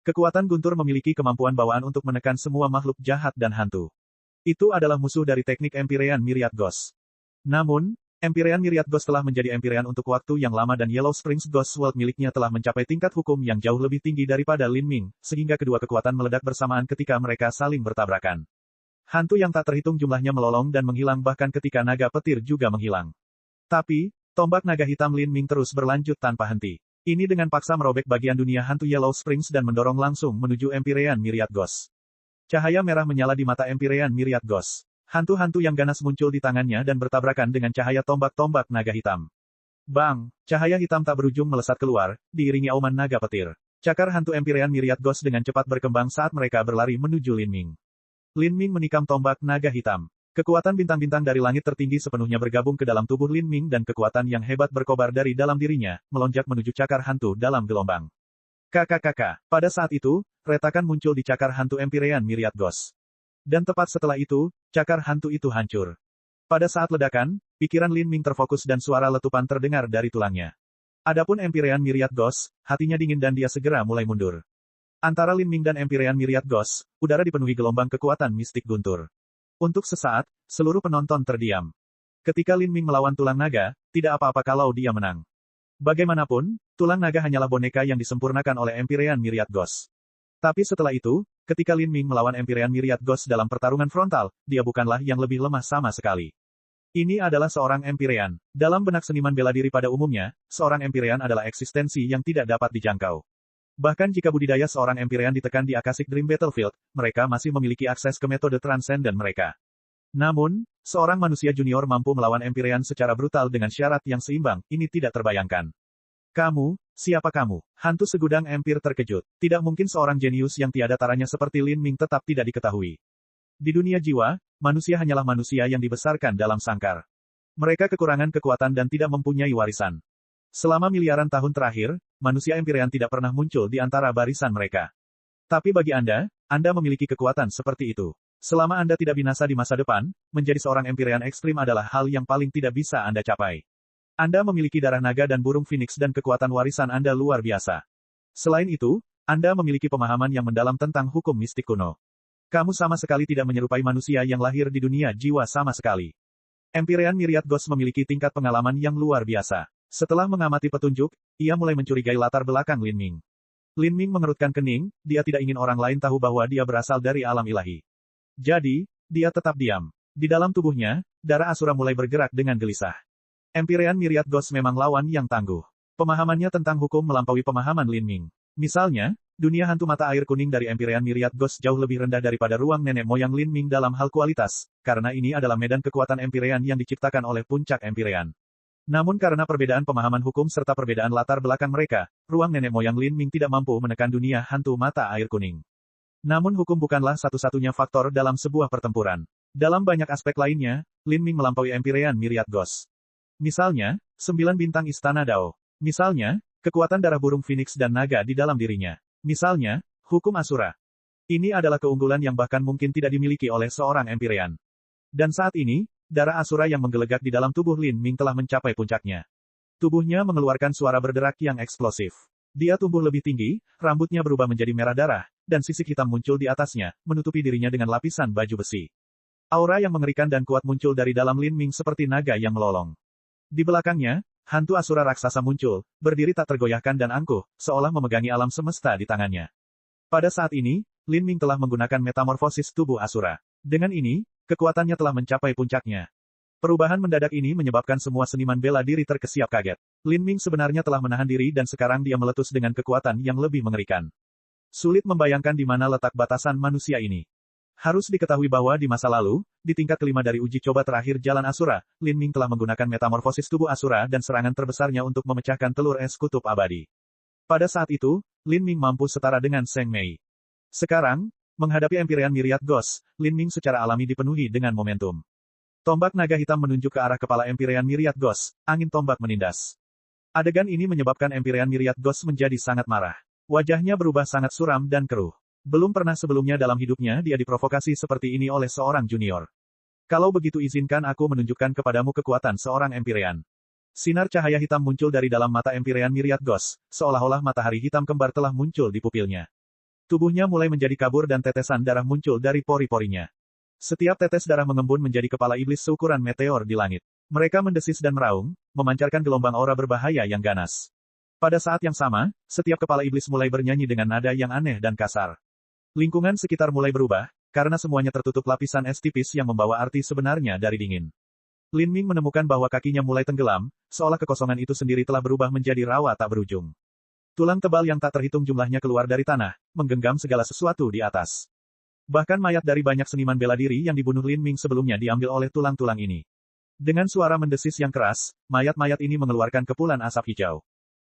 Kekuatan guntur memiliki kemampuan bawaan untuk menekan semua makhluk jahat dan hantu. Itu adalah musuh dari teknik Empyrean Myriad Ghost. Namun, Empyrean Myriad Ghost telah menjadi Empyrean untuk waktu yang lama dan Yellow Springs Ghost World miliknya telah mencapai tingkat hukum yang jauh lebih tinggi daripada Lin Ming, sehingga kedua kekuatan meledak bersamaan ketika mereka saling bertabrakan. Hantu yang tak terhitung jumlahnya melolong dan menghilang bahkan ketika naga petir juga menghilang. Tapi, tombak naga hitam Lin Ming terus berlanjut tanpa henti. Ini dengan paksa merobek bagian dunia hantu Yellow Springs dan mendorong langsung menuju Empyrean Myriad Ghost. Cahaya merah menyala di mata Empyrean Myriad Ghost. Hantu-hantu yang ganas muncul di tangannya dan bertabrakan dengan cahaya tombak-tombak naga hitam. Bang! Cahaya hitam tak berujung melesat keluar, diiringi auman naga petir. Cakar hantu Empyrean Myriad Ghost dengan cepat berkembang saat mereka berlari menuju Lin Ming. Lin Ming menikam tombak naga hitam. Kekuatan bintang-bintang dari langit tertinggi sepenuhnya bergabung ke dalam tubuh Lin Ming dan kekuatan yang hebat berkobar dari dalam dirinya, melonjak menuju cakar hantu dalam gelombang. Kakak. Pada saat itu, retakan muncul di cakar hantu Empyrean Myriad Ghost. Dan tepat setelah itu, cakar hantu itu hancur. Pada saat ledakan, pikiran Lin Ming terfokus dan suara letupan terdengar dari tulangnya. Adapun Empyrean Myriad Ghost, hatinya dingin dan dia segera mulai mundur. Antara Lin Ming dan Empyrean Myriad Ghost, udara dipenuhi gelombang kekuatan mistik guntur. Untuk sesaat, seluruh penonton terdiam. Ketika Lin Ming melawan tulang naga, tidak apa-apa kalau dia menang. Bagaimanapun, tulang naga hanyalah boneka yang disempurnakan oleh Empyrean Myriad Ghost. Tapi setelah itu, ketika Lin Ming melawan Empyrean Myriad Ghost dalam pertarungan frontal, dia bukanlah yang lebih lemah sama sekali. Ini adalah seorang Empyrean. Dalam benak seniman bela diri pada umumnya, seorang Empyrean adalah eksistensi yang tidak dapat dijangkau. Bahkan jika budidaya seorang Empyrean ditekan di Akashic Dream Battlefield, mereka masih memiliki akses ke metode transenden mereka. Namun, seorang manusia junior mampu melawan Empyrean secara brutal dengan syarat yang seimbang, ini tidak terbayangkan. Kamu, siapa kamu? Hantu segudang Empir terkejut. Tidak mungkin seorang jenius yang tiada taranya seperti Lin Ming tetap tidak diketahui. Di dunia jiwa, manusia hanyalah manusia yang dibesarkan dalam sangkar. Mereka kekurangan kekuatan dan tidak mempunyai warisan. Selama miliaran tahun terakhir, manusia Empyrean tidak pernah muncul di antara barisan mereka. Tapi bagi Anda memiliki kekuatan seperti itu. Selama Anda tidak binasa di masa depan, menjadi seorang Empyrean ekstrim adalah hal yang paling tidak bisa Anda capai. Anda memiliki darah naga dan burung phoenix dan kekuatan warisan Anda luar biasa. Selain itu, Anda memiliki pemahaman yang mendalam tentang hukum mistik kuno. Kamu sama sekali tidak menyerupai manusia yang lahir di dunia jiwa sama sekali. Empyrean Myriad Ghost memiliki tingkat pengalaman yang luar biasa. Setelah mengamati petunjuk, ia mulai mencurigai latar belakang Lin Ming. Lin Ming mengerutkan kening, dia tidak ingin orang lain tahu bahwa dia berasal dari alam ilahi. Jadi, dia tetap diam. Di dalam tubuhnya, darah Asura mulai bergerak dengan gelisah. Empyrean Myriad Ghost memang lawan yang tangguh. Pemahamannya tentang hukum melampaui pemahaman Lin Ming. Misalnya, dunia hantu mata air kuning dari Empyrean Myriad Ghost jauh lebih rendah daripada ruang nenek moyang Lin Ming dalam hal kualitas, karena ini adalah medan kekuatan Empyrean yang diciptakan oleh puncak Empyrean. Namun karena perbedaan pemahaman hukum serta perbedaan latar belakang mereka, ruang nenek moyang Lin Ming tidak mampu menekan dunia hantu mata air kuning. Namun hukum bukanlah satu-satunya faktor dalam sebuah pertempuran. Dalam banyak aspek lainnya, Lin Ming melampaui Empyrean Myriad Ghost. Misalnya, 9 bintang Istana Dao. Misalnya, kekuatan darah burung phoenix dan naga di dalam dirinya. Misalnya, hukum Asura. Ini adalah keunggulan yang bahkan mungkin tidak dimiliki oleh seorang Empyrean. Dan saat ini, darah Asura yang menggelegak di dalam tubuh Lin Ming telah mencapai puncaknya. Tubuhnya mengeluarkan suara berderak yang eksplosif. Dia tumbuh lebih tinggi, rambutnya berubah menjadi merah darah, dan sisik hitam muncul di atasnya, menutupi dirinya dengan lapisan baju besi. Aura yang mengerikan dan kuat muncul dari dalam Lin Ming seperti naga yang melolong. Di belakangnya, hantu Asura raksasa muncul, berdiri tak tergoyahkan dan angkuh, seolah memegangi alam semesta di tangannya. Pada saat ini, Lin Ming telah menggunakan metamorfosis tubuh Asura. Dengan ini, kekuatannya telah mencapai puncaknya. Perubahan mendadak ini menyebabkan semua seniman bela diri terkesiap kaget. Lin Ming sebenarnya telah menahan diri dan sekarang dia meletus dengan kekuatan yang lebih mengerikan. Sulit membayangkan di mana letak batasan manusia ini. Harus diketahui bahwa di masa lalu, di tingkat kelima dari uji coba terakhir Jalan Asura, Lin Ming telah menggunakan metamorfosis tubuh Asura dan serangan terbesarnya untuk memecahkan telur es kutub abadi. Pada saat itu, Lin Ming mampu setara dengan Zheng Mei. Sekarang, menghadapi Empyrean Myriad Ghost, Lin Ming secara alami dipenuhi dengan momentum. Tombak naga hitam menunjuk ke arah kepala Empyrean Myriad Ghost, angin tombak menindas. Adegan ini menyebabkan Empyrean Myriad Ghost menjadi sangat marah. Wajahnya berubah sangat suram dan keruh. Belum pernah sebelumnya dalam hidupnya dia diprovokasi seperti ini oleh seorang junior. Kalau begitu izinkan aku menunjukkan kepadamu kekuatan seorang Empyrean. Sinar cahaya hitam muncul dari dalam mata Empyrean Myriad Ghost, seolah-olah matahari hitam kembar telah muncul di pupilnya. Tubuhnya mulai menjadi kabur dan tetesan darah muncul dari pori-porinya. Setiap tetes darah mengembun menjadi kepala iblis seukuran meteor di langit. Mereka mendesis dan meraung, memancarkan gelombang aura berbahaya yang ganas. Pada saat yang sama, setiap kepala iblis mulai bernyanyi dengan nada yang aneh dan kasar. Lingkungan sekitar mulai berubah, karena semuanya tertutup lapisan es tipis yang membawa arti sebenarnya dari dingin. Lin Ming menemukan bahwa kakinya mulai tenggelam, seolah kekosongan itu sendiri telah berubah menjadi rawa tak berujung. Tulang tebal yang tak terhitung jumlahnya keluar dari tanah, menggenggam segala sesuatu di atas. Bahkan mayat dari banyak seniman bela diri yang dibunuh Lin Ming sebelumnya diambil oleh tulang-tulang ini. Dengan suara mendesis yang keras, mayat-mayat ini mengeluarkan kepulan asap hijau.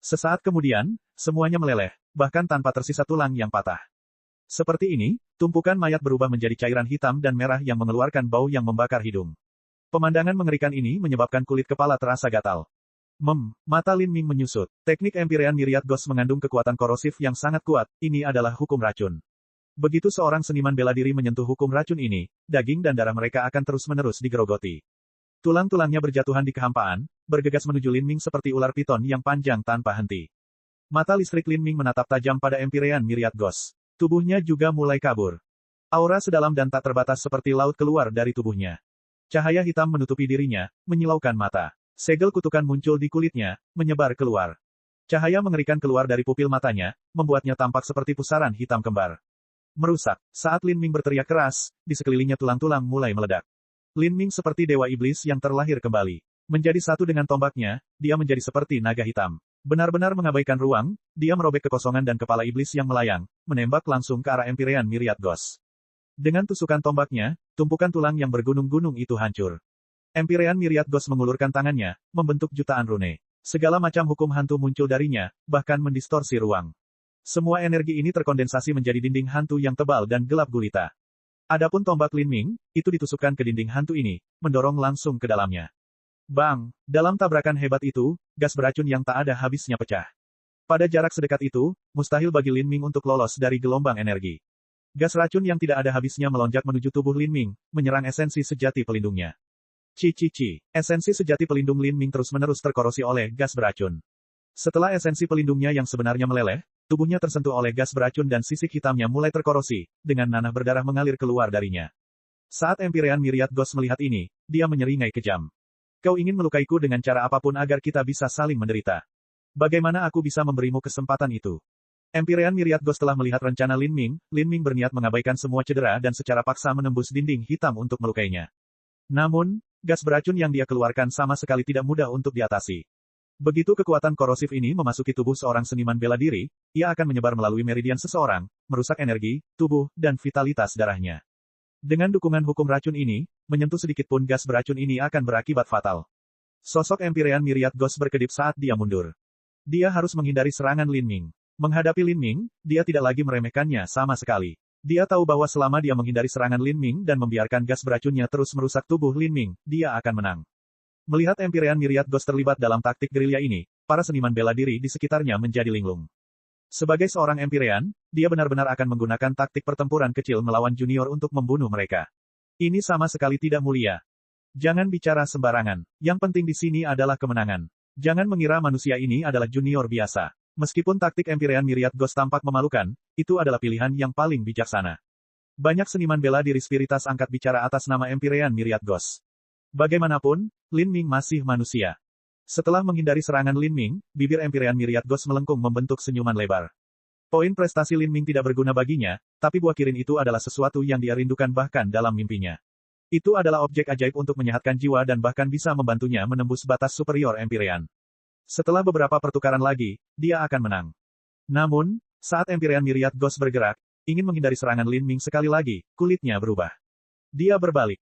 Sesaat kemudian, semuanya meleleh, bahkan tanpa tersisa tulang yang patah. Seperti ini, tumpukan mayat berubah menjadi cairan hitam dan merah yang mengeluarkan bau yang membakar hidung. Pemandangan mengerikan ini menyebabkan kulit kepala terasa gatal. Mata Lin Ming menyusut. Teknik Empyrean Myriad Ghost mengandung kekuatan korosif yang sangat kuat, ini adalah hukum racun. Begitu seorang seniman bela diri menyentuh hukum racun ini, daging dan darah mereka akan terus-menerus digerogoti. Tulang-tulangnya berjatuhan di kehampaan, bergegas menuju Lin Ming seperti ular piton yang panjang tanpa henti. Mata listrik Lin Ming menatap tajam pada Empyrean Myriad Ghost. Tubuhnya juga mulai kabur. Aura sedalam dan tak terbatas seperti laut keluar dari tubuhnya. Cahaya hitam menutupi dirinya, menyilaukan mata. Segel kutukan muncul di kulitnya, menyebar keluar. Cahaya mengerikan keluar dari pupil matanya, membuatnya tampak seperti pusaran hitam kembar. Merusak. Saat Lin Ming berteriak keras, di sekelilingnya tulang-tulang mulai meledak. Lin Ming seperti dewa iblis yang terlahir kembali. Menjadi satu dengan tombaknya, dia menjadi seperti naga hitam. Benar-benar mengabaikan ruang, dia merobek kekosongan dan kepala iblis yang melayang, menembak langsung ke arah Empyrean Myriad Ghost. Dengan tusukan tombaknya, tumpukan tulang yang bergunung-gunung itu hancur. Empyrean Myriad Ghost mengulurkan tangannya, membentuk jutaan rune. Segala macam hukum hantu muncul darinya, bahkan mendistorsi ruang. Semua energi ini terkondensasi menjadi dinding hantu yang tebal dan gelap gulita. Adapun tombak Lin Ming, itu ditusukkan ke dinding hantu ini, mendorong langsung ke dalamnya. Bang! Dalam tabrakan hebat itu, gas beracun yang tak ada habisnya pecah. Pada jarak sedekat itu, mustahil bagi Lin Ming untuk lolos dari gelombang energi. Gas racun yang tidak ada habisnya melonjak menuju tubuh Lin Ming, menyerang esensi sejati pelindungnya. Esensi sejati pelindung Lin Ming terus-menerus terkorosi oleh gas beracun. Setelah esensi pelindungnya yang sebenarnya meleleh, tubuhnya tersentuh oleh gas beracun dan sisik hitamnya mulai terkorosi, dengan nanah berdarah mengalir keluar darinya. Saat Empyrean Myriad Ghost melihat ini, dia menyeringai kejam. Kau ingin melukaiku dengan cara apapun agar kita bisa saling menderita. Bagaimana aku bisa memberimu kesempatan itu? Empyrean Myriad Ghost telah melihat rencana Lin Ming berniat mengabaikan semua cedera dan secara paksa menembus dinding hitam untuk melukainya. Namun, gas beracun yang dia keluarkan sama sekali tidak mudah untuk diatasi. Begitu kekuatan korosif ini memasuki tubuh seorang seniman bela diri, ia akan menyebar melalui meridian seseorang, merusak energi, tubuh, dan vitalitas darahnya. Dengan dukungan hukum racun ini, menyentuh sedikit pun gas beracun ini akan berakibat fatal. Sosok Empyrean Myriad Ghost berkedip saat dia mundur. Dia harus menghindari serangan Lin Ming. Menghadapi Lin Ming, dia tidak lagi meremehkannya sama sekali. Dia tahu bahwa selama dia menghindari serangan Lin Ming dan membiarkan gas beracunnya terus merusak tubuh Lin Ming, dia akan menang. Melihat Empyrean Myriad Ghost terlibat dalam taktik gerilya ini, para seniman bela diri di sekitarnya menjadi linglung. Sebagai seorang Empyrean, dia benar-benar akan menggunakan taktik pertempuran kecil melawan junior untuk membunuh mereka. Ini sama sekali tidak mulia. Jangan bicara sembarangan. Yang penting di sini adalah kemenangan. Jangan mengira manusia ini adalah junior biasa. Meskipun taktik Empyrean Myriad Ghost tampak memalukan, itu adalah pilihan yang paling bijaksana. Banyak seniman bela diri spiritas angkat bicara atas nama Empyrean Myriad Ghost. Bagaimanapun, Lin Ming masih manusia. Setelah menghindari serangan Lin Ming, bibir Empyrean Myriad Ghost melengkung membentuk senyuman lebar. Poin prestasi Lin Ming tidak berguna baginya, tapi buah kirin itu adalah sesuatu yang dia rindukan bahkan dalam mimpinya. Itu adalah objek ajaib untuk menyehatkan jiwa dan bahkan bisa membantunya menembus batas superior Empyrean. Setelah beberapa pertukaran lagi, dia akan menang. Namun, saat Empyrean Myriad Ghost bergerak, ingin menghindari serangan Lin Ming sekali lagi, kulitnya berubah. Dia berbalik.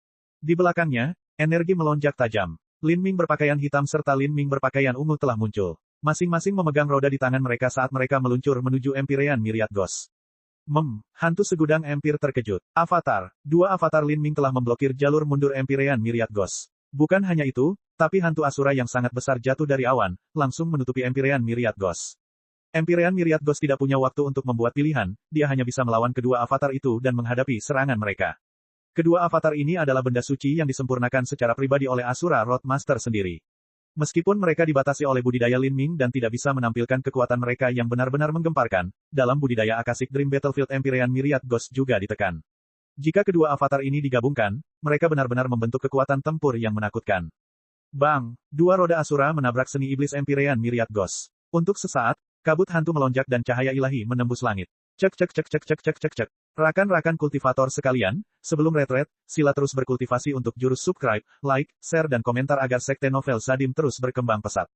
Di belakangnya, energi melonjak tajam. Lin Ming berpakaian hitam serta Lin Ming berpakaian ungu telah muncul. Masing-masing memegang roda di tangan mereka saat mereka meluncur menuju Empyrean Myriad Ghost. Hantu segudang Empire terkejut. Dua avatar Lin Ming telah memblokir jalur mundur Empyrean Myriad Ghost. Bukan hanya itu, tapi hantu Asura yang sangat besar jatuh dari awan, langsung menutupi Empyrean Myriad Ghost. Empyrean Myriad Ghost tidak punya waktu untuk membuat pilihan, dia hanya bisa melawan kedua avatar itu dan menghadapi serangan mereka. Kedua avatar ini adalah benda suci yang disempurnakan secara pribadi oleh Asura Road Master sendiri. Meskipun mereka dibatasi oleh budidaya Lin Ming dan tidak bisa menampilkan kekuatan mereka yang benar-benar menggemparkan, dalam budidaya Akashic Dream Battlefield Empyrean Myriad Ghost juga ditekan. Jika kedua avatar ini digabungkan, mereka benar-benar membentuk kekuatan tempur yang menakutkan. Bang! Dua roda Asura menabrak seni iblis Empyrean Myriad Ghost. Untuk sesaat, kabut hantu melonjak dan cahaya ilahi menembus langit. Cek. Rakan-rakan kultivator sekalian, sebelum retret, sila terus berkultivasi untuk jurus subscribe, like, share dan komentar agar sekte novel Sadim terus berkembang pesat.